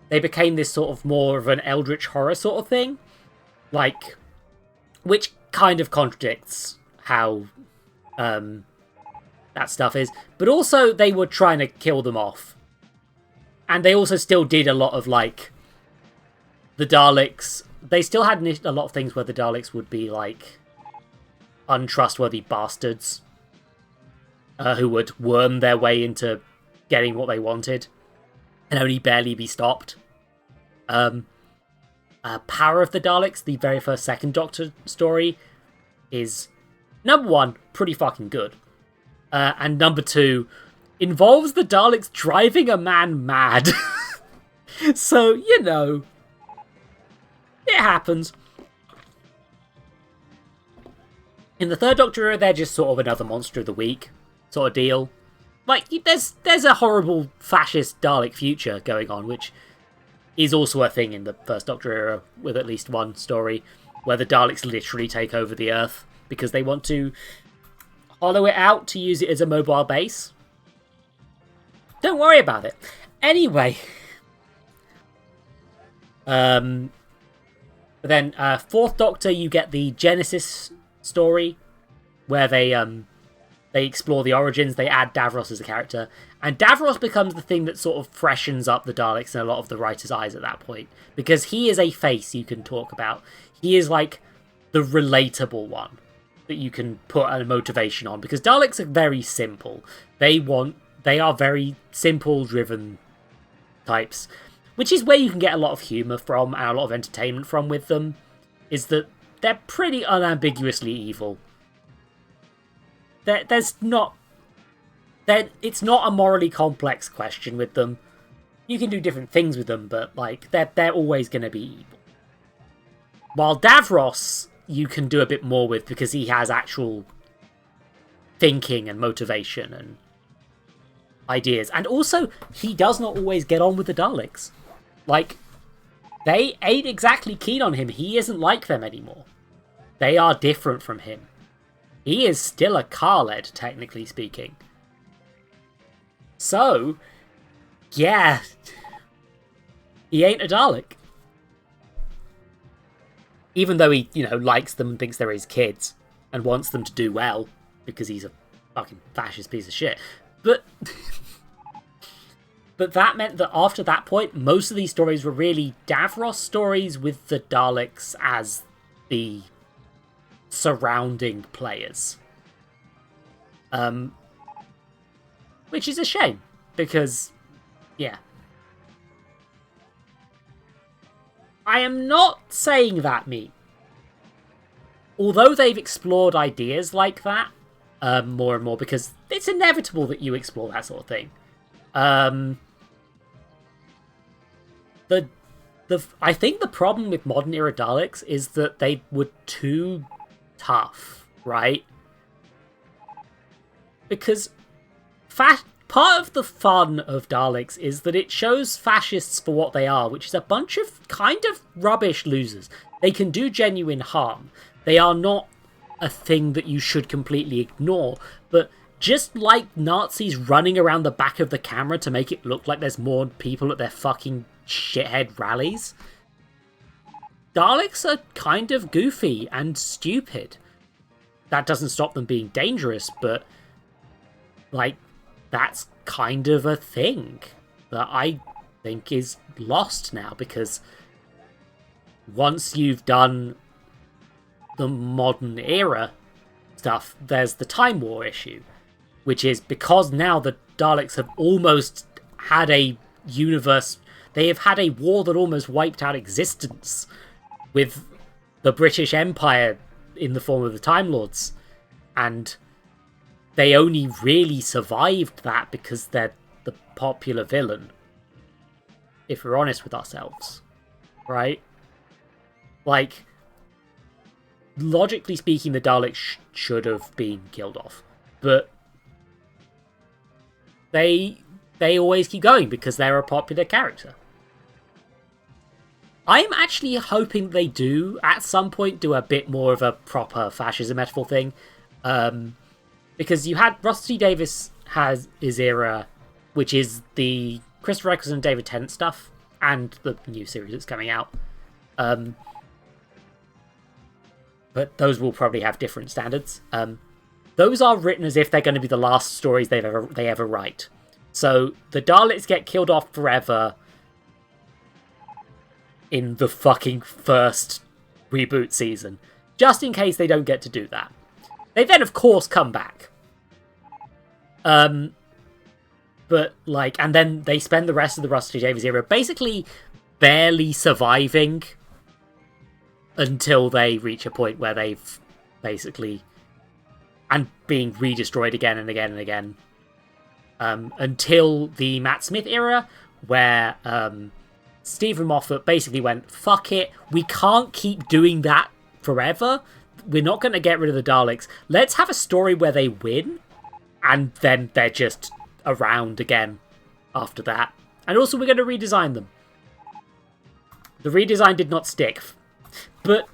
[SPEAKER 9] became this sort of more of an eldritch horror sort of thing. Like, which kind of contradicts how that stuff is. But also, they were trying to kill them off. And they also still did a lot of, like, the Daleks... They still had a lot of things where the Daleks would be, like, untrustworthy bastards. Who would worm their way into getting what they wanted. And only barely be stopped. Power of the Daleks, the very first second Doctor story, is, number one, pretty fucking good. And number two, involves the Daleks driving a man mad. So, you know, it happens. In the Third Doctor era, they're just sort of another monster of the week sort of deal. Like, there's a horrible fascist Dalek future going on, which is also a thing in the First Doctor era, with at least one story where the Daleks literally take over the Earth because they want to hollow it out to use it as a mobile base. Don't worry about it. Anyway. But then, Fourth Doctor, you get the Genesis story, where they explore the origins, they add Davros as a character, and Davros becomes the thing that sort of freshens up the Daleks in a lot of the writers' eyes at that point, because he is a face you can talk about. He is like the relatable one that you can put a motivation on, because Daleks are very simple. They are very simple driven types, which is where you can get a lot of humour from and a lot of entertainment from with them, is that they're pretty unambiguously evil. It's not a morally complex question with them. You can do different things with them, but like they're always going to be evil. While Davros, you can do a bit more with because he has actual thinking and motivation and ideas. And also, he does not always get on with the Daleks. Like, they ain't exactly keen on him. He isn't like them anymore. They are different from him. He is still a Khaled, technically speaking. So, yeah. He ain't a Dalek. Even though he, likes them and thinks they're his kids and wants them to do well because he's a fucking fascist piece of shit. But that meant that after that point, most of these stories were really Davros stories with the Daleks as the surrounding players. Which is a shame, because, yeah. I am not saying that, although they've explored ideas like that more and more, because it's inevitable that you explore that sort of thing. I think the problem with modern era Daleks is that they were too tough, right? Because part of the fun of Daleks is that it shows fascists for what they are, which is a bunch of kind of rubbish losers. They can do genuine harm. They are not a thing that you should completely ignore, but just like Nazis running around the back of the camera to make it look like there's more people at their fucking shithead rallies, Daleks are kind of goofy and stupid. That doesn't stop them being dangerous, but like, that's kind of a thing that I think is lost now, because once you've done the modern era stuff, there's the Time War issue, which is because now the Daleks have almost had a universe, they have had a war that almost wiped out existence with the British Empire in the form of the Time Lords, and they only really survived that because they're the popular villain, if we're honest with ourselves, right? Like, logically speaking, the Daleks should have been killed off, but they always keep going because they're a popular character. I'm actually hoping they do, at some point, do a bit more of a proper fascism metaphor thing. Because you had Russell T Davies has his era, which is the Christopher Eccleston and David Tennant stuff, and the new series that's coming out. But those will probably have different standards. Those are written as if they're going to be the last stories they ever write. So the Daleks get killed off forever in the fucking first reboot season, just in case they don't get to do that. They then, of course, come back. But, like, and then they spend the rest of the Russell T Davies era basically barely surviving until they reach a point where they've basically, and being re-destroyed again and again and again, until the Matt Smith era, where Stephen Moffat basically went, fuck it, we can't keep doing that forever. We're not going to get rid of the Daleks. Let's have a story where they win, and then they're just around again after that. And also, we're going to redesign them. The redesign did not stick. But,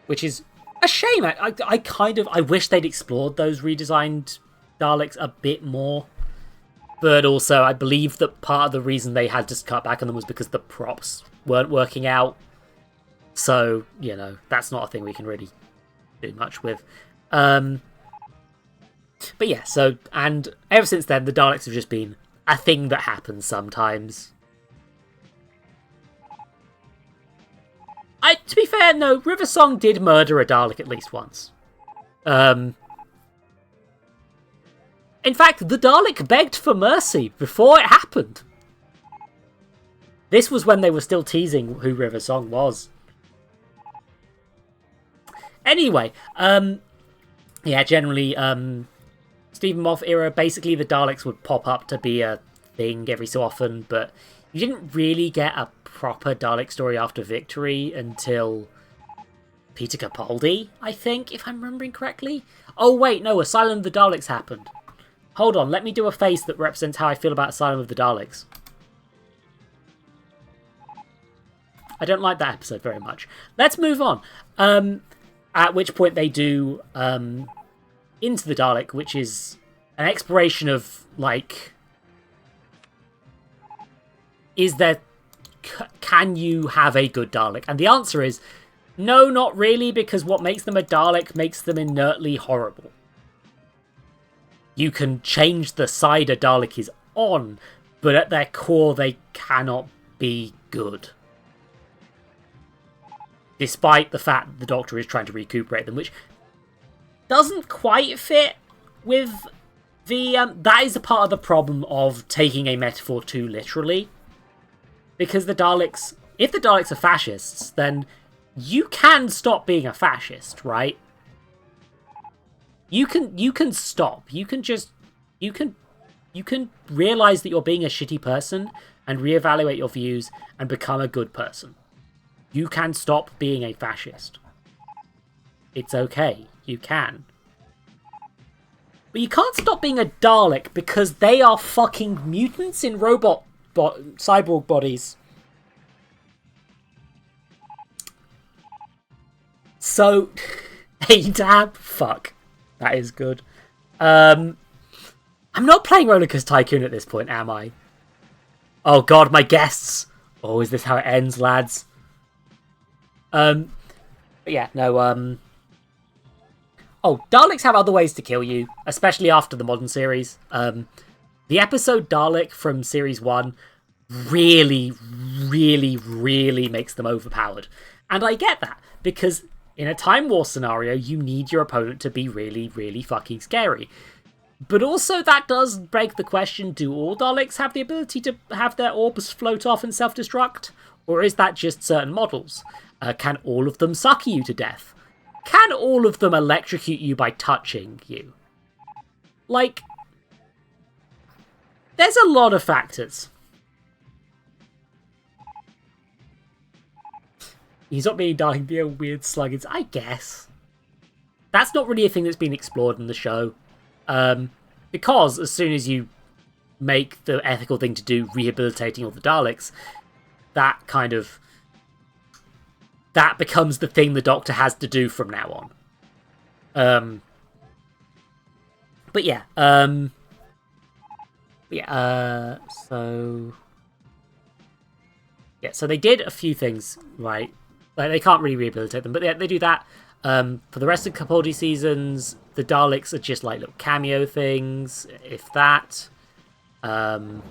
[SPEAKER 9] which is a shame. I wish they'd explored those redesigned Daleks a bit more. But also, I believe that part of the reason they had to cut back on them was because the props weren't working out. So, you know, that's not a thing we can really do much with. But yeah, so, and ever since then, the Daleks have just been a thing that happens sometimes. To be fair, no, River Song did murder a Dalek at least once. In fact, the Dalek begged for mercy before it happened. This was when they were still teasing who River Song was. Anyway, yeah, generally, Stephen Moffat era, basically the Daleks would pop up to be a thing every so often, but you didn't really get a proper Dalek story after Victory until Peter Capaldi, I think, if I'm remembering correctly. Oh wait, no, Asylum of the Daleks happened. Hold on, let me do a face that represents how I feel about Asylum of the Daleks. I don't like that episode very much. Let's move on. At which point they do Into the Dalek, which is an exploration of, like, can you have a good Dalek? And the answer is, no, not really, because what makes them a Dalek makes them inertly horrible. You can change the side a Dalek is on, but at their core they cannot be good. Despite the fact that the Doctor is trying to recuperate them, which doesn't quite fit with the... that is a part of the problem of taking a metaphor too literally. Because the Daleks... if the Daleks are fascists, then you can stop being a fascist, right? You can stop. You can realise that you're being a shitty person and reevaluate your views and become a good person. You can stop being a fascist. It's okay. You can. But you can't stop being a Dalek because they are fucking mutants in cyborg bodies. So, A-Dab? Fuck. That is good. I'm not playing RollerCoaster Tycoon at this point, am I? Oh god, my guests! Oh, is this how it ends, lads? But yeah, no, oh, Daleks have other ways to kill you, especially after the modern series. The episode Dalek from Series 1 really, really, really makes them overpowered. And I get that, because in a Time War scenario, you need your opponent to be really, really fucking scary. But also that does beg the question, do all Daleks have the ability to have their orbs float off and self-destruct? Or is that just certain models? Can all of them suck you to death? Can all of them electrocute you by touching you? Like, there's a lot of factors. He's not being dying, be a weird slug. I guess. That's not really a thing that's been explored in the show. Because as soon as you make the ethical thing to do rehabilitating all the Daleks, that becomes the thing the Doctor has to do from now on. But yeah, so they did a few things, right? Like, they can't really rehabilitate them, but they do that. For the rest of Capaldi seasons, the Daleks are just like little cameo things, if that. And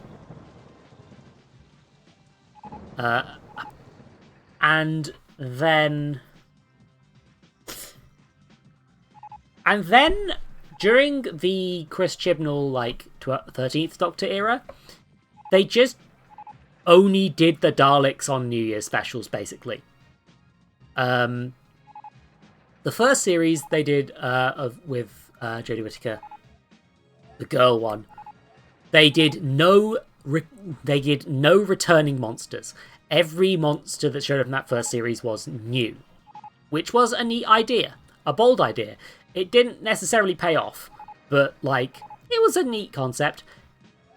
[SPEAKER 9] then during the Chris Chibnall, like, 13th Doctor era, they just only did the Daleks on New Year's specials, basically. The first series they did with Jodie Whittaker, the girl one, they did no they did no returning monsters. Every monster that showed up in that first series was new, which was a neat idea, a bold idea. It didn't necessarily pay off, but like it was a neat concept.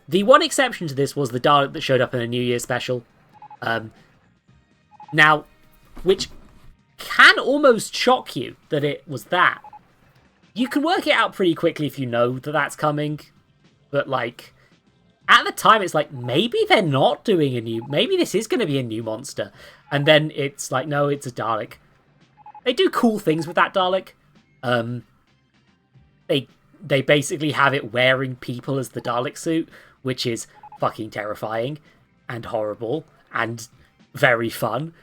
[SPEAKER 9] The one exception to this was the Dalek that showed up in a New Year's special. Now, which can almost shock you that it was that. You can work it out pretty quickly if you know that that's coming, but like at the time it's like maybe they're not doing maybe this is going to be a new monster, and then it's like no, it's a Dalek. They do cool things with that Dalek. They basically have it wearing people as the Dalek suit, which is fucking terrifying and horrible and very fun.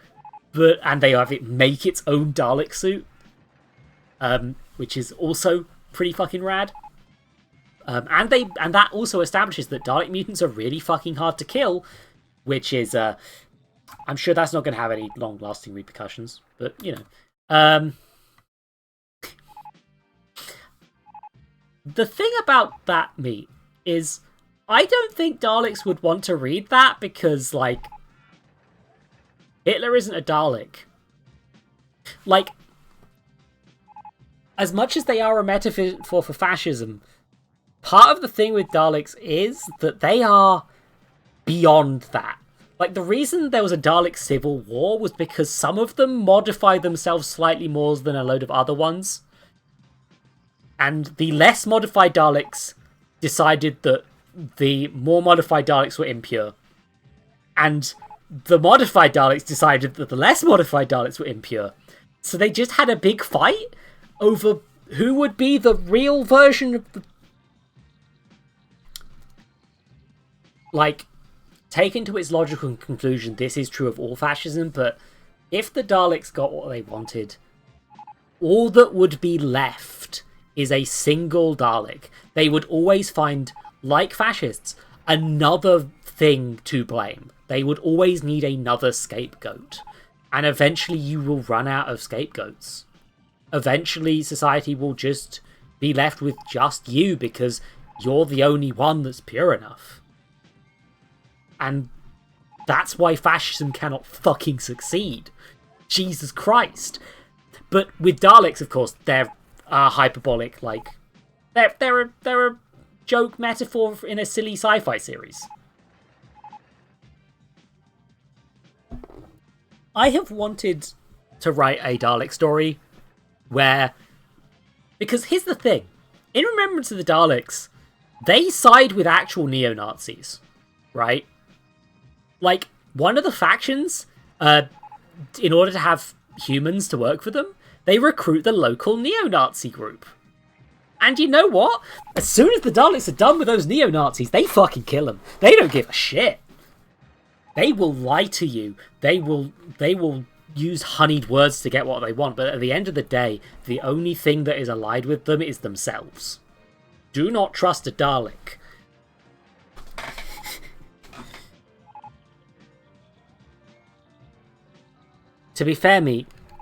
[SPEAKER 9] And they have it make its own Dalek suit, which is also pretty fucking rad. And that also establishes that Dalek mutants are really fucking hard to kill, which is I'm sure that's not going to have any long-lasting repercussions, but you know. The thing about that meat is I don't think Daleks would want to read that because, like, Hitler isn't a Dalek. Like, as much as they are a metaphor for fascism, part of the thing with Daleks is that they are beyond that. Like, the reason there was a Dalek civil war was because some of them modified themselves slightly more than a load of other ones. And the less modified Daleks decided that the more modified Daleks were impure. And the modified Daleks decided that the less modified Daleks were impure. So they just had a big fight over who would be the real version of the... Like, taken to its logical conclusion, this is true of all fascism, but if the Daleks got what they wanted, all that would be left is a single Dalek. They would always find, like fascists, another thing to blame. They would always need another scapegoat. And eventually you will run out of scapegoats. Eventually society will just be left with just you because you're the only one that's pure enough. And that's why fascism cannot fucking succeed. Jesus Christ. But with Daleks, of course, they're hyperbolic, like they're a joke metaphor in a silly sci-fi series. I have wanted to write a Dalek story where, because here's the thing, in Remembrance of the Daleks, they side with actual neo-Nazis, right? Like, one of the factions, in order to have humans to work for them, they recruit the local neo-Nazi group. And you know what? As soon as the Daleks are done with those neo-Nazis, they fucking kill them. They don't give a shit. They will lie to you. They will use honeyed words to get what they want. But at the end of the day, the only thing that is allied with them is themselves. Do not trust a Dalek. To be fair,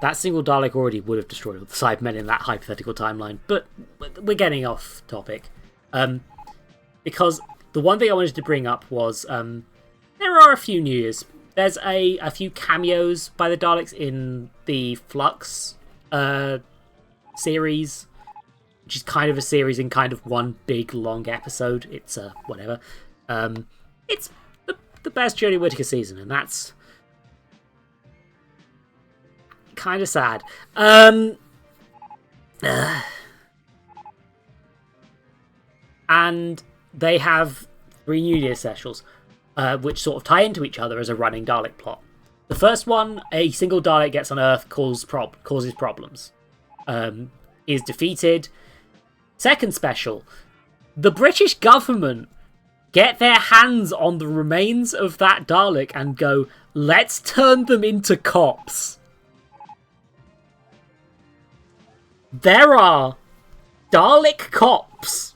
[SPEAKER 9] that single Dalek already would have destroyed all the Cybermen in that hypothetical timeline, but we're getting off topic. Because the one thing I wanted to bring up was there are a few New Year's. There's a few cameos by the Daleks in the Flux series, which is kind of a series in kind of one big long episode. It's whatever. It's the best Jodie Whittaker season, and that's kind of sad. And they have 3 New Year's specials, which sort of tie into each other as a running Dalek plot. The first one, a single Dalek gets on Earth, causes problems, is defeated. Second special, the British government get their hands on the remains of that Dalek and go, let's turn them into cops. There are Dalek cops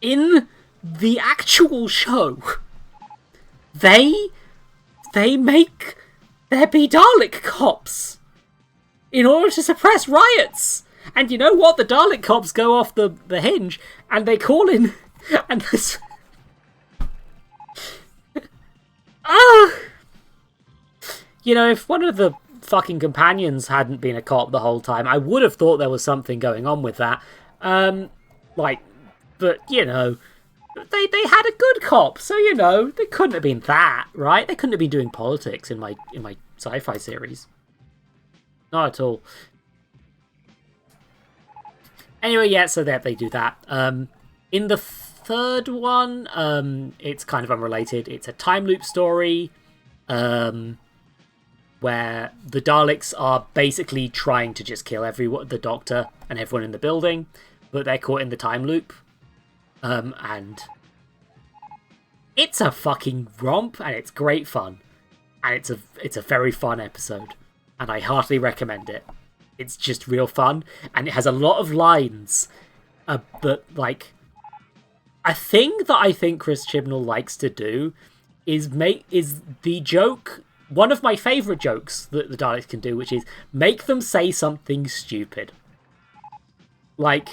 [SPEAKER 9] in the actual show. They make there be Dalek cops in order to suppress riots. And you know what? The Dalek cops go off the hinge and they call in... And You know, if one of the fucking companions hadn't been a cop the whole time, I would have thought there was something going on with that. But, you know, they had a good cop, so, you know, they couldn't have been that, right? They couldn't have been doing politics in my sci-fi series. Not at all. Anyway, yeah, so they do that. In the third one, it's kind of unrelated. It's a time loop story, where the Daleks are basically trying to just kill the Doctor and everyone in the building, but they're caught in the time loop. And it's a fucking romp, and it's great fun. And it's a very fun episode, and I heartily recommend it. It's just real fun, and it has a lot of lines that, like, a thing that I think Chris Chibnall likes to do is the joke. One of my favourite jokes that the Daleks can do, which is make them say something stupid. Like,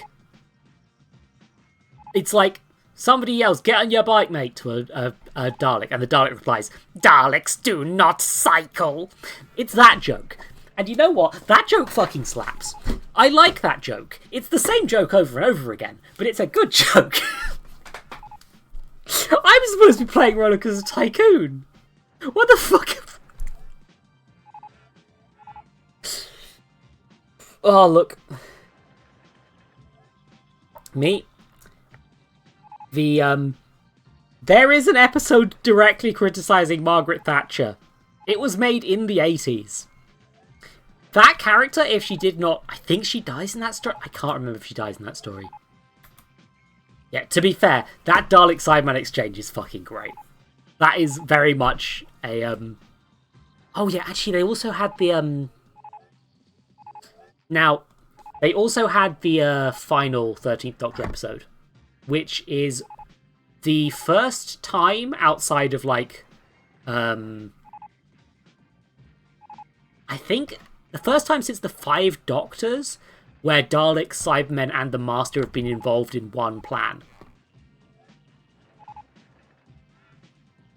[SPEAKER 9] it's like somebody yells, "Get on your bike, mate," to a Dalek, and the Dalek replies, "Daleks do not cycle." It's that joke. And you know what? That joke fucking slaps. I like that joke. It's the same joke over and over again, but it's a good joke. I'm supposed to be playing RollerCoaster Tycoon. What the fuck? Oh, look. There is an episode directly criticising Margaret Thatcher. It was made in the 80s. That character, if she did not... I think she dies in that story. I can't remember if she dies in that story. Yeah, to be fair, that Dalek Cyberman exchange is fucking great. That is very much a... Oh yeah, actually, they also had the... Now, they also had the final 13th Doctor episode, which is the first time outside of, like, I think the first time since the 5 Doctors where Daleks, Cybermen, and the Master have been involved in one plan.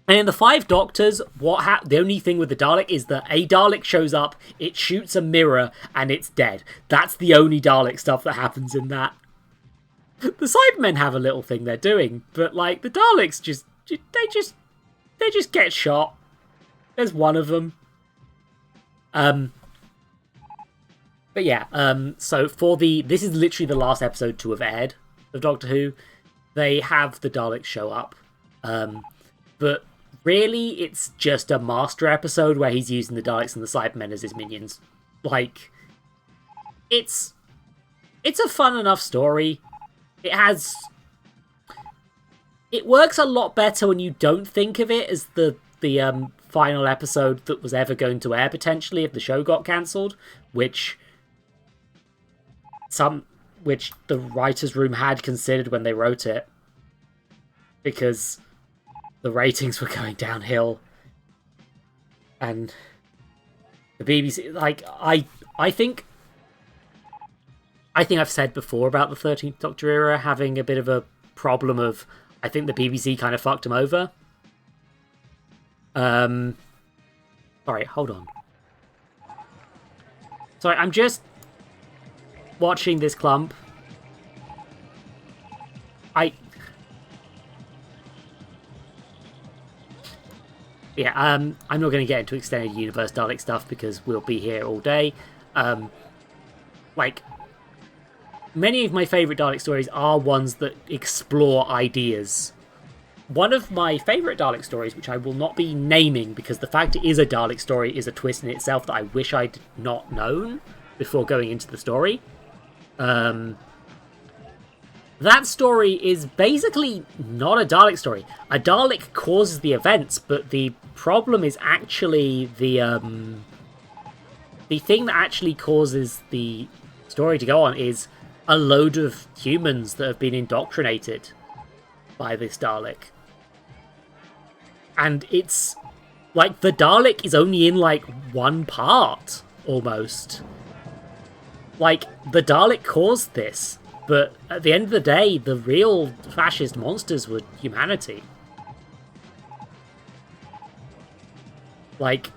[SPEAKER 9] And in the 5 Doctors, the only thing with the Dalek is that a Dalek shows up, it shoots a mirror, and it's dead. That's the only Dalek stuff that happens in that. The Cybermen have a little thing they're doing, but, like, the Daleks they just get shot. There's one of them. But yeah, so this is literally the last episode to have aired of Doctor Who. They have the Daleks show up. But really, it's just a Master episode where he's using the Daleks and the Cybermen as his minions. Like, it's a fun enough story. It works a lot better when you don't think of it as the final episode that was ever going to air, potentially, if the show got cancelled, which the writers' room had considered when they wrote it, because the ratings were going downhill, and the BBC, like, I think I've said before about the 13th Doctor era having a bit of a problem of, I think the BBC kind of fucked them over. Sorry, hold on. Sorry, I'm just watching this clump. Yeah, I'm not going to get into extended universe Dalek stuff because we'll be here all day. Like, many of my favourite Dalek stories are ones that explore ideas. One of my favourite Dalek stories, which I will not be naming because the fact it is a Dalek story is a twist in itself that I wish I'd not known before going into the story. That story is basically not a Dalek story. A Dalek causes the events, but the problem is actually the thing that actually causes the story to go on is a load of humans that have been indoctrinated by this Dalek. And it's like the Dalek is only in like one part, almost. Like, the Dalek caused this, but at the end of the day, the real fascist monsters were humanity. Like,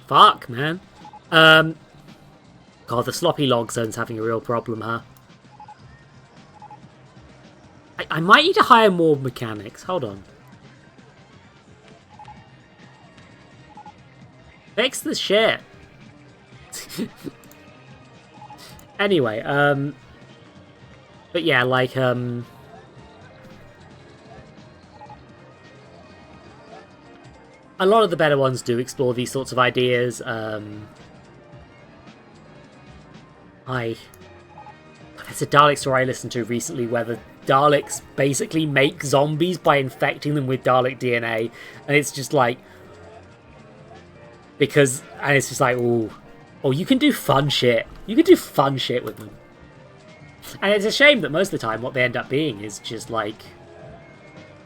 [SPEAKER 9] fuck, man. God, the sloppy log zone's having a real problem, huh? I might need to hire more mechanics. Hold on. Fix this shit. Anyway, but yeah, like, a lot of the better ones do explore these sorts of ideas. There's a Dalek story I listened to recently where the Daleks basically make zombies by infecting them with Dalek DNA, and it's just like, and it's just like, oh, you can do fun shit. You can do fun shit with them. And it's a shame that most of the time what they end up being is just like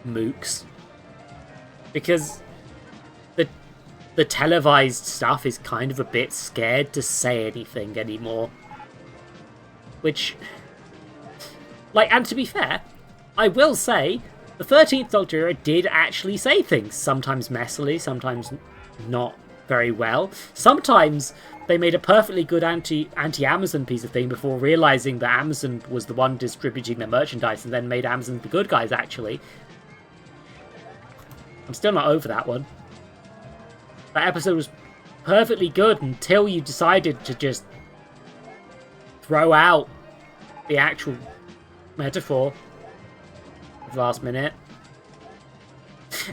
[SPEAKER 9] mooks. Because the televised stuff is kind of a bit scared to say anything anymore. Which, like, and to be fair, I will say, the 13th Doctor era did actually say things. Sometimes messily, sometimes not very well. Sometimes they made a perfectly good anti-Amazon piece of thing before realising that Amazon was the one distributing their merchandise and then made Amazon the good guys, actually. I'm still not over that one. That episode was perfectly good until you decided to just throw out the actual metaphor at the last minute.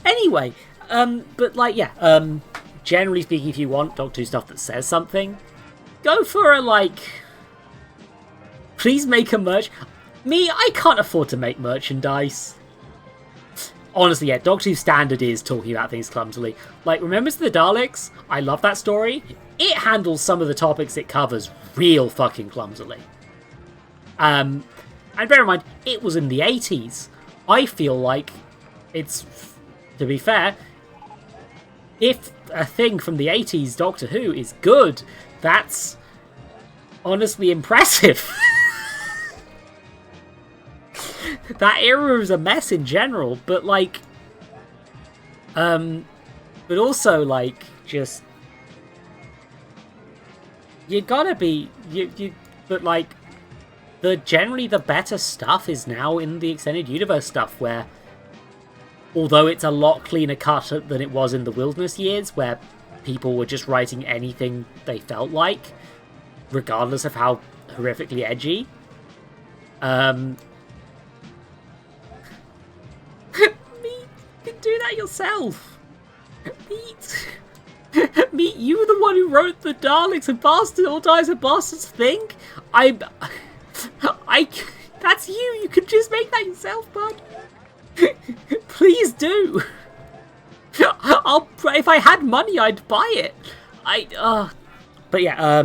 [SPEAKER 9] Anyway, but like, yeah, generally speaking, if you want Doctor Who stuff that says something, go for a, like, please make a merch. Me, I can't afford to make merchandise. Honestly, yeah, Doctor Who standard is talking about things clumsily. Like, Remembrance of the Daleks? I love that story. It handles some of the topics it covers real fucking clumsily. And bear in mind, it was in the 80s. I feel like it's, to be fair, if a thing from the 80s Doctor Who is good, that's honestly impressive. That era was a mess in general, but like, but also like, just, you gotta be, but like, generally the better stuff is now in the Extended Universe stuff, where, although it's a lot cleaner cut than it was in the Wilderness years, where people were just writing anything they felt like, regardless of how horrifically edgy. Meat, you can do that yourself. Meat, you were the one who wrote the Daleks and Bastard All Dies and Bastards thing. That's you. You can just make that yourself, bud. Please do. If I had money, I'd buy it. But yeah,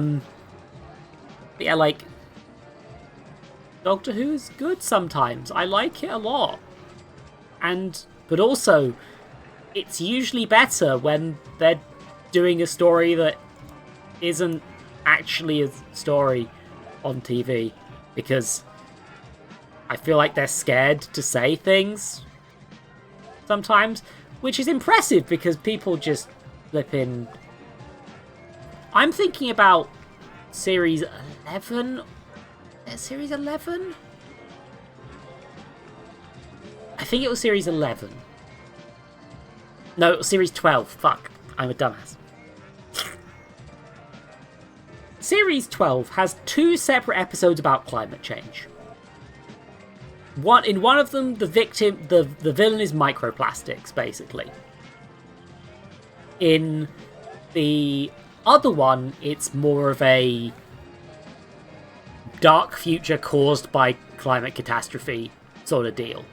[SPEAKER 9] like, Doctor Who is good sometimes. I like it a lot. But also, it's usually better when they're doing a story that isn't actually a story on TV, because I feel like they're scared to say things sometimes, which is impressive because people just flip in. I'm thinking about Series 11? Series 11? I think it was Series 11. No, it was Series 12. Fuck. I'm a dumbass. Series 12 has 2 separate episodes about climate change. In one of them, the villain is microplastics, basically. In the other one, it's more of a dark future caused by climate catastrophe sort of deal.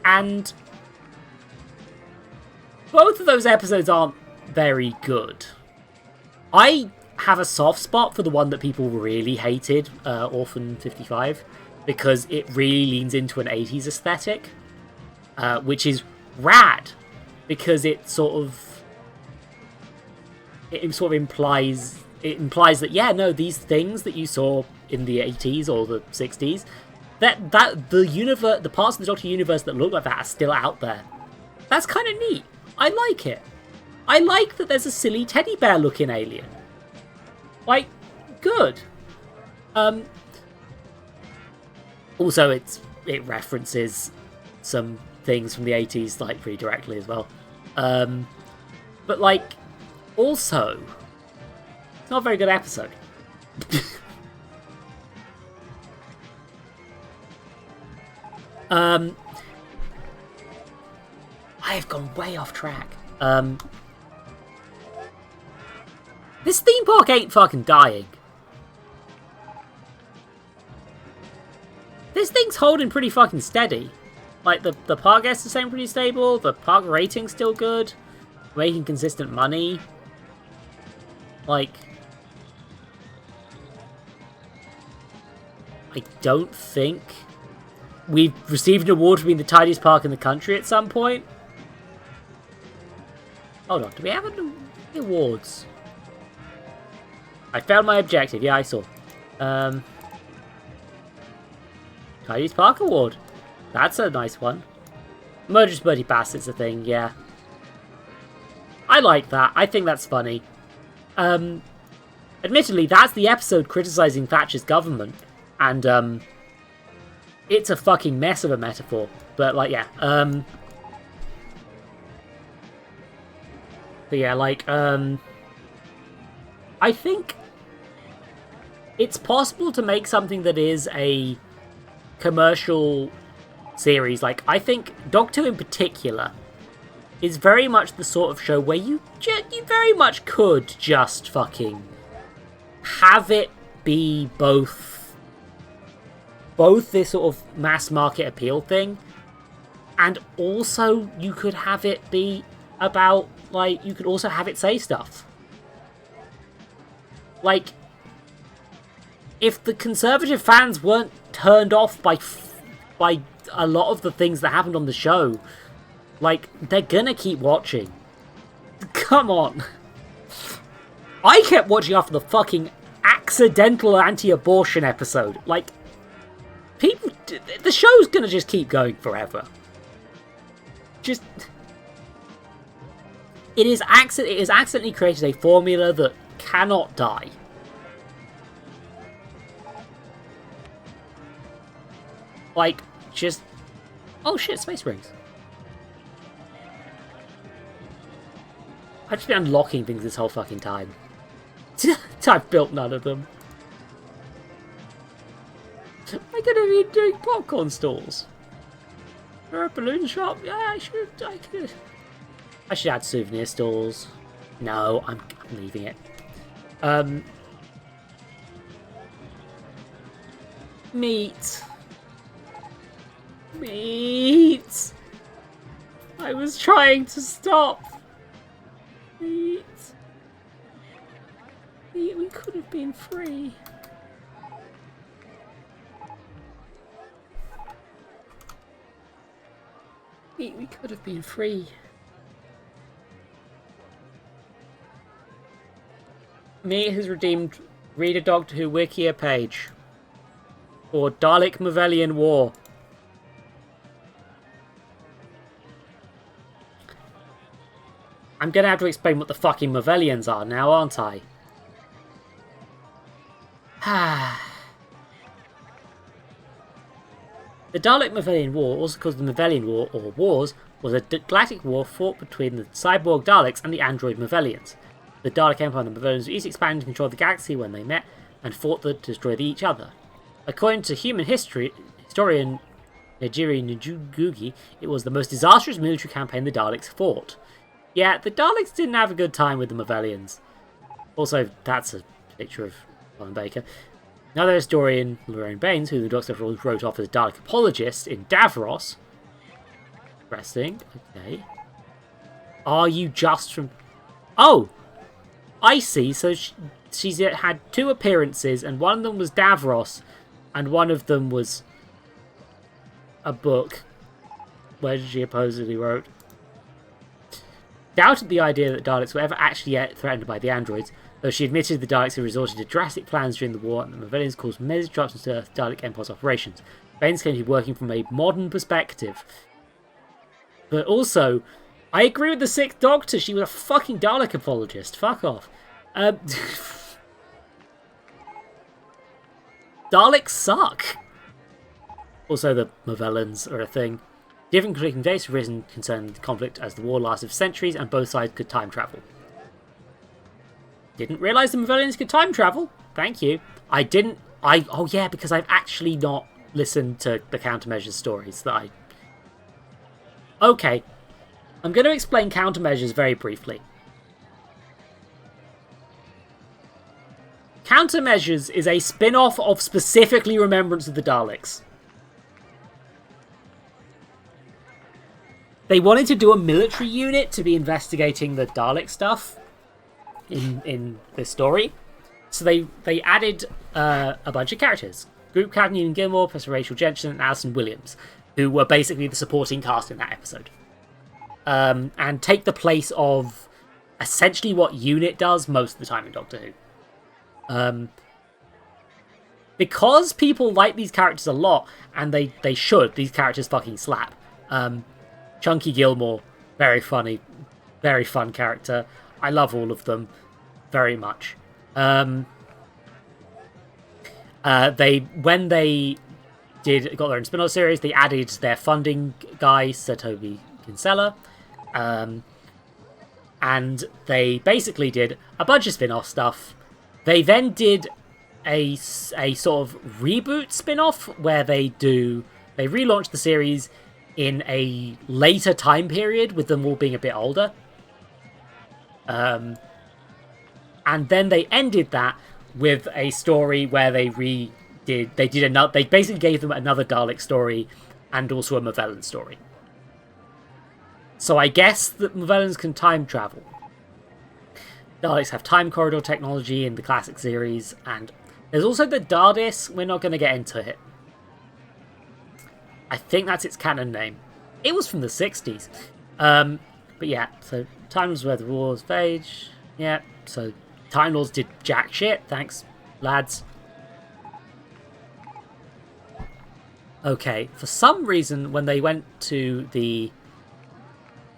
[SPEAKER 9] And both of those episodes aren't very good. I have a soft spot for the one that people really hated, Orphan 55, because it really leans into an 80s aesthetic, which is rad, because it sort of implies that, yeah, no, these things that you saw in the 80s or the 60s that the universe, the parts of the Doctor universe that look like that are still out there. That's kind of neat. I like it. I like that there's a silly teddy bear looking alien. Like, good. Also, it references some things from the 80s, like, pretty directly as well. But, like, also, it's not a very good episode. I have gone way off track. This theme park ain't fucking dying. This thing's holding pretty fucking steady. Like, the park guests are staying pretty stable, the park rating's still good, making consistent money. Like, I don't think we've received an award for being the tidiest park in the country at some point. Hold on, do we have any awards? I found my objective, yeah, I saw. Tidiest Park Award. That's a nice one. Murderous Birdie Bassett's a thing, yeah. I like that. I think that's funny. Admittedly, that's the episode criticizing Thatcher's government. And, it's a fucking mess of a metaphor. But, like, yeah. But, yeah, like, I think it's possible to make something that is a commercial series. Like, I think Doctor Who in particular is very much the sort of show where you very much could just fucking have it be both this sort of mass market appeal thing, and also you could have it be about, like, you could also have it say stuff. Like, if the conservative fans weren't turned off by a lot of the things that happened on the show, like, they're gonna keep watching. Come on. I kept watching after the fucking accidental anti-abortion episode. Like, people, the show's gonna just keep going forever. Just, it has accidentally created a formula that cannot die. Like, just... Oh shit, space rings. I've just been unlocking things this whole fucking time. I've built none of them. I could have been doing popcorn stalls. Or a balloon shop. Yeah, I should add souvenir stalls. No, I'm leaving it. Meat. I was trying to stop. Meat. We could have been free. We could have been free. Meat has redeemed Read a Doctor Who Wikia page. Or Dalek Mavelian War. I'm gonna have to explain what the fucking Mavelians are now, aren't I? The Dalek-Mavelian War, also called the Mavelian War, or Wars, was a galactic war fought between the cyborg Daleks and the android Mavelians. The Dalek Empire and the Mavelians each expanded to control the galaxy when they met, and fought to destroy each other. According to human historian Nigiri Njugugi, it was the most disastrous military campaign the Daleks fought. Yeah, the Daleks didn't have a good time with the Mavelians. Also, that's a picture of Colin Baker. Another historian, Lorraine Baines, who the Doctor wrote off as a Dalek apologist in Davros. Interesting. Okay. Are you just from... Oh! I see. So she's had 2 appearances, and one of them was Davros, and one of them was a book where she supposedly wrote. Doubted the idea that Daleks were ever actually threatened by the androids, though she admitted the Daleks had resorted to drastic plans during the war and the Mavelians caused major disruptions to Earth Dalek Empire's operations. Bane's going to be working from a modern perspective. But also, I agree with the Sixth Doctor. She was a fucking Dalek apologist. Fuck off. Daleks suck. Also, the Movellans are a thing. Different conflicting dates have arisen concerning the conflict as the war lasted for centuries and both sides could time travel. Didn't realise the Movellans could time travel. Thank you. Oh yeah, because I've actually not listened to the Countermeasures stories that I... Okay. I'm going to explain Countermeasures very briefly. Countermeasures is a spin-off of specifically Remembrance of the Daleks. They wanted to do a military unit to be investigating the Dalek stuff in this story. So they added a bunch of characters. Group Captain Ian Gilmore, Professor Rachel Jensen, and Alison Williams, who were basically the supporting cast in that episode. And take the place of essentially what UNIT does most of the time in Doctor Who. Because people like these characters a lot, and they should, these characters fucking slap. Chunky Gilmore, very funny, very fun character. I love all of them very much. When they got their own spin-off series, they added their funding guy, Sir Toby Kinsella, and they basically did a bunch of spin-off stuff. They then did a sort of reboot spin-off where they relaunched the series in a later time period with them all being a bit older. And then they ended that with a story where they basically gave them another Dalek story and also a Movellan story. So I guess that Movellans can time travel. Daleks have time corridor technology in the classic series, and there's also the TARDIS. We're not going to get into it. I think that's its canon name. It was from the 60s. But yeah, so Time Lords where the wars phage. Yeah, so Time Lords did jack shit. Thanks, lads. Okay, for some reason, when they went to the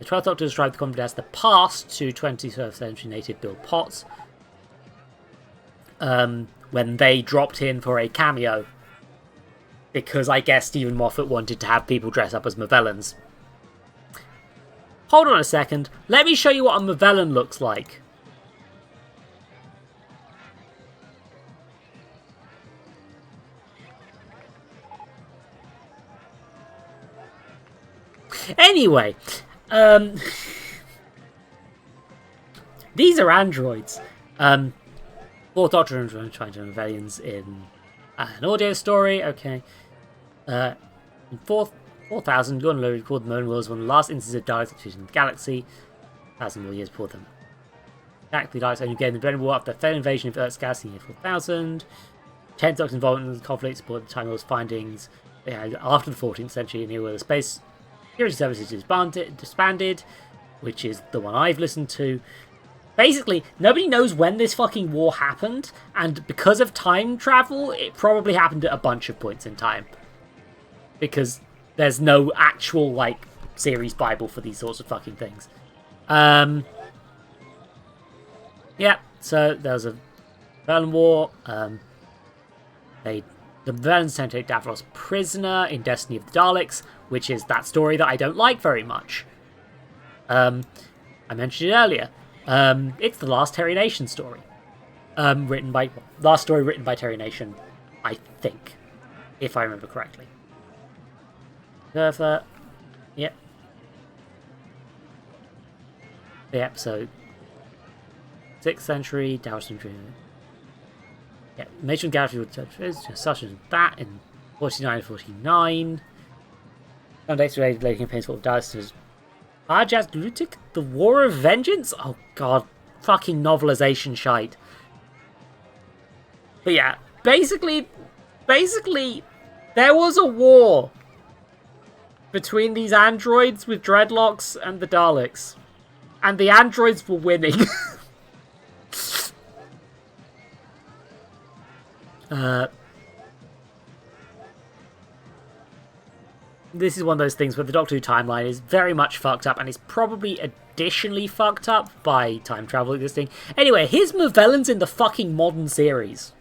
[SPEAKER 9] 12th Doctor described the conflict as the past to 21st century native Bill Potts. When they dropped in for a cameo. Because I guess Stephen Moffat wanted to have people dress up as Movellans. Hold on a second. Let me show you what a Movellan looks like. Anyway, these are androids. Fourth Doctor and trying to Movellians in an audio story. Okay. In 4000, Gordon Lowe recorded the Moon was one of the last instances of Daleks in the galaxy. 1,000 more years before them. Exactly, Daleks only gained the Brennan War after the failed invasion of Earth's galaxy in the year 4000. 10th Doctor's involvement in the conflict supported the Time Lord's findings after the 14th century, and here where the space security services disbanded, which is the one I've listened to. Basically, nobody knows when this fucking war happened, and because of time travel, it probably happened at a bunch of points in time. Because there's no actual, like, series bible for these sorts of fucking things. Yeah, so there was a Movellan war. The Movellans tend to take Davros prisoner in Destiny of the Daleks, which is that story that I don't like very much. I mentioned it earlier. It's the last Terry Nation story. Last story written by Terry Nation, I think, if I remember correctly. Yep. Yep, so 6th century, Dower century. Yeah, Matron Galaxy would such as that in 49-49. Foundation related later campaigns for Dallas. Arjaz Glutik, The War of Vengeance? Oh god, fucking novelization shite. But yeah, basically, there was a war between these androids with dreadlocks and the Daleks. And the androids were winning. this is one of those things where the Doctor Who timeline is very much fucked up and is probably additionally fucked up by time travel existing. Anyway, here's Movellans in the fucking modern series.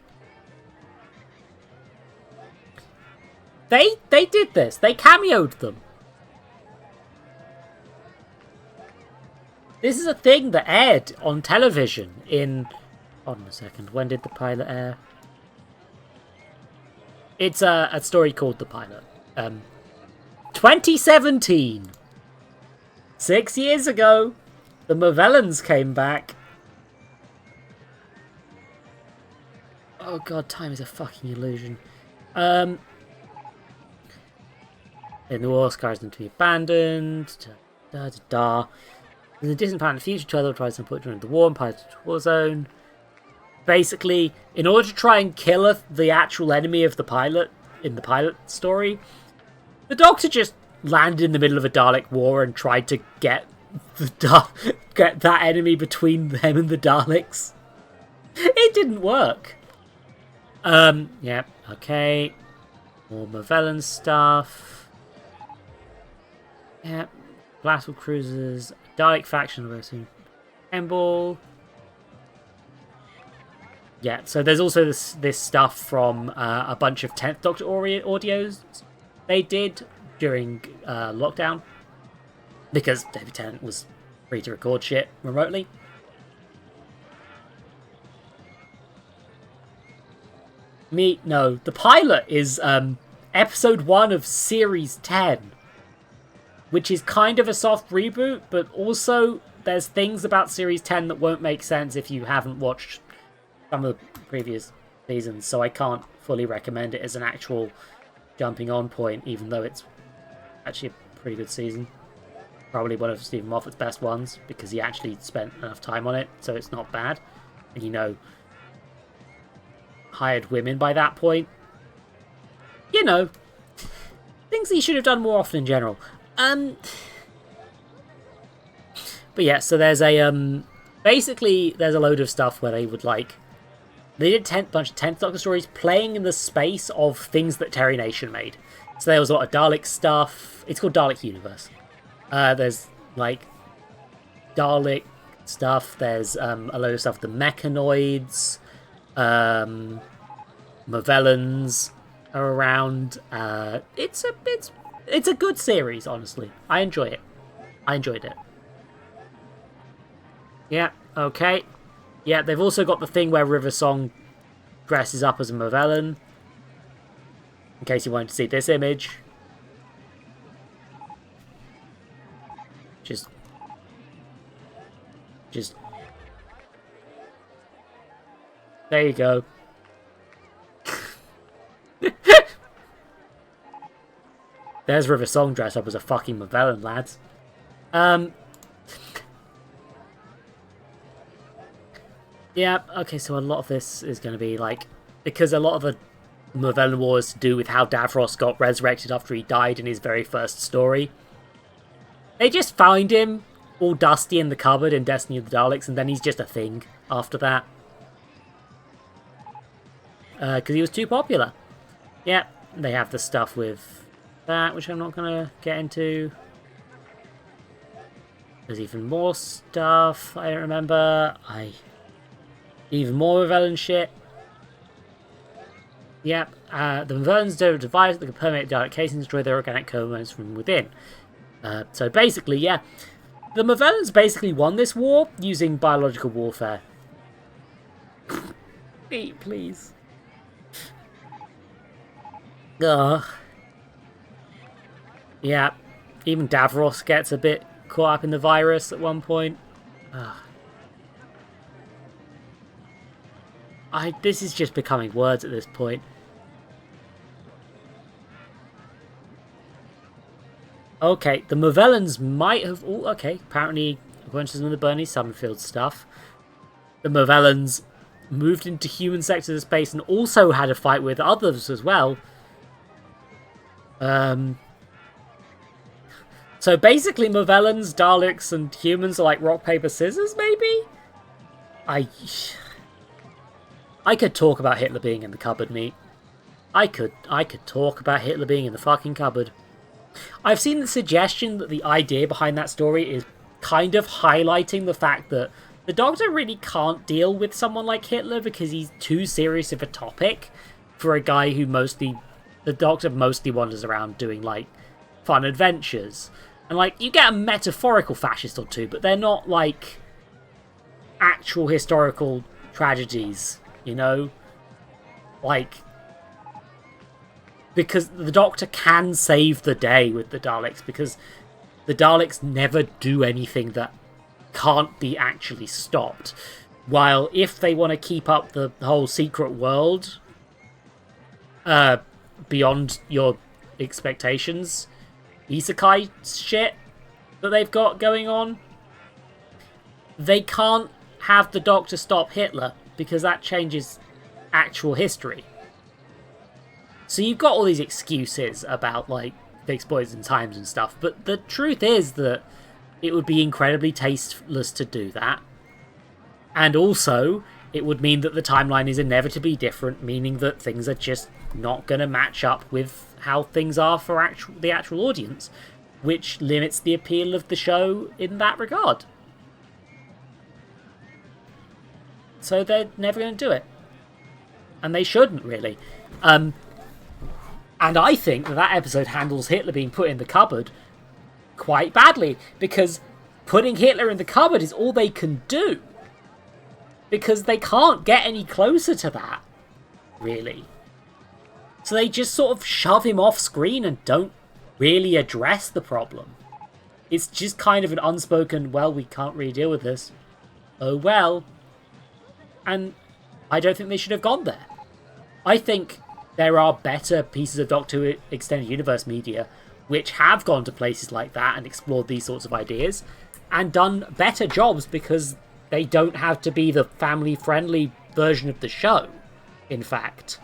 [SPEAKER 9] They did this. They cameoed them. This is a thing that aired on television in... Hold on a second. When did the pilot air? It's a story called The Pilot. 2017. 6 years ago, the Movellans came back. Oh god, time is a fucking illusion. In the war, skies them to be abandoned. In the distant planet future, Trevor tries to put during the war and pilots the war zone. Basically, in order to try and kill the actual enemy of the pilot in the pilot story, the Doctor just landed in the middle of a Dalek war and tried to get get that enemy between them and the Daleks. It didn't work. Yeah, okay. More Movellan stuff. Yeah, Blastful Cruisers, Dalek faction versus Emball. Yeah, so there's also this stuff from a bunch of 10th Doctor audios they did during lockdown, because David Tennant was free to record shit remotely. No, the pilot is episode 1 of series 10, which is kind of a soft reboot, but also there's things about series 10 that won't make sense if you haven't watched some of the previous seasons, so I can't fully recommend it as an actual jumping on point, even though it's actually a pretty good season. Probably one of Stephen Moffat's best ones, because he actually spent enough time on it, so it's not bad. And, you know, hired women by that point. You know, things he should have done more often in general. But yeah, so there's a, basically, there's a load of stuff where they would, like, they did a bunch of 10th Doctor stories playing in the space of things that Terry Nation made. So there was a lot of Dalek stuff. It's called Dalek Universe. There's, like, Dalek stuff. There's a load of stuff. The Mechanoids. Movellans are around. It's a good series, honestly. I enjoy it. I enjoyed it. Yeah, okay. Yeah, they've also got the thing where River Song dresses up as a Movellan. In case you wanted to see this image. Just... There you go. There's River Song dressed up as a fucking Movellan, lads. Yeah, okay, so a lot of this is going to be, like... Because a lot of the Movellan War is to do with how Davros got resurrected after he died in his very first story. They just find him all dusty in the cupboard in Destiny of the Daleks, and then he's just a thing after that. Because he was too popular. Yeah, they have the stuff with that, which I'm not going to get into. There's even more stuff I don't remember. Even more Movellan shit. Yep, the Movellans do a device that can permeate Dalek casings and destroy their organic components from within. So basically, yeah, the Movellans basically won this war using biological warfare. Eat, please. Ugh. Yeah, even Davros gets a bit caught up in the virus at one point. Ugh. This is just becoming words at this point. Okay, the Movellans might have... Oh, okay, apparently, according to some of the Bernie Summerfield stuff, the Movellans moved into human sectors of space and also had a fight with others as well. So basically, Movellans, Daleks, and humans are like rock, paper, scissors, maybe? I could talk about Hitler being in the cupboard, mate. I could talk about Hitler being in the fucking cupboard. I've seen the suggestion that the idea behind that story is kind of highlighting the fact that the Doctor really can't deal with someone like Hitler because he's too serious of a topic for a guy who the Doctor mostly wanders around doing, like, fun adventures. And, like, you get a metaphorical fascist or two, but they're not, like, actual historical tragedies, you know? Like, because the Doctor can save the day with the Daleks, because the Daleks never do anything that can't be actually stopped. While if they want to keep up the whole secret world beyond your expectations, isekai shit that they've got going on, they can't have the Doctor stop Hitler because that changes actual history. So you've got all these excuses about, like, fixed points in times and stuff, but the truth is that it would be incredibly tasteless to do that. And also, it would mean that the timeline is inevitably different, meaning that things are just not going to match up with how things are for the actual audience, which limits the appeal of the show in that regard. So they're never going to do it. And they shouldn't, really. And I think that episode handles Hitler being put in the cupboard quite badly, because putting Hitler in the cupboard is all they can do. Because they can't get any closer to that, really. So they just sort of shove him off screen and don't really address the problem. It's just kind of an unspoken, well, we can't really deal with this. Oh well. And I don't think they should have gone there. I think there are better pieces of Doctor Who Extended Universe media which have gone to places like that and explored these sorts of ideas and done better jobs because they don't have to be the family-friendly version of the show, in fact.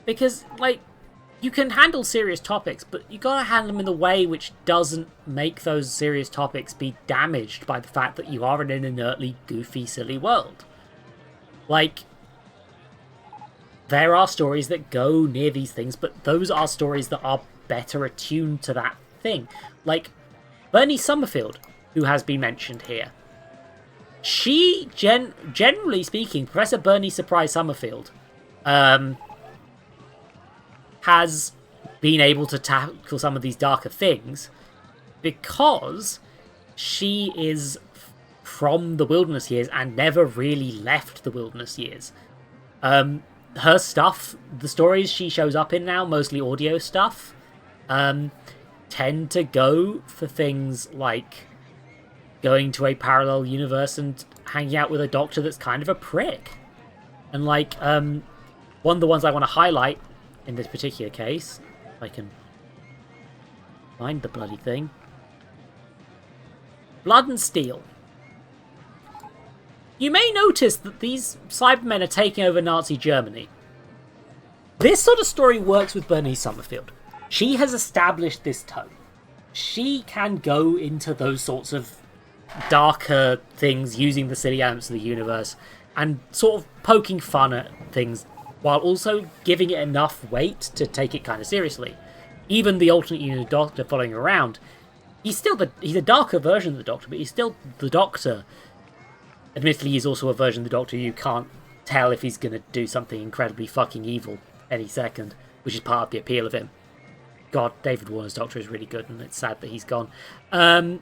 [SPEAKER 9] Because, like, you can handle serious topics, but you gotta handle them in a way which doesn't make those serious topics be damaged by the fact that you are in an inertly goofy, silly world. Like, there are stories that go near these things, but those are stories that are better attuned to that thing. Like, Bernie Summerfield, who has been mentioned here. She, generally speaking, Professor Bernie Surprise Summerfield, has been able to tackle some of these darker things because she is from the Wilderness Years and never really left the Wilderness Years. Her stuff, the stories she shows up in now, mostly audio stuff, tend to go for things like going to a parallel universe and hanging out with a Doctor that's kind of a prick. And, like, one of the ones I want to highlight in this particular case, if I can find the bloody thing. Blood and Steel. You may notice that these Cybermen are taking over Nazi Germany. This sort of story works with Bernice Summerfield. She has established this tone. She can go into those sorts of darker things using the silly elements of the universe and sort of poking fun at things while also giving it enough weight to take it kind of seriously. Even the alternate universe Doctor following her around, he's a darker version of the Doctor, but he's still the Doctor. Admittedly, he's also a version of the Doctor you can't tell if he's going to do something incredibly fucking evil any second, which is part of the appeal of him. God, David Warner's Doctor is really good, and it's sad that he's gone. But,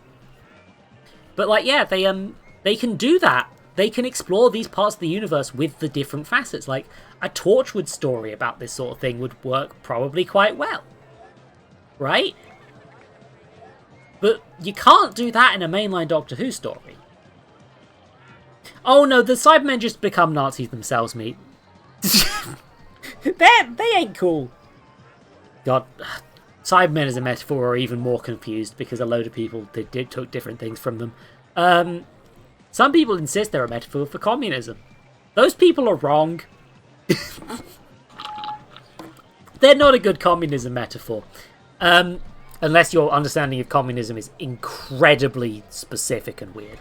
[SPEAKER 9] like, yeah, they can do that. They can explore these parts of the universe with the different facets. Like, a Torchwood story about this sort of thing would work probably quite well. Right? But you can't do that in a mainline Doctor Who story. Oh no, the Cybermen just become Nazis themselves, mate. They ain't cool. God, Cybermen as a metaphor are even more confused because a load of people took different things from them. Some people insist they're a metaphor for communism. Those people are wrong. They're not a good communism metaphor. Unless your understanding of communism is incredibly specific and weird.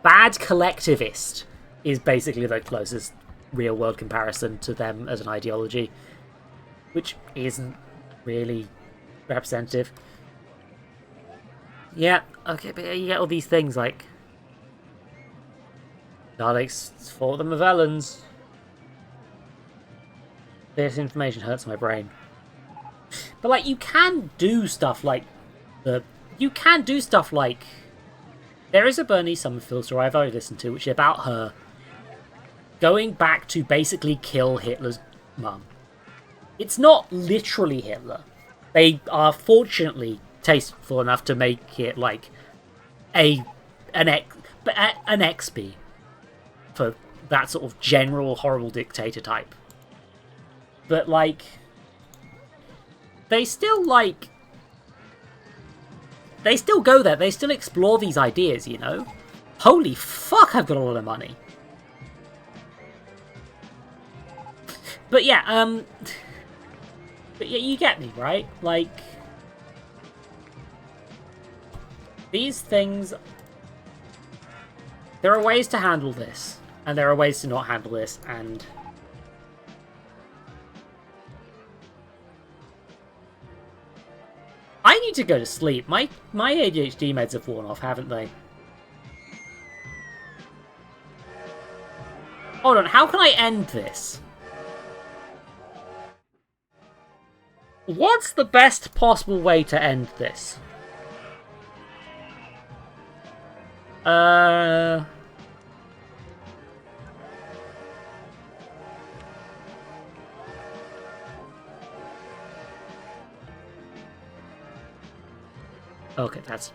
[SPEAKER 9] bad collectivist is basically the closest real-world comparison to them as an ideology, which isn't really representative. Yeah, okay, but you get all these things like Daleks fought the Mavellans. This information hurts my brain. But like, you can do stuff like there is a Bernie Summerfield story I've already listened to, which is about her going back to basically kill Hitler's mum. It's not literally Hitler. They are fortunately tasteful enough to make it like an XP for that sort of general horrible dictator type. But like, they still go there, they still explore these ideas, you know? Holy fuck, I've got a lot of money. But yeah, you get me, right? Like, these things, there are ways to handle this, and there are ways to not handle this, and I need to go to sleep. My ADHD meds have worn off, haven't they? Hold on, how can I end this? What's the best possible way to end this? Okay, that's...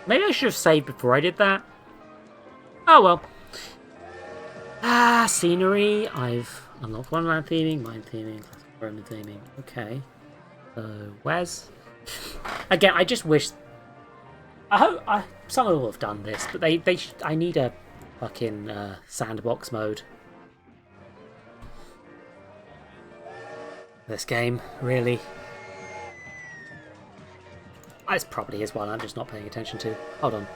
[SPEAKER 9] Maybe I should have saved before I did that. Oh well. Scenery. I've unlocked one land theming, mine theming, Roman theming. Okay. So, where's... Again, I just wish... I hope someone will have done this, but I need a fucking sandbox mode. This game, really. This probably is one I'm just not paying attention to. Hold on.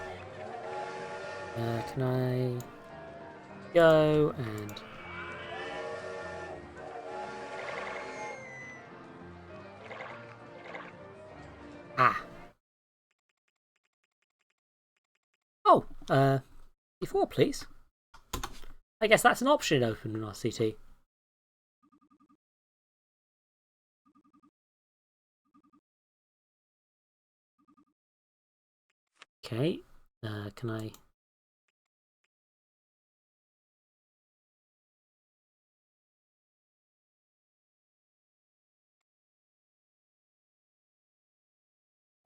[SPEAKER 9] Can I go and... Oh, before, please. I guess that's an option in OpenRCT. Okay, can I...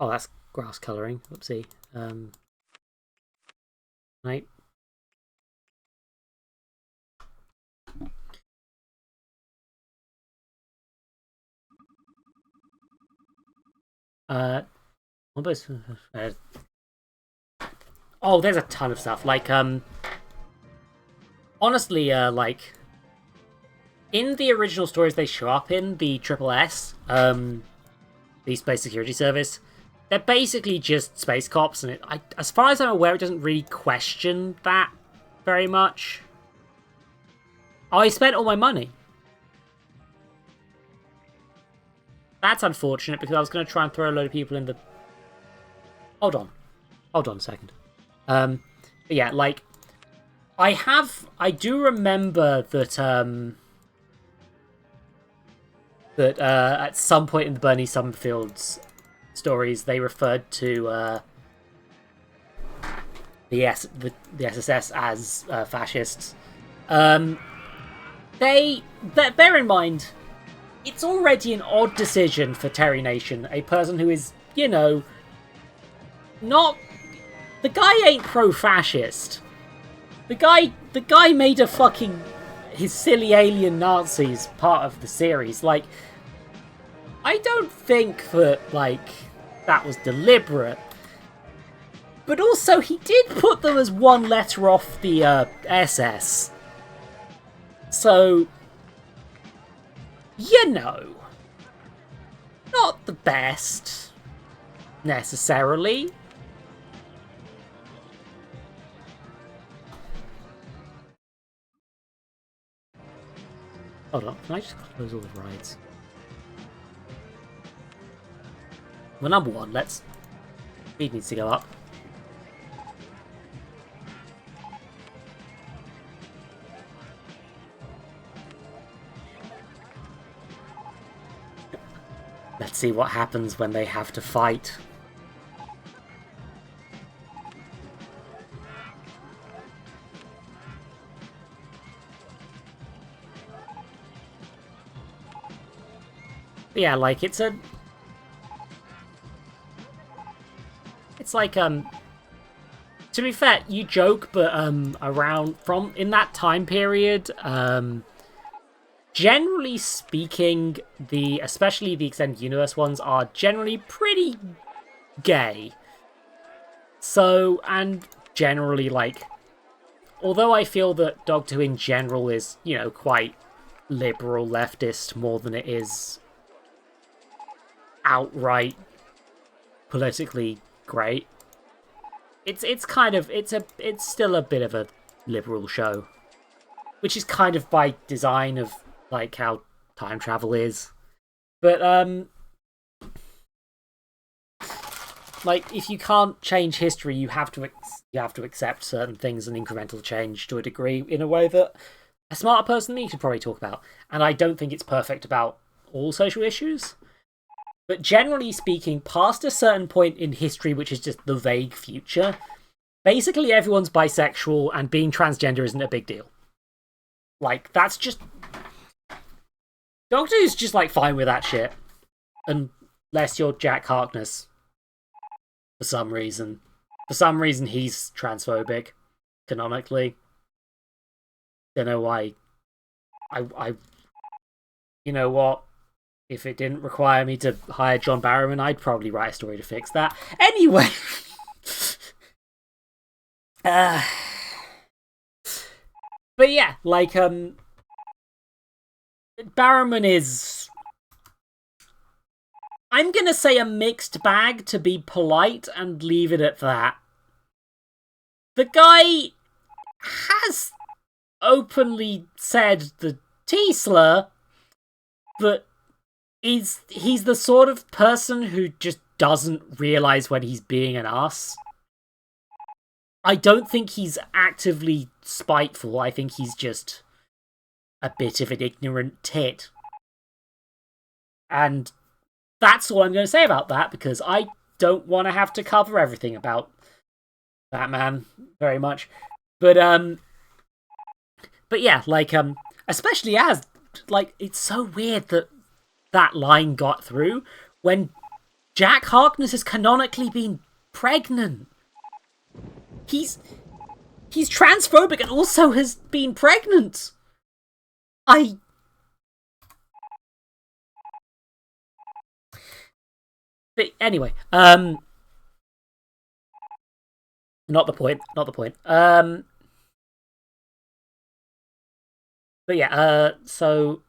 [SPEAKER 9] Oh, that's grass colouring. Whoopsie. Right. Almost... Oh, there's a ton of stuff. Like, honestly, like, in the original stories they show up in, the SSS, the Space Security Service, they're basically just space cops, and as far as I'm aware, it doesn't really question that very much. Oh, I spent all my money. That's unfortunate, because I was going to try and throw a load of people in the... Hold on a second. But yeah, like, I do remember that, at some point in the Bernie Summerfield's stories, they referred to, the SSS as, fascists. Bear in mind, it's already an odd decision for Terry Nation, a person who is, you know, not... The guy ain't pro-fascist. The guy made a fucking... his silly alien Nazis part of the series. Like, I don't think that, like, that was deliberate. But also, he did put them as one letter off the SS. So, you know, not the best, necessarily. Hold on, can I just close all the rides? Well, number one, speed needs to go up. Let's see what happens when they have to fight. But yeah, like, it's like, to be fair, you joke, but, in that time period, generally speaking, especially the Extended Universe ones are generally pretty gay. So, and generally, like, although I feel that Doctor Who in general is, you know, quite liberal leftist more than it is outright politically great, it's still a bit of a liberal show, which is kind of by design of, like, how time travel is. But like, if you can't change history, you have to accept certain things and incremental change to a degree in a way that a smarter person than me could probably talk about. And I don't think it's perfect about all social issues. But generally speaking, past a certain point in history, which is just the vague future, basically everyone's bisexual and being transgender isn't a big deal. Like, that's just... Doctor Who's just, like, fine with that shit. Unless you're Jack Harkness. For some reason. For some reason, he's transphobic. Canonically. Don't know why. You know what? If it didn't require me to hire John Barrowman, I'd probably write a story to fix that. Anyway! But yeah, like, Barrowman is... I'm gonna say a mixed bag to be polite and leave it at that. The guy has openly said the T-slur, but he's the sort of person who just doesn't realise when he's being an ass. I don't think he's actively spiteful. I think he's just a bit of an ignorant tit. And that's all I'm going to say about that, because I don't want to have to cover everything about that man very much. But yeah, like, especially as, like, it's so weird that that line got through when Jack Harkness has canonically been pregnant. He's transphobic and also has been pregnant. But anyway, not the point. But yeah, so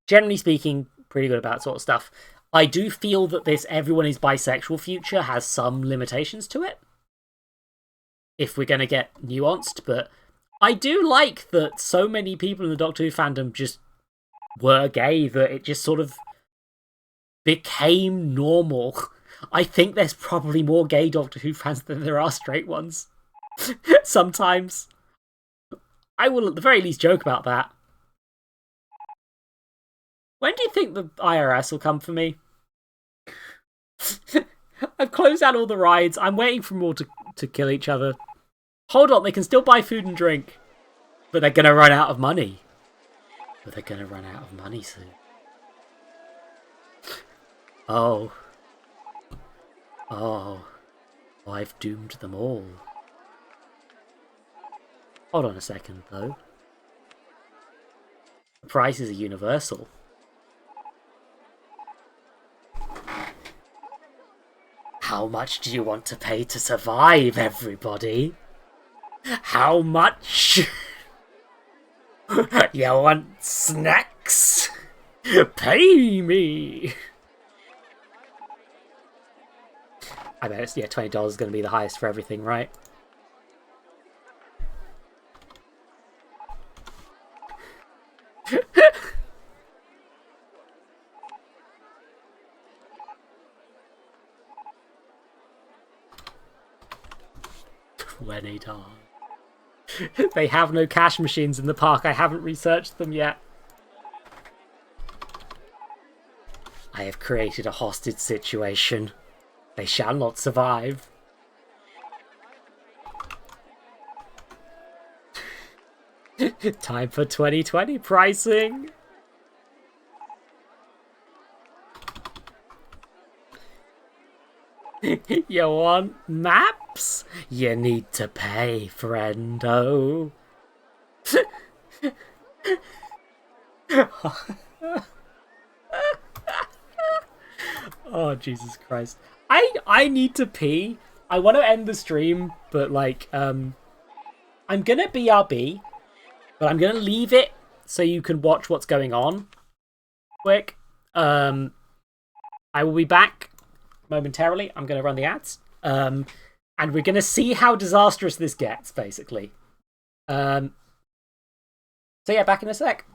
[SPEAKER 9] generally speaking, pretty good about that sort of stuff. I do feel that this everyone is bisexual future has some limitations to it, if we're going to get nuanced, but I do like that so many people in the Doctor Who fandom just were gay, that it just sort of became normal. I think there's probably more gay Doctor Who fans than there are straight ones. Sometimes. I will at the very least joke about that. When do you think the IRS will come for me? I've closed out all the rides. I'm waiting for them all to kill each other. Hold on, they can still buy food and drink. But they're going to run out of money. Soon. Oh. I've doomed them all. Hold on a second, though. The prices are universal. How much do you want to pay to survive, everybody? How much? You want snacks? Pay me! I bet it's, yeah, $20 is going to be the highest for everything, right? $20. They have no cash machines in the park. I haven't researched them yet. I have created a hostage situation. They shall not survive. Time for 2020 pricing. You want maps? You need to pay, friendo. Oh, Jesus Christ. I need to pee. I want to end the stream, but like, I'm gonna BRB, but I'm gonna leave it so you can watch what's going on. Quick. I will be back momentarily. I'm gonna run the ads. And we're gonna see how disastrous this gets, basically. So yeah, back in a sec.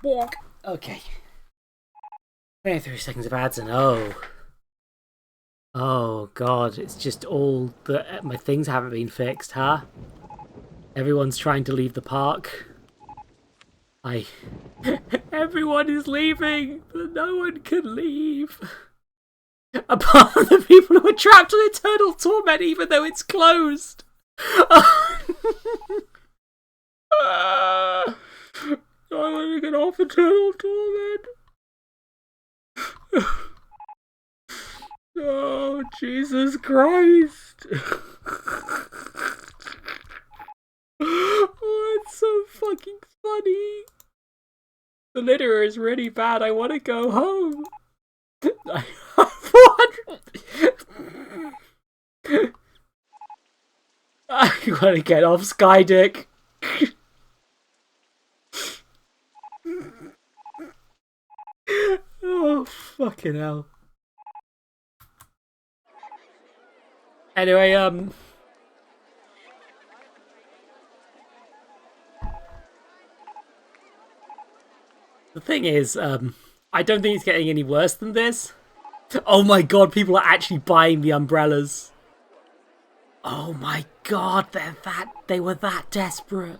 [SPEAKER 9] Walk. Okay. 23 seconds of ads and oh god, it's just all the my things haven't been fixed, huh? Everyone's trying to leave the park. Everyone is leaving, but no one can leave. Apart from the people who are trapped in eternal torment, even though it's closed. I want to get off eternal torment. Oh, Jesus Christ. Oh, it's so fucking funny. The litter is really bad. I want to go home. 400. I want to get off Skydick. Oh, fucking hell. Anyway, the thing is, I don't think it's getting any worse than this. Oh my god, people are actually buying the umbrellas. Oh my god, they were that desperate.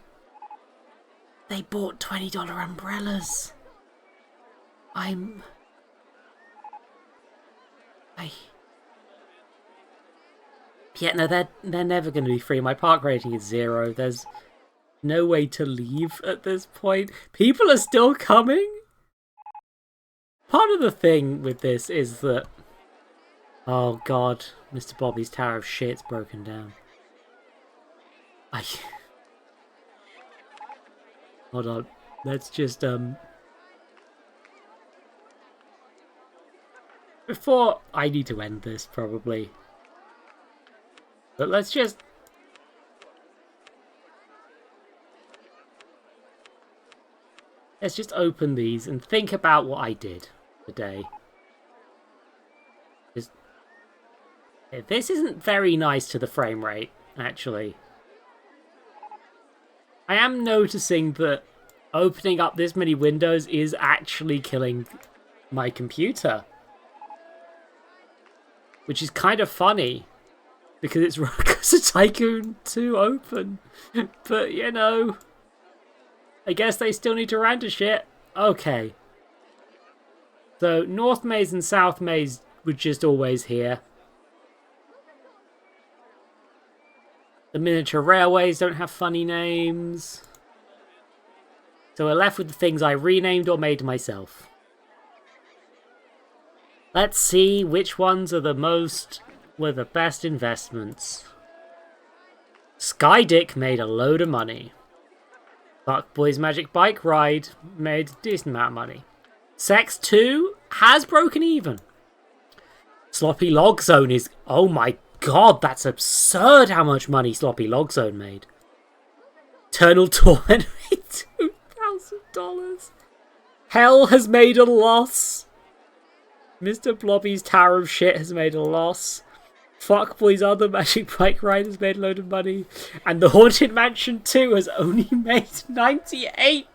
[SPEAKER 9] They bought $20 umbrellas. Yeah, no, they're never going to be free. My park rating is 0. There's no way to leave at this point. People are still coming. Part of the thing with this is that... Oh god, Mr. Bobby's Tower of Shit's broken down. Hold on. Let's just, before I need to end this, probably. But let's just... Let's just open these and think about what I did today. This isn't very nice to the frame rate, actually. I am noticing that opening up this many windows is actually killing my computer. Which is kind of funny, because it's RollerCoaster Tycoon 2 open. But, you know, I guess they still need to render shit. Okay. So, North Maze and South Maze were just always here. The miniature railways don't have funny names. So we're left with the things I renamed or made myself. Let's see which ones are were the best investments. Skydick made a load of money. Fuckboy's Magic Bike Ride made a decent amount of money. Sex 2 has broken even. Sloppy Log Zone is... Oh my god, that's absurd how much money Sloppy Log Zone made. Eternal Torment made $2,000. Hell has made a loss. Mr. Blobby's Tower of Shit has made a loss. Fuckboy's other Magic Bike Ride has made a load of money. And the Haunted Mansion 2 has only made $98.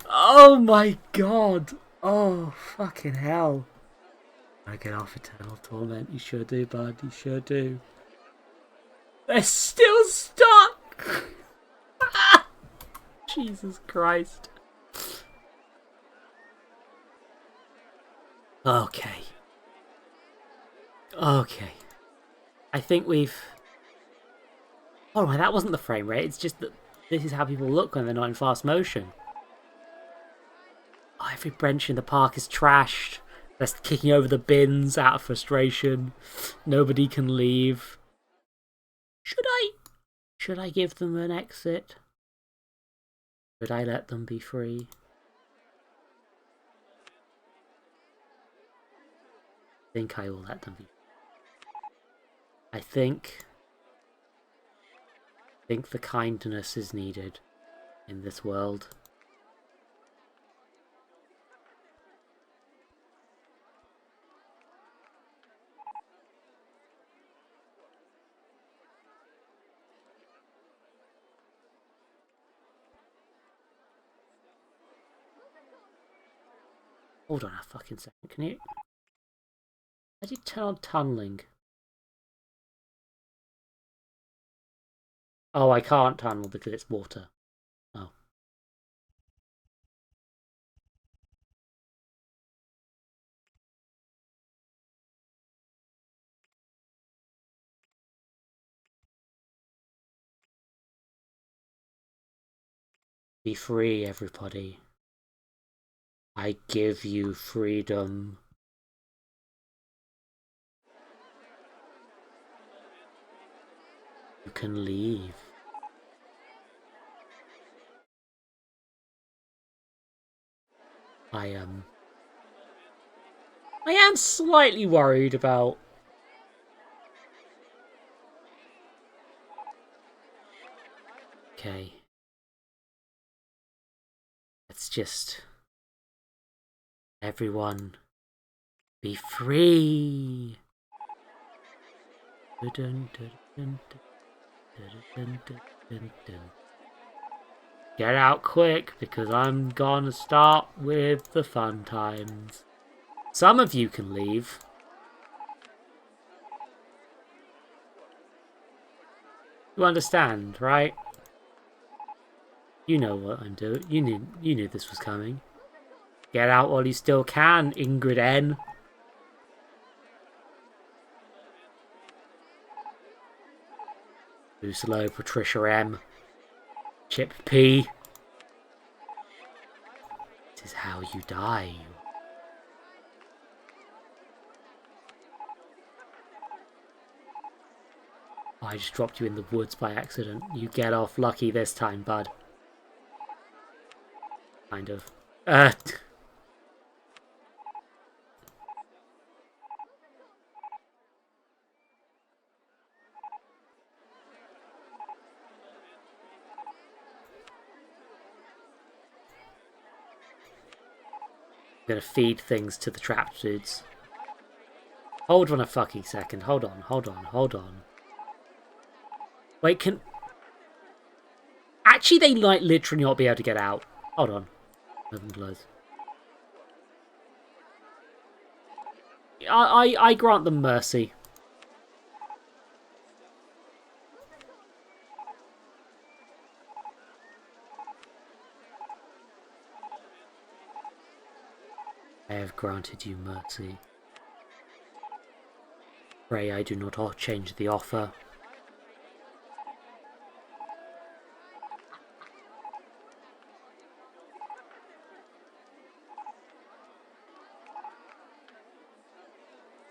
[SPEAKER 9] Oh my god. Oh, fucking hell. I get off Eternal Torment. You sure do, bud. You sure do. They're still stuck! Jesus Christ. Okay. Okay. I think we've... Oh my, that wasn't the frame rate. It's just that this is how people look when they're not in fast motion. Oh, every bench in the park is trashed. They're kicking over the bins out of frustration. Nobody can leave. Should I give them an exit? Should I let them be free? I think I will let them be. I think the kindness is needed in this world. Hold on a fucking second. Can you... How do you turn on tunneling? Oh, I can't tunnel because it's water. Oh. Be free, everybody. I give you freedom. You can leave. I am slightly worried about... Okay. Let's just... Everyone... Be free! Get out quick, because I'm gonna start with the fun times. Some of you can leave. You understand, right? You know what I'm doing. You knew this was coming. Get out while you still can, Ingrid N. Too slow, Patricia M. Chip P. This is how you die. Oh, I just dropped you in the woods by accident. You get off lucky this time, bud. Kind of. I'm gonna feed things to the trapped dudes. Hold on a fucking second. Hold on. Wait, can... Actually, they might literally not be able to get out. Hold on. Open close. I grant them mercy. I have granted you mercy. Pray I do not change the offer.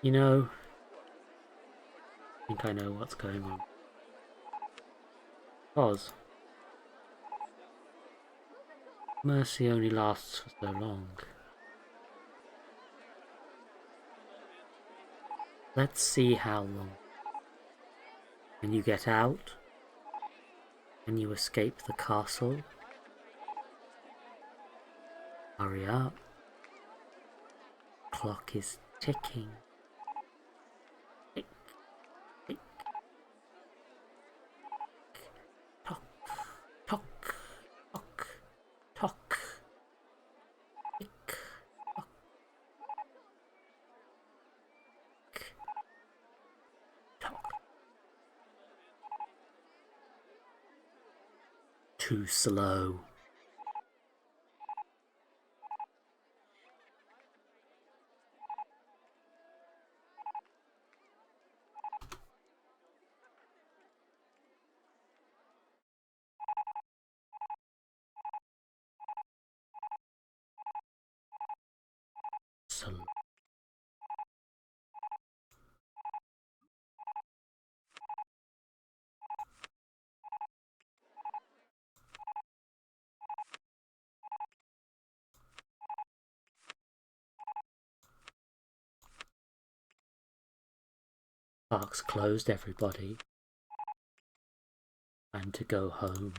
[SPEAKER 9] You know, I think I know what's going on. Pause. Mercy only lasts for so long. Let's see how long. Can you get out? Can you escape the castle? Hurry up. Clock is ticking. Tick, tick. Tock, tock, tock, tock. Tick, tock. Tock. Too slow. Slow. Park's closed, everybody. Time to go home.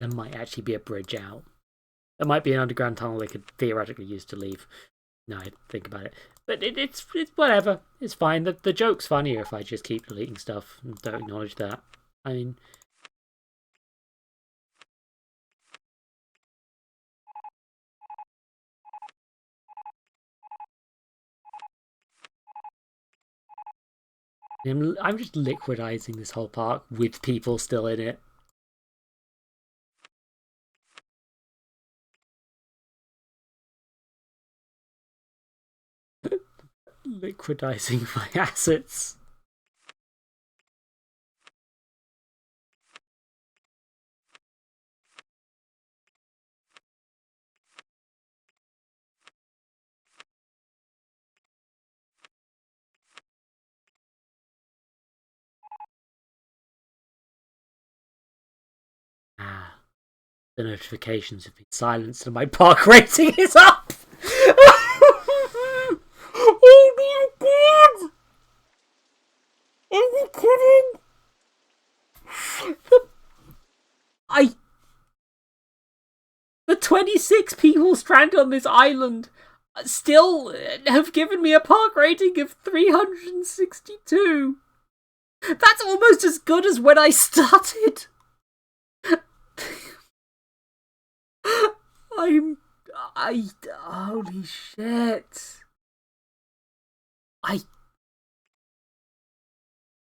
[SPEAKER 9] There might actually be a bridge out. There might be an underground tunnel they could theoretically use to leave. No, I think about it. But it's whatever. It's fine. The joke's funnier if I just keep deleting stuff and don't acknowledge that. I mean... I'm just liquidizing this whole park with people still in it. Liquidizing my assets. Ah, the notifications have been silenced and my park rating is up! Oh my god! Are you kidding? The 26 people stranded on this island still have given me a park rating of 362. That's almost as good as when I started. Holy shit.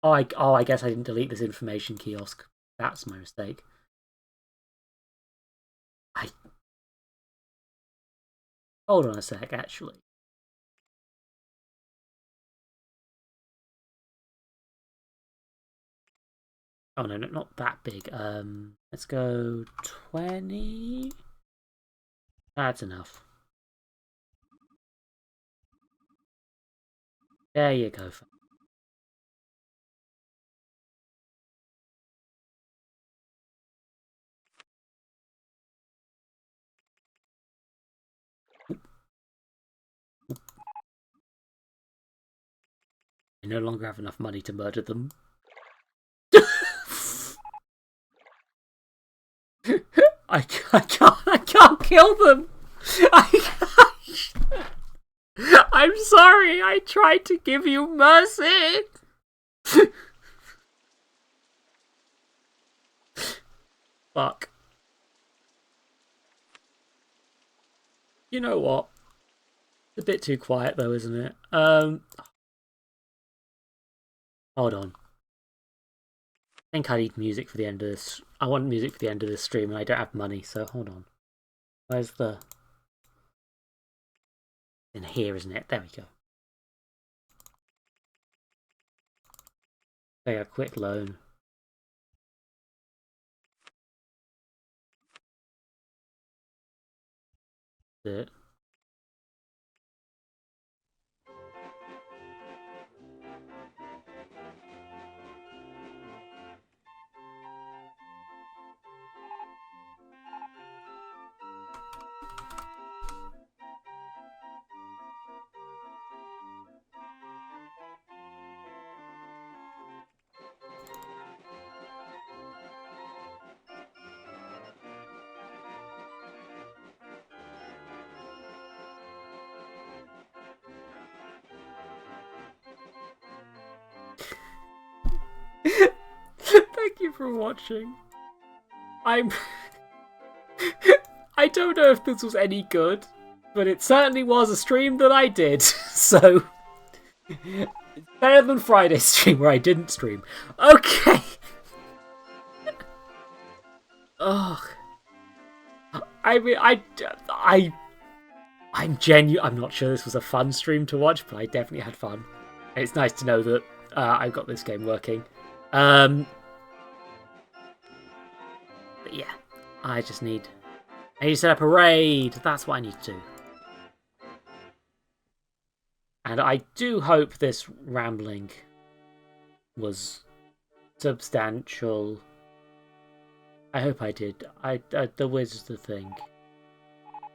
[SPEAKER 9] I guess I didn't delete this information kiosk. That's my mistake. Hold on a sec, actually. Oh no, not that big. Let's go 20. That's enough. There you go. I no longer have enough money to murder them. I can't kill them. I'm sorry. I tried to give you mercy. Fuck. You know what? It's a bit too quiet though, isn't it? Hold on. I think I need music for the end of this. I want music for the end of this stream and I don't have money, so hold on. Where's the... In here, isn't it? There we go. Take a quick loan. That's it. Thank you for watching. I don't know if this was any good, but it certainly was a stream that I did, so it's better than Friday's stream where I didn't stream. Okay. Ugh. I mean, I'm genuine. I'm not sure this was a fun stream to watch, but I definitely had fun. And it's nice to know that I've got this game working. But yeah, I need to set up a raid. That's what I need to do. And I do hope this rambling was substantial. I hope I did. The wizard's the thing.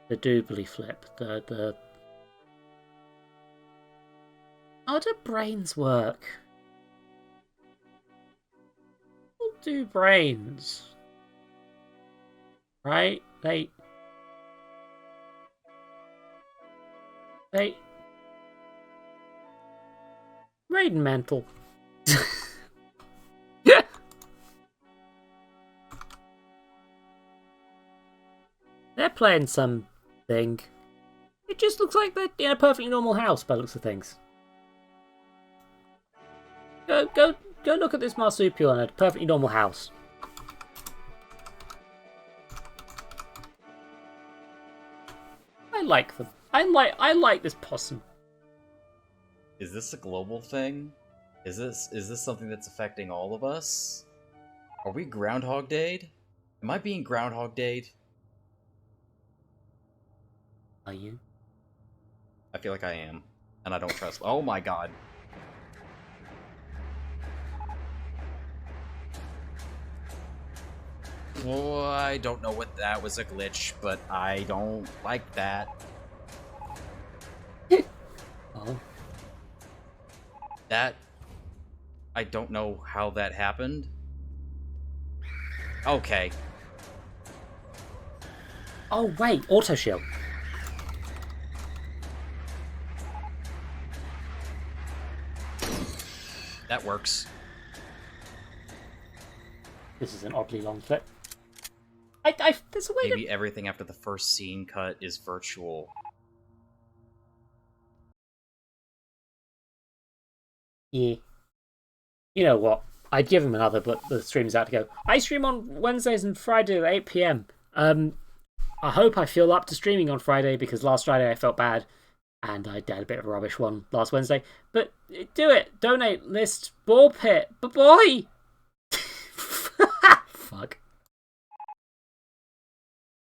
[SPEAKER 9] The doobly flip. How do brains work? How do brains? right? Raiden mental. Yeah. They're playing something. It just looks like they're in a perfectly normal house by the looks of things. Go look at this marsupial in a perfectly normal house. I like them. I like this possum.
[SPEAKER 10] Is this a global thing? Is this something that's affecting all of us? Are we Groundhog Day'd? Am I being Groundhog Day'd?
[SPEAKER 9] Are you?
[SPEAKER 10] I feel like I am, and I don't trust. Oh my god. Well, I don't know what that was a glitch, but I don't like that.
[SPEAKER 9] Oh.
[SPEAKER 10] That... I don't know how that happened. Okay.
[SPEAKER 9] Oh wait, auto shield.
[SPEAKER 10] That works.
[SPEAKER 9] This is an oddly long clip. There's a way
[SPEAKER 10] Maybe everything after the first scene cut is virtual.
[SPEAKER 9] Yeah. You know what? I'd give him another, but the stream's out to go. I stream on Wednesdays and Fridays at 8 PM. I hope I feel up to streaming on Friday because last Friday I felt bad and I had a bit of a rubbish one last Wednesday. But do it. Donate. List. Ball pit. Boy. Fuck.